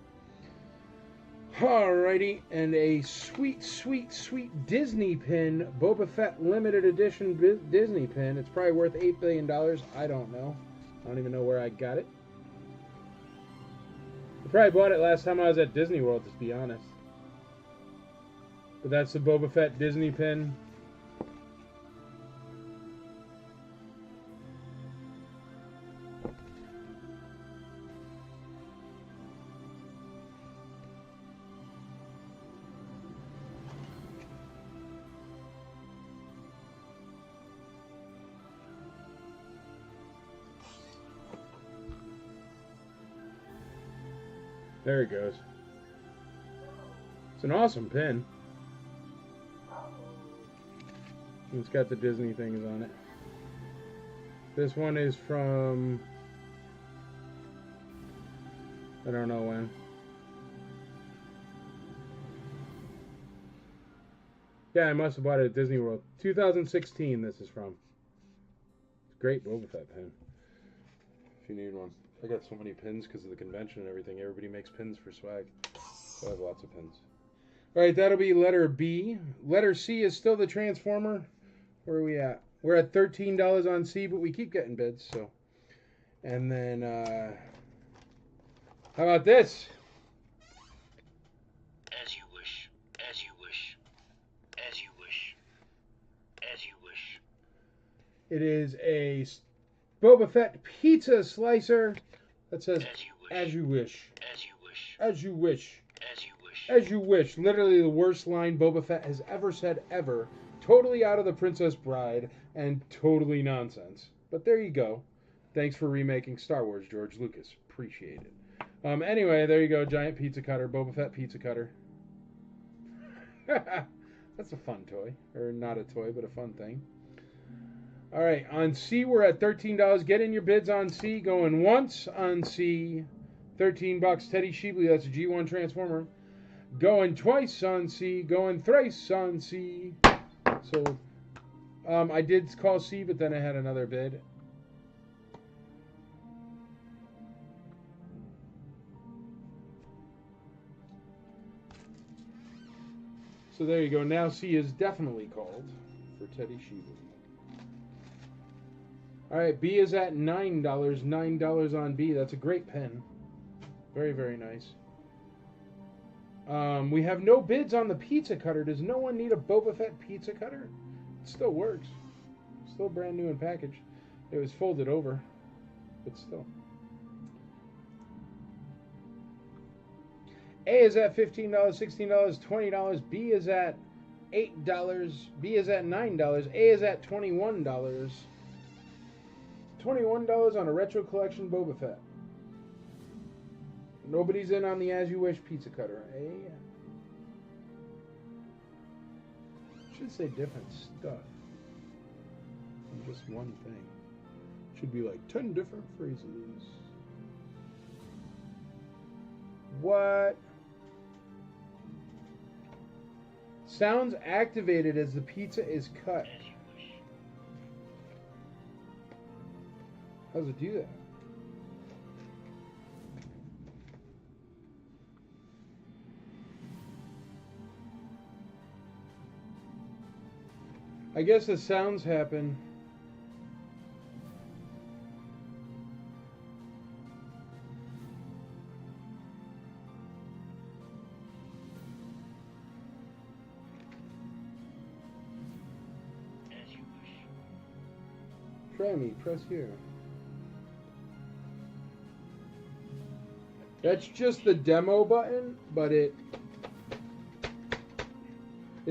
So, alrighty, and a sweet, sweet, sweet Disney pin, Boba Fett limited edition Disney pin. It's probably worth $8 billion. I don't know. I don't even know where I got it. I probably bought it last time I was at Disney World, to be honest. But that's the Boba Fett Disney pin. There it goes. It's an awesome pin. It's got the Disney things on it. This one is from... I don't know when. Yeah, I must have bought it at Disney World. 2016 this is from. It's a great Boba Fett pin. If you need one. I got so many pins because of the convention and everything. Everybody makes pins for swag. So I have lots of pins. Alright, that'll be letter B. Letter C is still the Transformer. Where are we at? We're at $13 on C, but we keep getting bids, so. And then, how about this? As you wish, as you wish, as you wish, as you wish. It is a Boba Fett pizza slicer that says, as you wish. As you wish. As you wish. As you wish. As you wish. Literally the worst line Boba Fett has ever said, ever. Totally out of The Princess Bride, and totally nonsense. But there you go. Thanks for remaking Star Wars, George Lucas. Appreciate it. Anyway, there you go. Giant pizza cutter. Boba Fett pizza cutter. That's a fun toy. Or not a toy, but a fun thing. Alright, on C, we're at $13. Get in your bids on C. Going once on C. $13. Teddy Sheebley. That's a G1 Transformer. Going twice on C. Going thrice on C. So, I did call C, but then I had another bid. So there you go. Now C is definitely called for Teddy Sheebley. Alright, B is at $9. $9 on B. That's a great pen. Very, very nice. We have no bids on the pizza cutter. Does no one need a Boba Fett pizza cutter? It still works. Still brand new in package. It was folded over, but still. A is at $15, $16, $20. B is at $8. B is at $9. A is at $21. $21 on a retro collection Boba Fett. Nobody's in on the As You Wish pizza cutter. Should say different stuff. Just one thing. Should be like 10 different phrases. What? Sounds activated as the pizza is cut. How does it do that? I guess the sounds happen. As you wish. Try me, press here. That's just the demo button, but it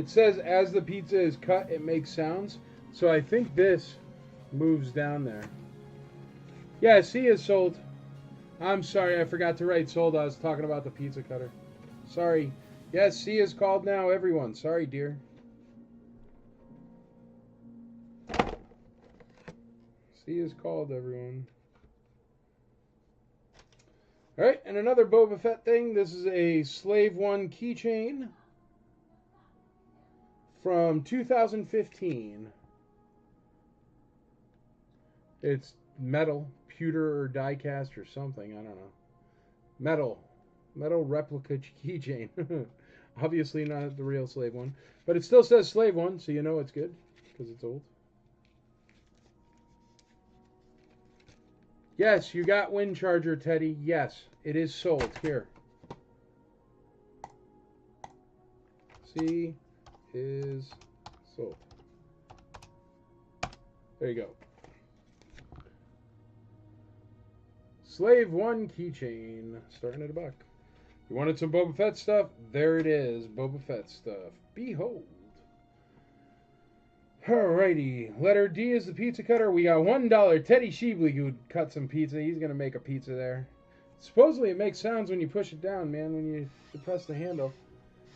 says as the pizza is cut, it makes sounds. So I think this moves down there. Yeah, C is sold. I'm sorry, I forgot to write sold. I was talking about the pizza cutter. Sorry. Yes, C is called now, everyone. Sorry, dear. C is called, everyone. Alright, and another Boba Fett thing. This is a Slave 1 keychain. from 2015. It's metal, pewter or die cast or something. I don't know. Metal replica keychain. Obviously not the real slave one, but it still says slave one, so you know it's good because it's old. Yes, you got Wind Charger, Teddy. Yes, it is sold. Here. See, is sold. There you go. Slave 1 keychain. Starting at $1. You wanted some Boba Fett stuff? There it is. Boba Fett stuff. Behold. Alrighty. Letter D is the pizza cutter. We got $1. Teddy Sheebley who would cut some pizza. He's going to make a pizza there. Supposedly it makes sounds when you push it down, man, when you depress the handle.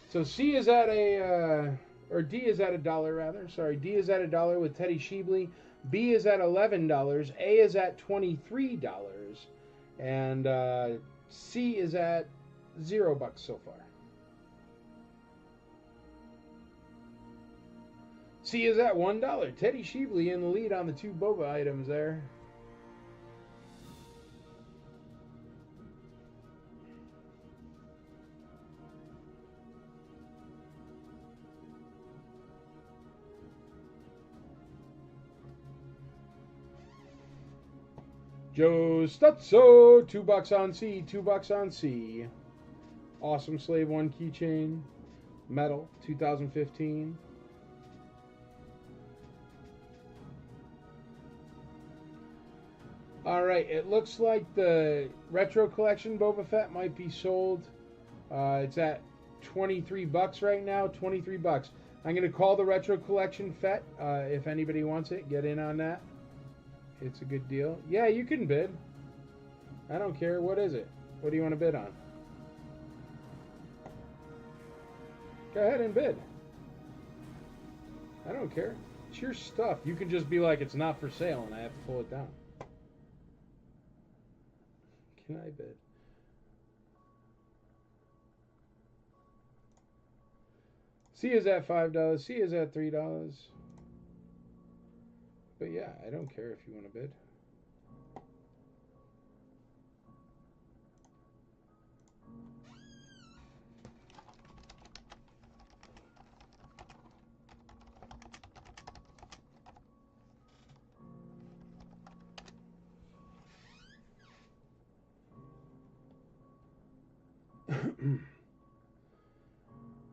So C is at or D is at $1 rather. Sorry, D is at $1 with Teddy Sheebley. B is at $11. A is at $23. And C is at $0 so far. C is at $1. Teddy Sheebley in the lead on the 2 Boba items there. Joe Stutzo, $2 on C, $2 on C. Awesome Slave 1 keychain. Metal, 2015. Alright, it looks like the Retro Collection Boba Fett might be sold. It's at $23 right now, $23. I'm going to call the Retro Collection Fett. If anybody wants it, get in on that. It's a good deal. Yeah, you can bid. I don't care. What is it? What do you want to bid on? Go ahead and bid. I don't care. It's your stuff. You can just be like, it's not for sale, and I have to pull it down. Can I bid? C is at $5. C is at $3. But yeah, I don't care if you want to bid.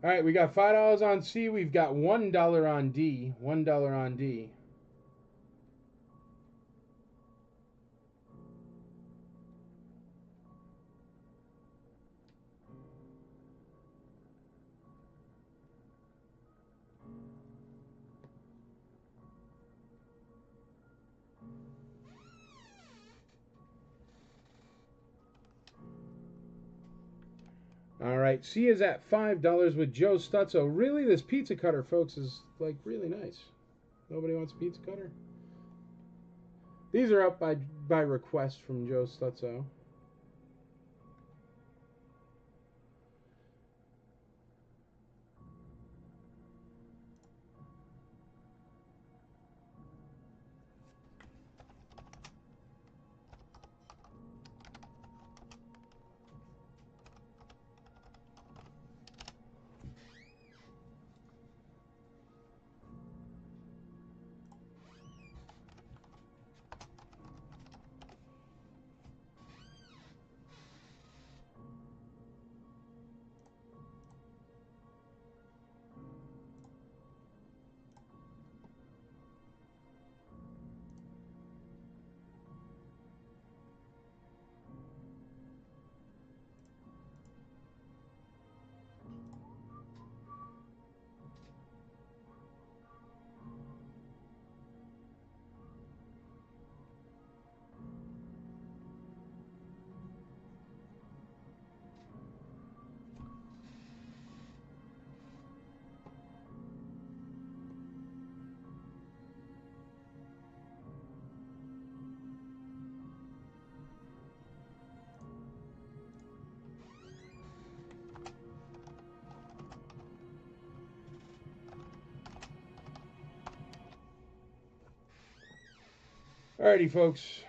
All right, we got $5 on C. We've got $1 on D. $1 on D. All right, C is at $5 with Joe Stutzo. Really, this pizza cutter, folks, is like really nice. Nobody wants a pizza cutter? These are up by request from Joe Stutzo. Alrighty, folks.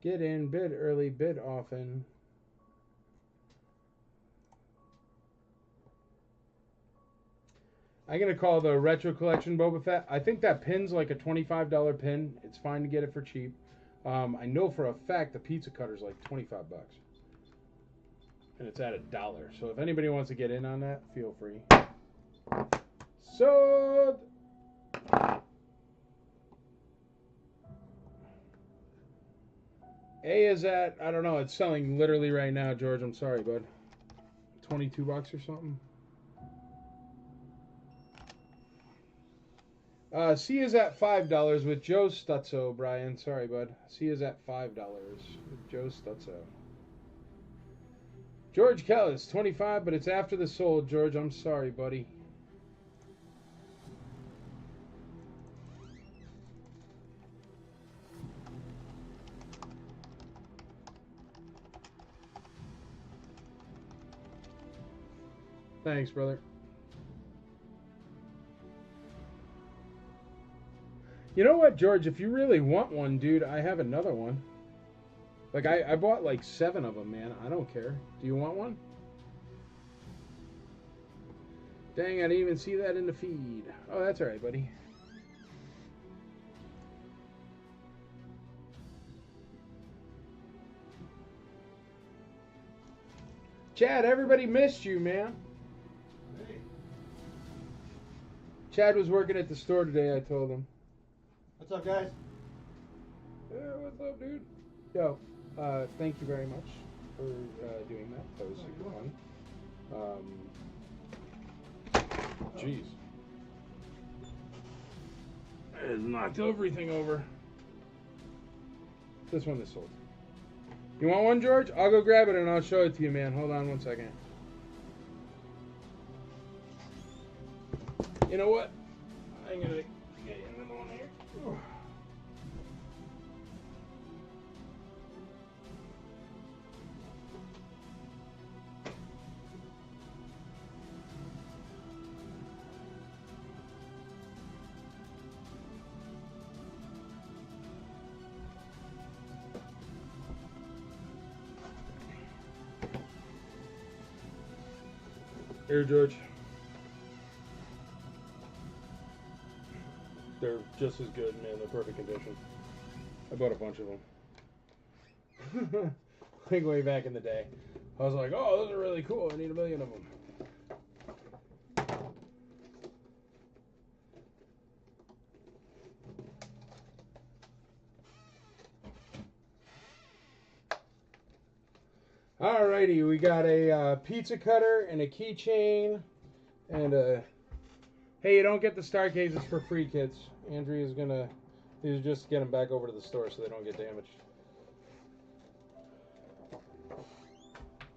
Get in, bid early, bid often. I'm going to call the Retro Collection Boba Fett. I think that pin's like a $25 pin. It's fine to get it for cheap. I know for a fact the pizza cutter's like 25 bucks. And it's at $1. So if anybody wants to get in on that, feel free. So A is at, I don't know, it's selling literally right now, George. I'm sorry, bud. 22 bucks or something. C is at $5 with Joe Stutzo, Brian. Sorry, bud. C is at $5 with Joe Stutzo. George Kellis, 25, but it's after the sold, George. I'm sorry, buddy. Thanks, brother. You know what, George? If you really want one, dude, I have another one. Like, I bought like 7 of them, man. I don't care. Do you want one? Dang, I didn't even see that in the feed. Oh, that's all right, buddy. Chad, everybody missed you, man. Hey. Chad was working at the store today, I told him. What's up, guys? Yeah, what's up, dude? Yo, thank you very much for doing that. That was super fun. Jeez. It knocked everything over. This one is sold. You want one, George? I'll go grab it and I'll show it to you, man. Hold on one second. You know what? I'm gonna get you another one here. Here, George. They're just as good, man. They're perfect condition. I bought a bunch of them. Like way back in the day. I was like, oh, those are really cool. I need 1 million of them. Alrighty, we got a pizza cutter and a keychain and a... Hey, you don't get the star cases for free, kids. Andrea's gonna... These are just to get them back over to the store so they don't get damaged.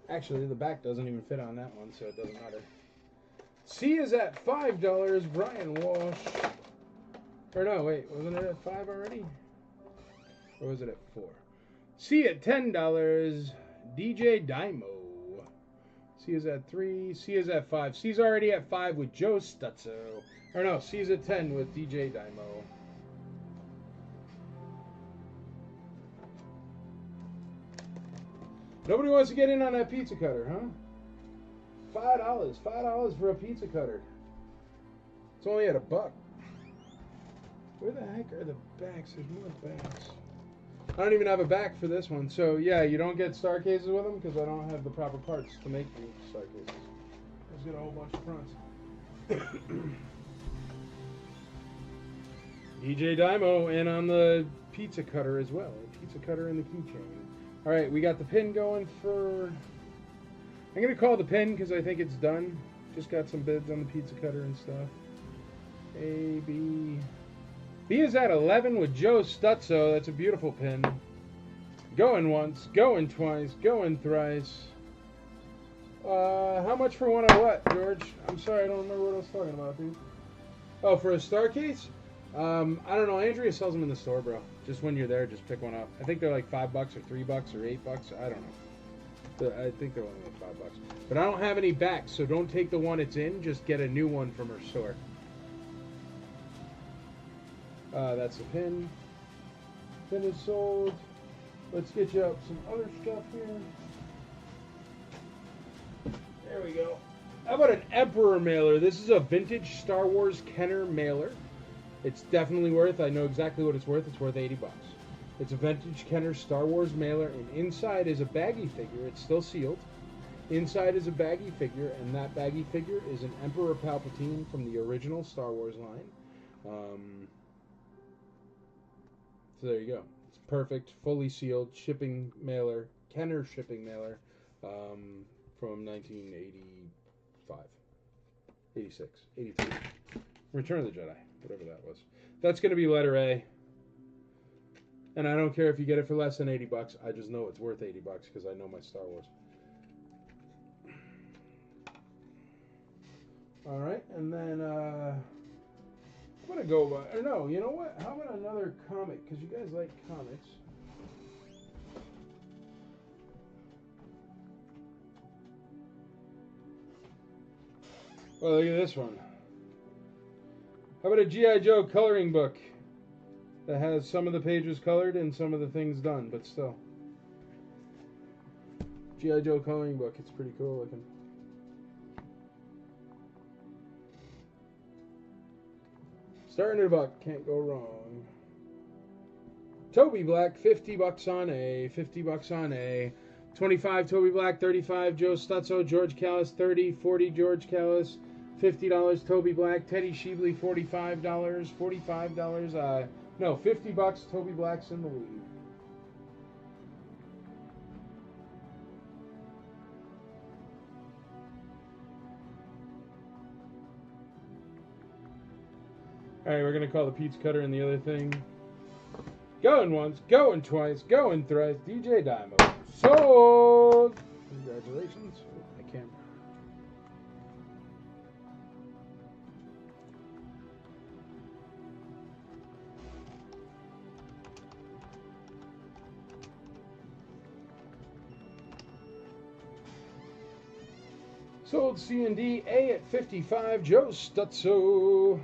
Actually, the back doesn't even fit on that one, so it doesn't matter. C is at $5, Brian Walsh. Or no, wait, wasn't it at 5 already? Or was it at 4? C at $10, DJ Dymo. C is at 3. C is at 5. C's already at 5 with Joe Stutzo. Or no, C's at 10 with DJ Dymo. Nobody wants to get in on that pizza cutter, huh? $5. $5 for a pizza cutter. It's only at $1. Where the heck are the backs? There's more backs. I don't even have a back for this one. So, yeah, you don't get star cases with them because I don't have the proper parts to make the star cases. I just got a whole bunch of fronts. DJ Dymo in on the pizza cutter as well. Pizza cutter and the keychain. All right, we got the pin going for... I'm going to call the pin because I think it's done. Just got some bids on the pizza cutter and stuff. A, B... B is at 11 with Joe Stutzo. That's a beautiful pin. Going once, going twice, going thrice. How much for one of what, George? I'm sorry, I don't remember what I was talking about, dude. Oh, for a star case? I don't know. Andrea sells them in the store, bro. Just when you're there, just pick one up. I think they're like $5 or $3 or $8. I don't know. I think they're only like $5. But I don't have any backs, so don't take the one it's in. Just get a new one from her store. That's the pin. Pin is sold. Let's get you up some other stuff here. There we go. How about an Emperor mailer? This is a vintage Star Wars Kenner mailer. It's definitely worth, I know exactly what it's worth. It's worth 80 bucks. It's a vintage Kenner Star Wars mailer, and inside is a baggy figure. It's still sealed. Inside is a baggy figure, and that baggy figure is an Emperor Palpatine from the original Star Wars line. So there you go. It's perfect, fully sealed shipping mailer, Kenner shipping mailer, from 1985, 86, 83. Return of the Jedi, whatever that was. That's going to be letter A. And I don't care if you get it for less than 80 bucks. I just know it's worth 80 bucks because I know my Star Wars. All right, and then I'm going to go by, or no, you know what? How about another comic? Because you guys like comics. Well, look at this one. How about a G.I. Joe coloring book that has some of the pages colored and some of the things done, but still. G.I. Joe coloring book. It's pretty cool looking. Starting at a buck. Can't go wrong. Toby Black, 50 bucks on A. 50 bucks on A. 25 Toby Black, 35 Joe Stutzo, George Callis, 30, 40 George Callis, $50 Toby Black, Teddy Sheebley, $45, $45, no, 50 bucks, Toby Black's in the lead. Alright, we're going to call the pizza cutter and the other thing. Going once, going twice, going thrice, DJ Dymo. Sold! Congratulations. I can't. Sold C&D A at 55, Joe Stutzo.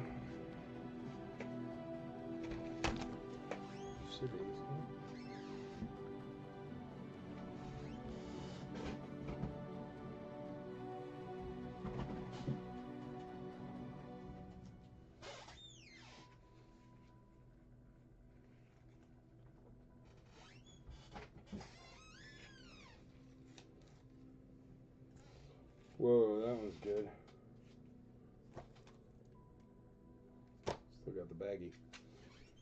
Whoa, that was good. Still got the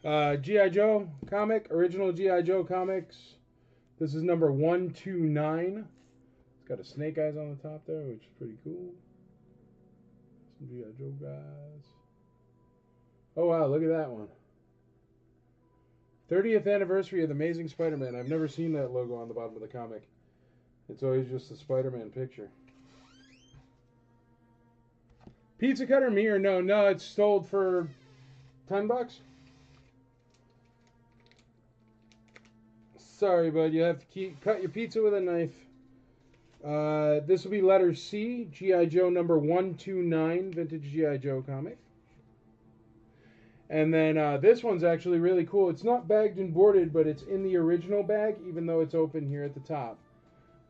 baggie. G.I. Joe comic, original G.I. Joe comics. This is number 129. It's got a Snake Eyes on the top there, which is pretty cool. Some G.I. Joe guys. Oh wow, look at that one. 30th anniversary of the Amazing Spider-Man. I've never seen that logo on the bottom of the comic. It's always just a Spider-Man picture. Pizza cutter, me or no? No, it's sold for 10 bucks. Sorry, bud. You have to cut your pizza with a knife. This will be letter C, G.I. Joe number 129, vintage G.I. Joe comic. And then this one's actually really cool. It's not bagged and boarded, but it's in the original bag, even though it's open here at the top.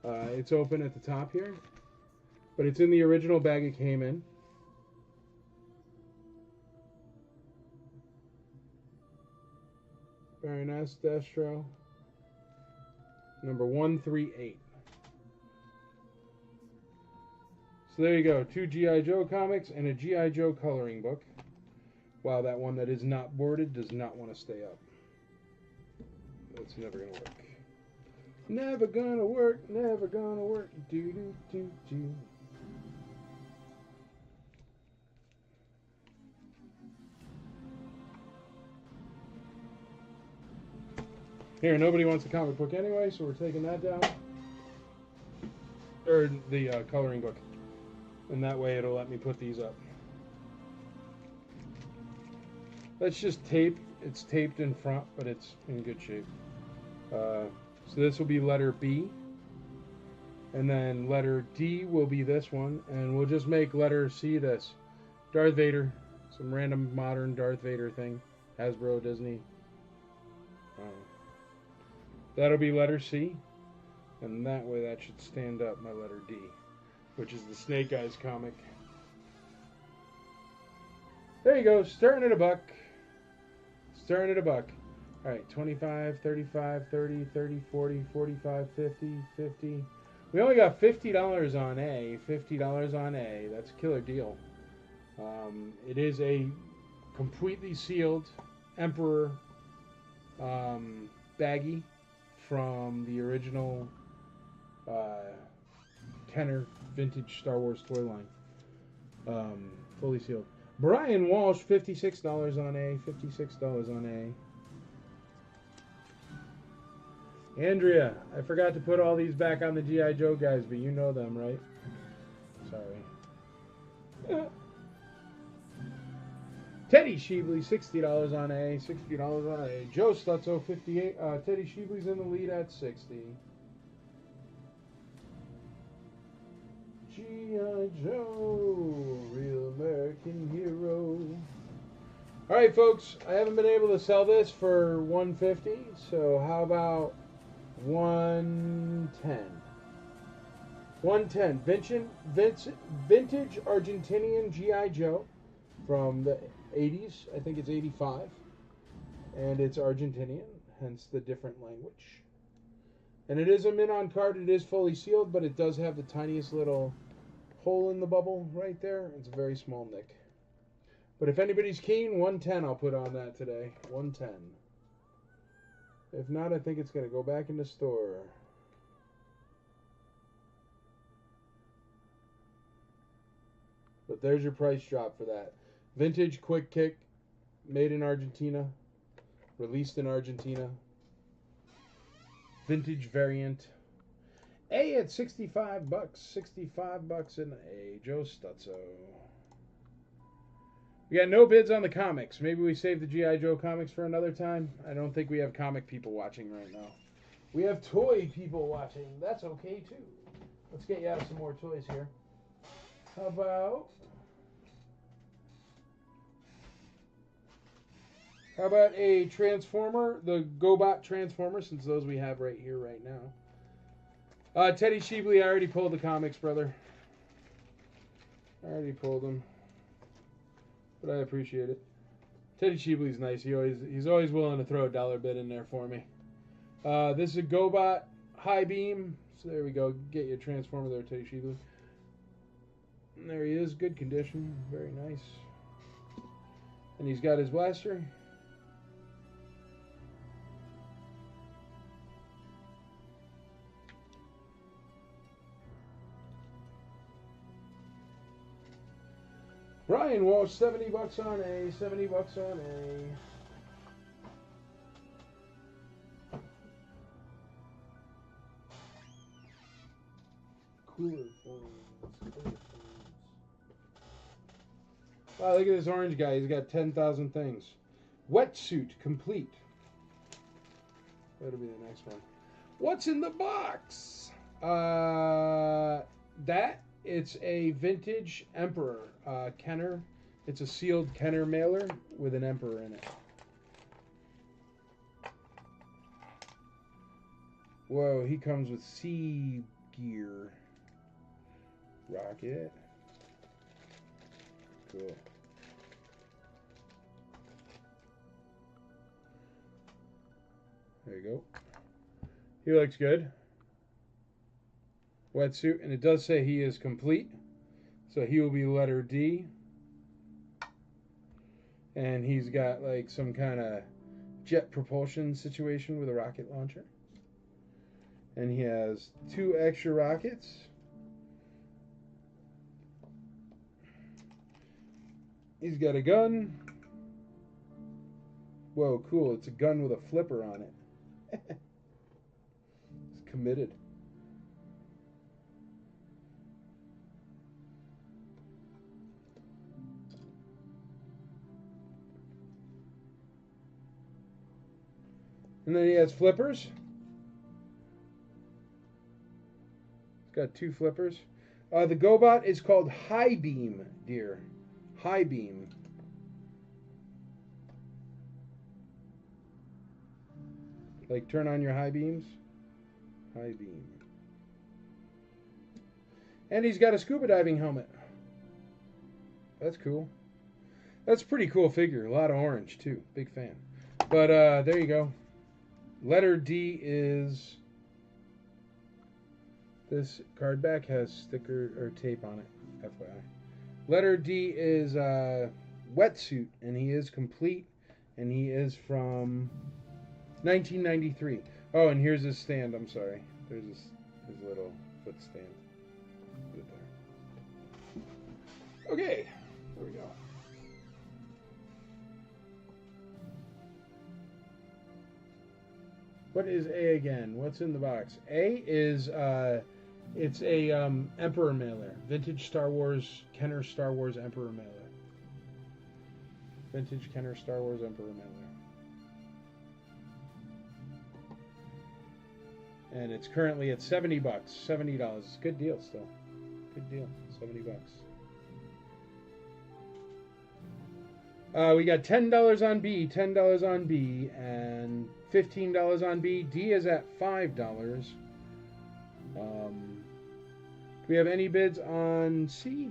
It's open at the top here, but it's in the original bag it came in. Very nice, Destro. Number 138. So there you go. 2 G.I. Joe comics and a G.I. Joe coloring book. Wow, that one that is not boarded does not want to stay up. That's never going to work. Never gonna work, never gonna work. Do do do do. Here, nobody wants a comic book anyway, so we're taking that down. Or the coloring book. And that way it'll let me put these up. That's just tape. It's taped in front, but it's in good shape. So this will be letter B. And then letter D will be this one. And we'll just make letter C this. Darth Vader. Some random modern Darth Vader thing. Hasbro, Disney. That'll be letter C. And that way that should stand up my letter D, which is the Snake Eyes comic. There you go, starting at a buck. Starting at a buck. Alright, 25, 35, 30, 30, 40, 45, 50, 50. We only got $50 on A. $50 on A. That's a killer deal. It is a completely sealed Emperor baggie from the original Kenner vintage Star Wars toy line. Fully sealed. Brian Walsh, $56 on A. $56 on A. Andrea, I forgot to put all these back on the G.I. Joe guys, but you know them, right? Sorry. Teddy Sheebley, $60 on A. $60 on A. Joe Stutzo, $58. Teddy Sheebley's in the lead at 60. G.I. Joe, real American hero. Alright, folks, I haven't been able to sell this for $150, so how about $110? $110. Vintage Argentinian G.I. Joe from the 80s. I think it's 85. And it's Argentinian, hence the different language. And it is a mint-on card. It is fully sealed, but it does have the tiniest little hole in the bubble right there. It's a very small nick. But if anybody's keen, 110 I'll put on that today. 110. If not, I think it's going to go back in the store. But there's your price drop for that. Vintage Quick Kick, made in Argentina, released in Argentina. Vintage variant. A at $65. $65 in A. Joe Stutzo. We got no bids on the comics. Maybe we save the G.I. Joe comics for another time. I don't think we have comic people watching right now. We have toy people watching. That's okay too. Let's get you out some more toys here. How about a Transformer, the GoBot Transformer, since those we have right here, right now. Teddy Sheebley, I already pulled the comics, brother. I already pulled them. But I appreciate it. Teddy Sheebley's nice. He's always willing to throw a dollar bid in there for me. This is a GoBot High Beam. So there we go. Get your Transformer there, Teddy Sheebley. And there he is. Good condition. Very nice. And he's got his blaster. Brian Walsh, $70 on A, $70 on A. Cooler forms. Wow, look at this orange guy. He's got 10,000 things. Wetsuit complete. That'll be the next one. What's in the box? It's a vintage Emperor Kenner. It's a sealed Kenner mailer with an Emperor in it. Whoa, he comes with sea gear. Rocket. Cool. There you go. He looks good. Wetsuit, and it does say he is complete, so he will be letter D. And he's got like some kind of jet propulsion situation with a rocket launcher, and he has 2 extra rockets. He's got a gun. Whoa, cool. It's a gun with a flipper on it. It's committed. And then he has flippers. He's got 2 flippers. The GoBot is called High Beam, dear. High Beam. Like turn on your high beams. High beam. And he's got a scuba diving helmet. That's cool. That's a pretty cool figure. A lot of orange too. Big fan. But there you go. Letter D is... This card back has sticker or tape on it, FYI. Letter D is Wetsuit, and he is complete, and he is from 1993. Oh, and here's his stand. I'm sorry. There's his little foot stand. Put it there. Okay, there we go. What is A again? What's in the box? A is it's a Emperor mailer, vintage Star Wars Kenner Star Wars Emperor mailer. Vintage Kenner Star Wars Emperor mailer. And it's currently at $70, $70. Good deal still. Good deal. $70. We got $10 on B, $10 on B, and $15 on B. D is at $5. Do we have any bids on C?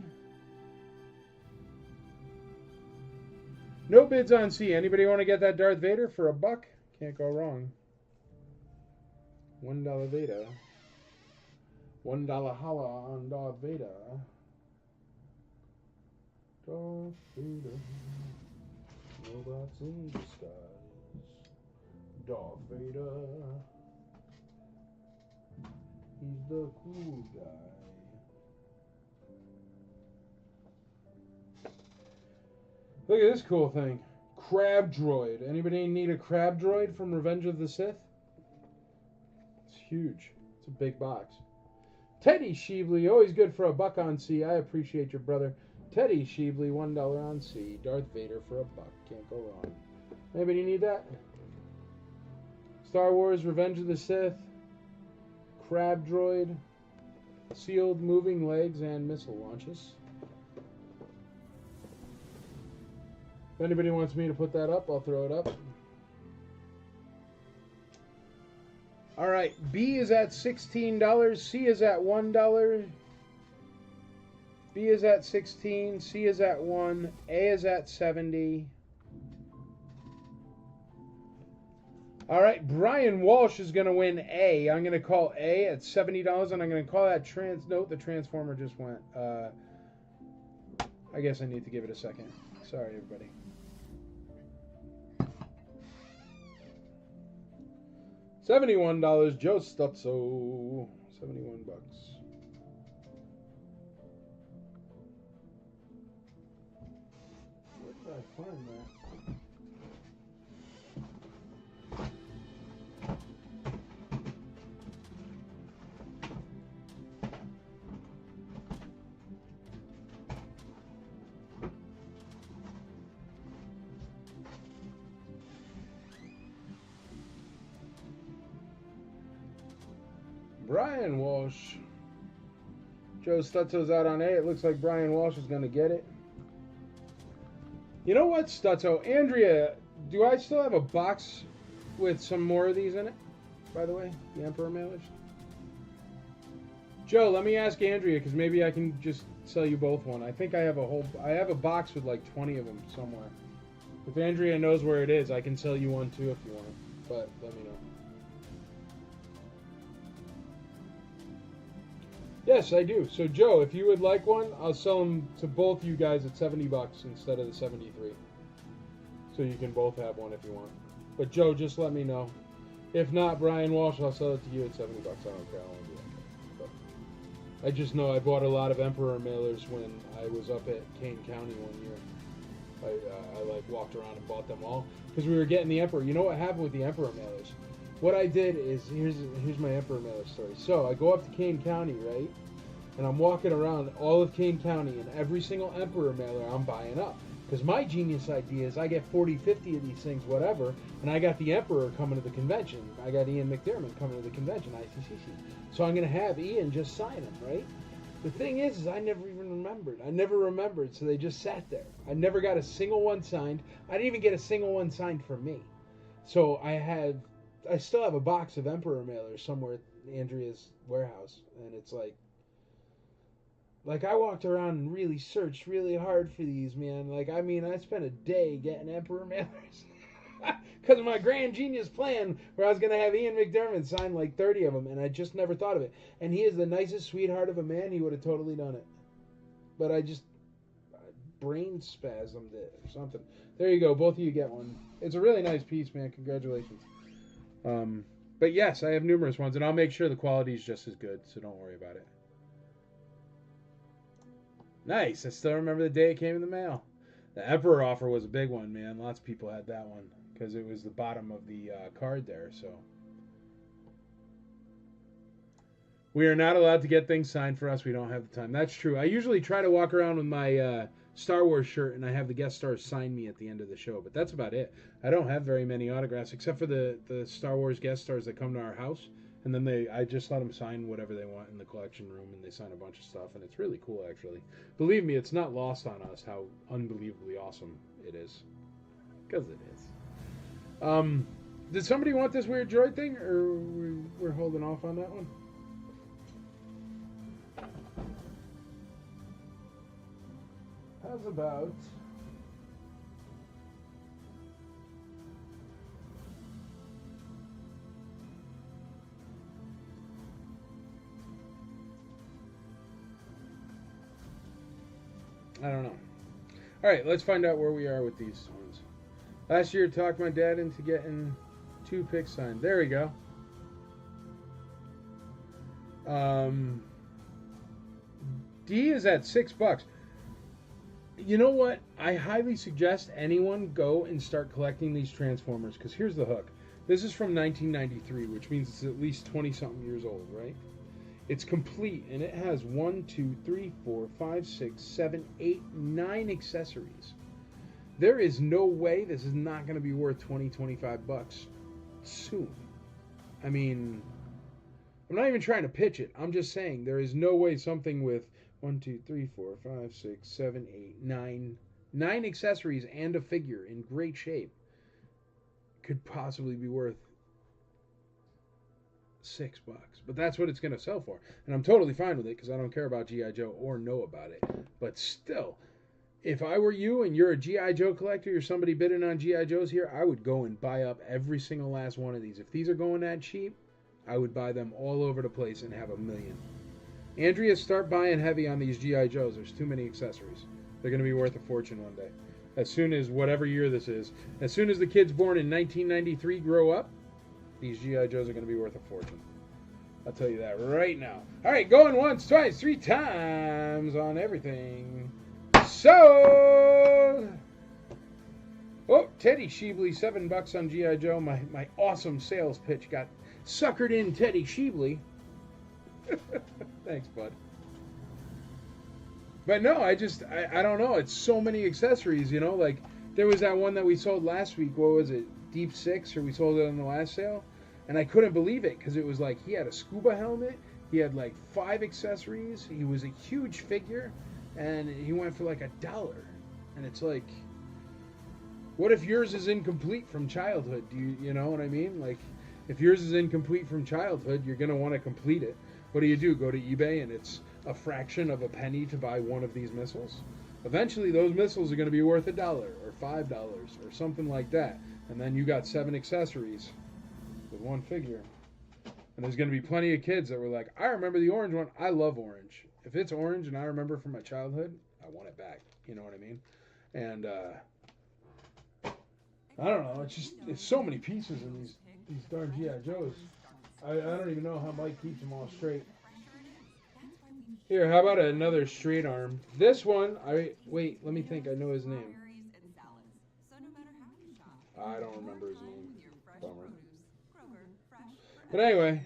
No bids on C. Anybody want to get that Darth Vader for $1? Can't go wrong. $1 Vader. $1 holla on Darth Vader. Darth Vader. Robots in disguise. Darth Vader. He's the cool guy. Look at this cool thing. Crab Droid. Anybody need a Crab Droid from Revenge of the Sith? It's huge. It's a big box. Teddy Sheevely, always good for $1 on C. I appreciate your brother. Teddy Sheevely, $1 on C. Darth Vader for $1. Can't go wrong. Anybody need that? Star Wars Revenge of the Sith. Crab Droid. Sealed moving legs and missile launches. If anybody wants me to put that up, I'll throw it up. Alright, B is at $16. C is at $1. B is at 16, C is at 1, A is at 70. All right, Brian Walsh is going to win A. I'm going to call A at $70, and I'm going to call that note, the Transformer just went. I guess I need to give it a second. Sorry, everybody. $71, Joe Stutzo. $71. Where did I find that? Brian Walsh. Joe Stutzo's out on A. It looks like Brian Walsh is going to get it. You know what, Stutzo? Andrea, do I still have a box with some more of these in it, by the way? The Emperor mailers? Joe, let me ask Andrea, because maybe I can just sell you both one. I think I have a box with like 20 of them somewhere. If Andrea knows where it is, I can sell you one too if you want. But let me know. Yes, I do. So, Joe, if you would like one, I'll sell them to both you guys at $70 instead of the 73. So you can both have one if you want. But, Joe, just let me know. If not, Brian Walsh, I'll sell it to you at $70. I don't care. I want to do that. But I just know I bought a lot of Emperor mailers when I was up at Kane County one year. I like walked around and bought them all because we were getting the Emperor. You know what happened with the Emperor mailers? What I did is, here's my Emperor mailer story. So I go up to Kane County, right? And I'm walking around all of Kane County, and every single Emperor mailer I'm buying up. Because my genius idea is I get 40, 50 of these things, whatever, and I got the Emperor coming to the convention. I got Ian McDermott coming to the convention, ICCC. So I'm going to have Ian just sign them, right? The thing is I never even remembered. I never remembered, so they just sat there. I never got a single one signed. I didn't even get a single one signed for me. So I have I still have a box of Emperor mailers somewhere at Andrea's warehouse, and it's like I walked around and really searched really hard for these, man. Like, I mean, I spent a day getting Emperor mailers because of my grand genius plan where I was going to have Ian McDermott sign like 30 of them, and I just never thought of it. And he is the nicest sweetheart of a man. He would have totally done it. But I just brain spasmed it or something. There you go. Both of you get one. It's a really nice piece, man. Congratulations. But yes, I have numerous ones, and I'll make sure the quality is just as good, so don't worry about it. Nice. I still remember the day it came in the mail. The Emperor offer was a big one, man. Lots of people had that one because it was the bottom of the card there. So we are not allowed to get things signed for us. We don't have the time. That's true. I usually try to walk around with my Star Wars shirt, and I have the guest stars sign me at the end of the show. But that's about it. I don't have very many autographs except for the Star Wars guest stars that come to our house. And then I just let them sign whatever they want in the collection room, and they sign a bunch of stuff, and it's really cool, actually. Believe me, it's not lost on us how unbelievably awesome it is. Because it is. Did somebody want this weird droid thing, or we're holding off on that one? How's about... I don't know. All right, let's find out where we are with these ones. Last year, talked my dad into getting 2 picks signed. There we go. D is at $6. You know what? I highly suggest anyone go and start collecting these Transformers, because here's the hook. This is from 1993, which means it's at least 20-something years old, right? It's complete, and it has 1, 2, 3, 4, 5, 6, 7, 8, 9 accessories. There is no way this is not going to be worth $20, $25 soon. I mean, I'm not even trying to pitch it. I'm just saying there is no way something with 1, 2, 3, 4, 5, 6, 7, 8, 9 accessories and a figure in great shape could possibly be worth $6, but that's what it's going to sell for, and I'm totally fine with it because I don't care about G.I. Joe or know about it. But still, if I were you and you're a G.I. Joe collector, you're somebody bidding on G.I. Joes here, I would go and buy up every single last one of these. If these are going that cheap, I would buy them all over the place and have a million. Andrea, start buying heavy on these G.I. Joes. There's too many accessories. They're going to be worth a fortune one day. As soon as whatever year this is, as soon as the kids born in 1993 grow up, these G.I. Joes are going to be worth a fortune. I'll tell you that right now. All right, going once, twice, 3 times on everything. Sold! Oh, Teddy Sheebley, $7 on G.I. Joe. My awesome sales pitch got suckered in, Teddy Sheebley. Thanks, bud. But no, I don't know. It's so many accessories, you know. Like, there was that one that we sold last week. What was it? Deep Six, or we sold it on the last sale. And I couldn't believe it because it was like he had a scuba helmet. He had like 5 accessories. He was a huge figure. And he went for like $1. And it's like, what if yours is incomplete from childhood? You know what I mean? Like, if yours is incomplete from childhood, you're going to want to complete it. What do? Go to eBay and it's a fraction of a penny to buy one of these missiles? Eventually, those missiles are going to be worth $1 or $5 or something like that. And then you got 7 accessories with 1 figure. And there's going to be plenty of kids that were like, I remember the orange one. I love orange. If it's orange and I remember from my childhood, I want it back. You know what I mean? And I don't know. It's so many pieces in these darn G.I. Joes. I don't even know how Mike keeps them all straight. Here, how about another straight arm? This one, wait, let me think. I know his name. I don't remember his name. Bummer. But anyway,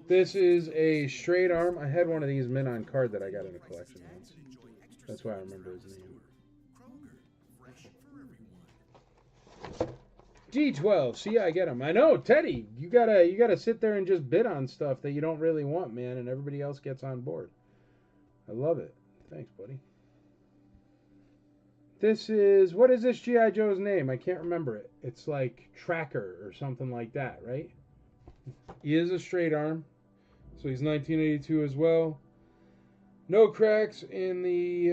this is a straight arm. I had one of these mint on card that I got in a collection once. That's why I remember his name. D12. See, I get him. I know, Teddy. You gotta sit there and just bid on stuff that you don't really want, man, and everybody else gets on board. I love it. Thanks, buddy. this is, what is this G.I. Joe's name? I can't remember it. It's like Tracker or something like that, right? He is a straight arm, so he's 1982 as well. No cracks in the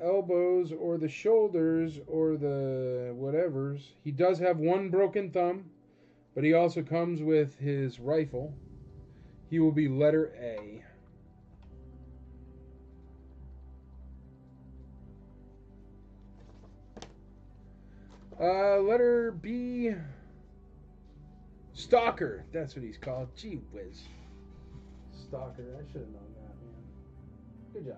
elbows or the shoulders or the whatevers. He does have one broken thumb, but he also comes with his rifle. He will be letter A. Letter B. Stalker. That's what he's called. Gee whiz. Stalker. I should have known that, man. Good job.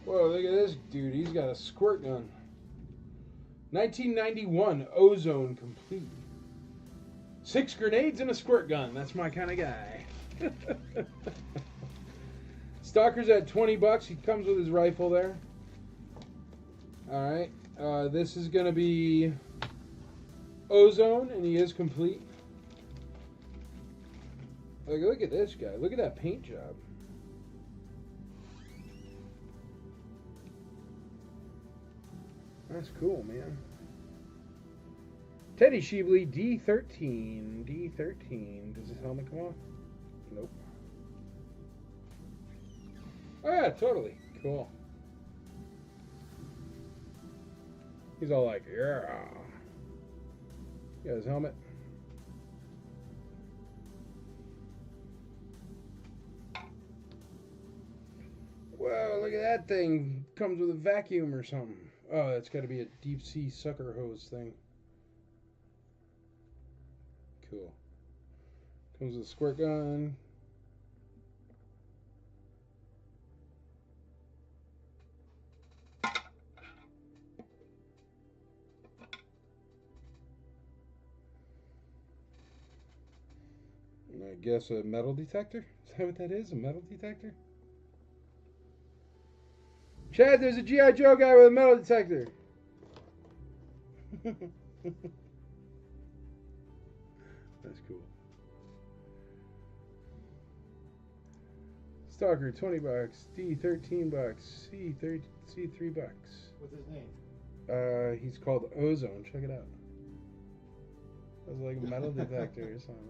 Whoa, look at this dude. He's got a squirt gun. 1991 Ozone complete. 6 grenades and a squirt gun. That's my kind of guy. Stalker's at $20. He comes with his rifle there. Alright. This is going to be Ozone, and he is complete. Look at this guy. Look at that paint job. That's cool, man. Teddy Sheebley, D13. D13. Does his helmet come off? Nope. Oh, yeah, totally. Cool. He's all like, yeah. Got his helmet. Whoa, look at that thing. Comes with a vacuum or something. Oh, that's got to be a deep sea sucker hose thing. Cool. Comes with a squirt gun. I guess a metal detector? Is that what that is? A metal detector? Chad, there's a G.I. Joe guy with a metal detector. That's cool. Stalker, $20. D, $13. C, $3. What's his name? He's called Ozone. Check it out. That's like a metal detector or something.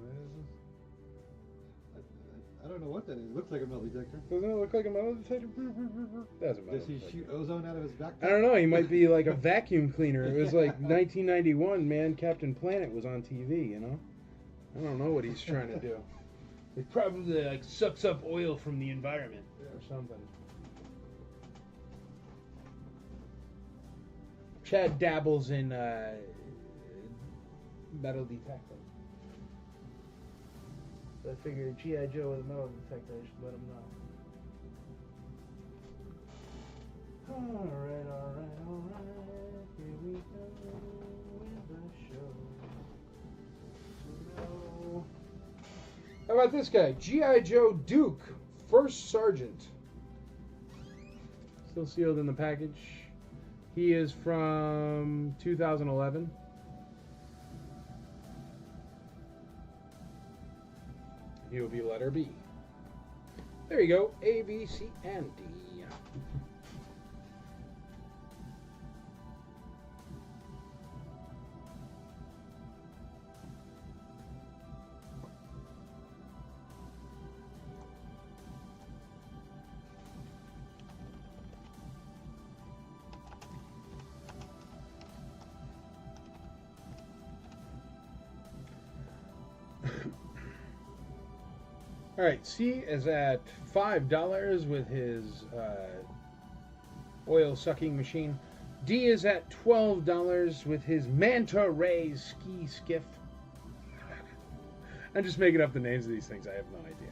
I don't know what that is. It looks like a metal detector. Doesn't it look like a metal detector? That's a metal Does he detector. shoot ozone out of his backpack? I don't know. He might be like a vacuum cleaner. It was like 1991, man. Captain Planet was on TV, you know? I don't know what he's trying to do. It probably like sucks up oil from the environment or something. Chad dabbles in metal detector. So I figured G.I. Joe with a metal detector, I should let him know. Alright. Here we go with the show. So, how about this guy? G.I. Joe Duke, First Sergeant. Still sealed in the package. He is from 2011. He will be letter B. There you go. A, B, C, and D. All right, C is at $5 with his oil sucking machine. D is at $12 with his Manta Ray ski skiff. I'm just making up the names of these things. I have no idea.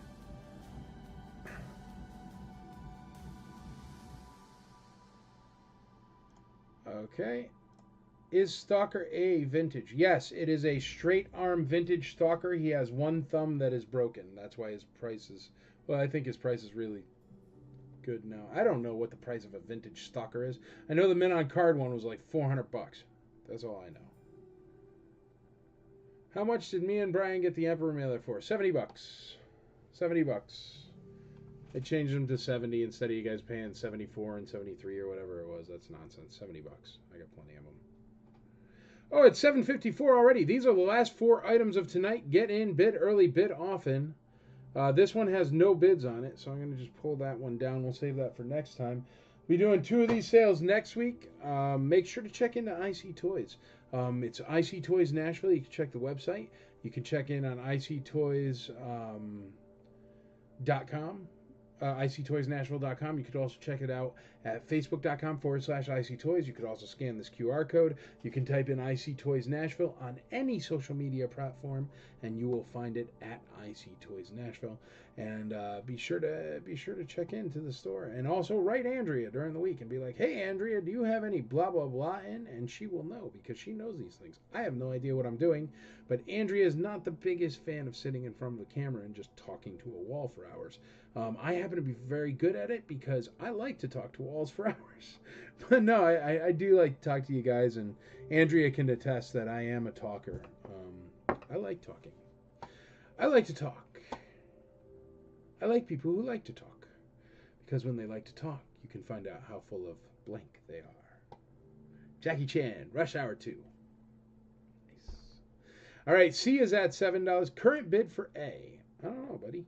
Okay. Is Stalker A vintage? Yes, it is a straight arm vintage Stalker. He has one thumb that is broken. That's why his price is... Well, I think his price is really good now. I don't know what the price of a vintage Stalker is. I know the mint on card one was like $400. That's all I know. How much did me and Brian get the Emperor mailer for? $70. $70. They changed them to 70 instead of you guys paying 74 and 73 or whatever it was. That's nonsense. $70. I got plenty of them. Oh, it's 7:54 already. These are the last 4 items of tonight. Get in, bid early, bid often. This one has no bids on it, so I'm going to just pull that one down. We'll save that for next time. We'll be doing 2 of these sales next week. Make sure to check into IC Toys. It's IC Toys Nashville. You can check the website. You can check in on ictoys.com. ICToysNashville.com. You could also check it out at Facebook.com/ICToys. You could also scan this QR code. You can type in IC Toys Nashville on any social media platform, and you will find it at IC Toys Nashville. And be sure to check into the store, and also write Andrea during the week and be like, "Hey Andrea, do you have any blah blah blah in?" And she will know because she knows these things. I have no idea what I'm doing, but Andrea is not the biggest fan of sitting in front of the camera and just talking to a wall for hours. I happen to be very good at it because I like to talk to walls for hours. But no, I do like to talk to you guys, and Andrea can attest that I am a talker. I like talking. I like to talk. I like people who like to talk, because when they like to talk, you can find out how full of blank they are. Jackie Chan, Rush Hour 2. Nice. All right, C is at $7. Current bid for A. I don't know, buddy.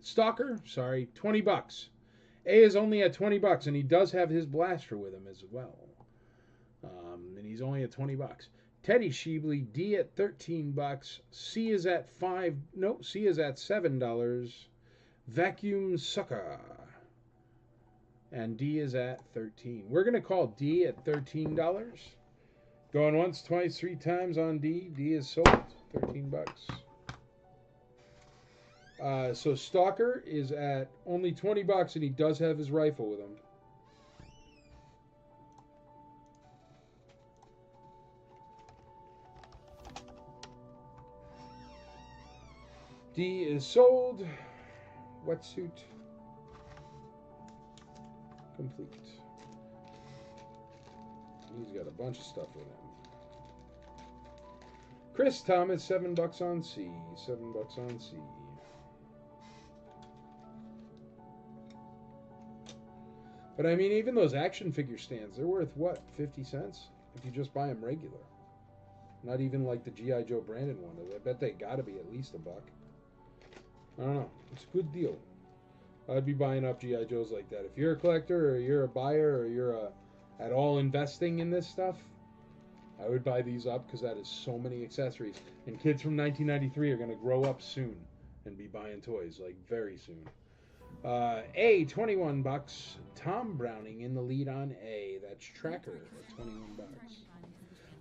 Stalker, sorry, $20. A is only at $20, and he does have his blaster with him as well. And he's only at $20. Teddy Sheebley, D at $13. C is at C is at $7. Vacuum Sucker. And D is at $13. We're going to call D at $13. Going once, twice, 3 times on D. D is sold. $13. So Stalker is at only $20, and he does have his rifle with him. D is sold. Wetsuit complete. He's got a bunch of stuff with him. Chris Thomas, $7 on C. $7 on C. But I mean, even those action figure stands, they're worth what, 50 cents? If you just buy them regular. Not even like the G.I. Joe branded one. I bet they gotta be at least $1. I don't know. It's a good deal. I'd be buying up G.I. Joes like that. If you're a collector, or you're a buyer, or you're at all investing in this stuff, I would buy these up, because that is so many accessories. And kids from 1993 are going to grow up soon and be buying toys, like very soon. A, $21. Tom Browning in the lead on A. That's Tracker at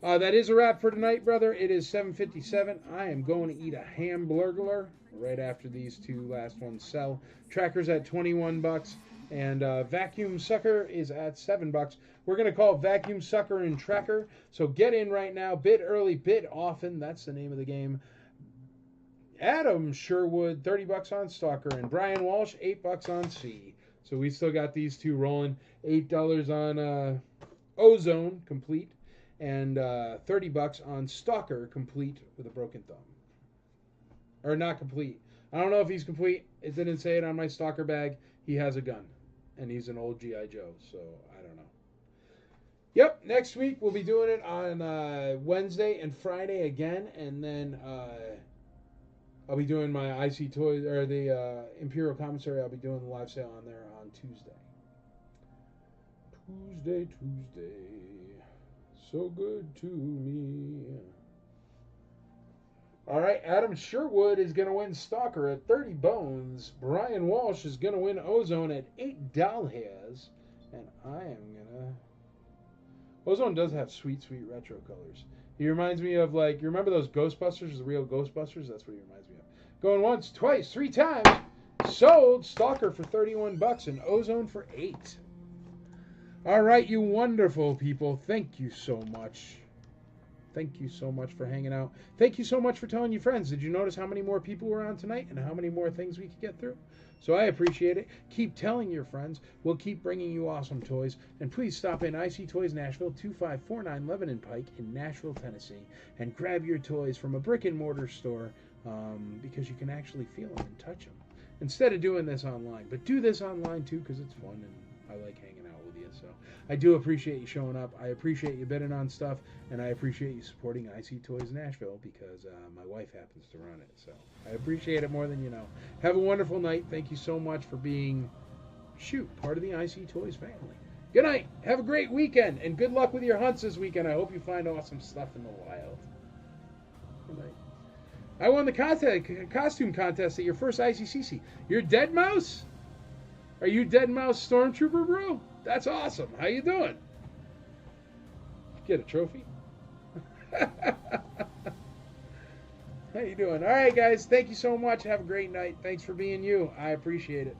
$21. That is a wrap for tonight, brother. It is 7:57. I am going to eat a hamburger right after these 2 last ones sell. Tracker's at $21, and Vacuum Sucker is at $7. We're going to call Vacuum Sucker and Tracker. So get in right now. Bid early, bid often. That's the name of the game. Adam Sherwood, $30 on Stalker, and Brian Walsh, $8 on C. So we still got these 2 rolling. $8 on Ozone, complete, and $30 on Stalker, complete with a broken thumb. Or not complete. I don't know if he's complete. It didn't say it on my Stalker bag. He has a gun, and he's an old G.I. Joe, so I don't know. Yep, next week we'll be doing it on Wednesday and Friday again, and then I'll be doing my IC Toys, or the Imperial Commissary. I'll be doing the live sale on there on Tuesday. Tuesday. So good to me. All right, Adam Sherwood is going to win Stalker at 30 bones. Brian Walsh is going to win Ozone at 8 doll hairs. And I am going to... Ozone does have sweet, sweet retro colors. He reminds me of, like, you remember those Ghostbusters, the real Ghostbusters? That's what he reminds me of. Going once, twice, 3 times. Sold. Stalker for $31 and Ozone for $8. All right, you wonderful people. Thank you so much. Thank you so much for hanging out. Thank you so much for telling your friends. Did you notice how many more people were on tonight and how many more things we could get through? So I appreciate it. Keep telling your friends. We'll keep bringing you awesome toys. And please stop in IC Toys Nashville, 2549 Lebanon Pike in Nashville, Tennessee, and grab your toys from a brick and mortar store because you can actually feel them and touch them instead of doing this online. But do this online too because it's fun and I like hanging out with you. So I do appreciate you showing up. I appreciate you bidding on stuff, and I appreciate you supporting IC Toys Nashville because my wife happens to run it. So I appreciate it more than you know. Have a wonderful night. Thank you so much for being, part of the IC Toys family. Good night. Have a great weekend, and good luck with your hunts this weekend. I hope you find awesome stuff in the wild. Good night. I won the costume contest at your first ICCC. You're Dead Mouse? Are you Dead Mouse Stormtrooper, bro? That's awesome. How you doing? Get a trophy? How you doing? All right, guys. Thank you so much. Have a great night. Thanks for being you. I appreciate it.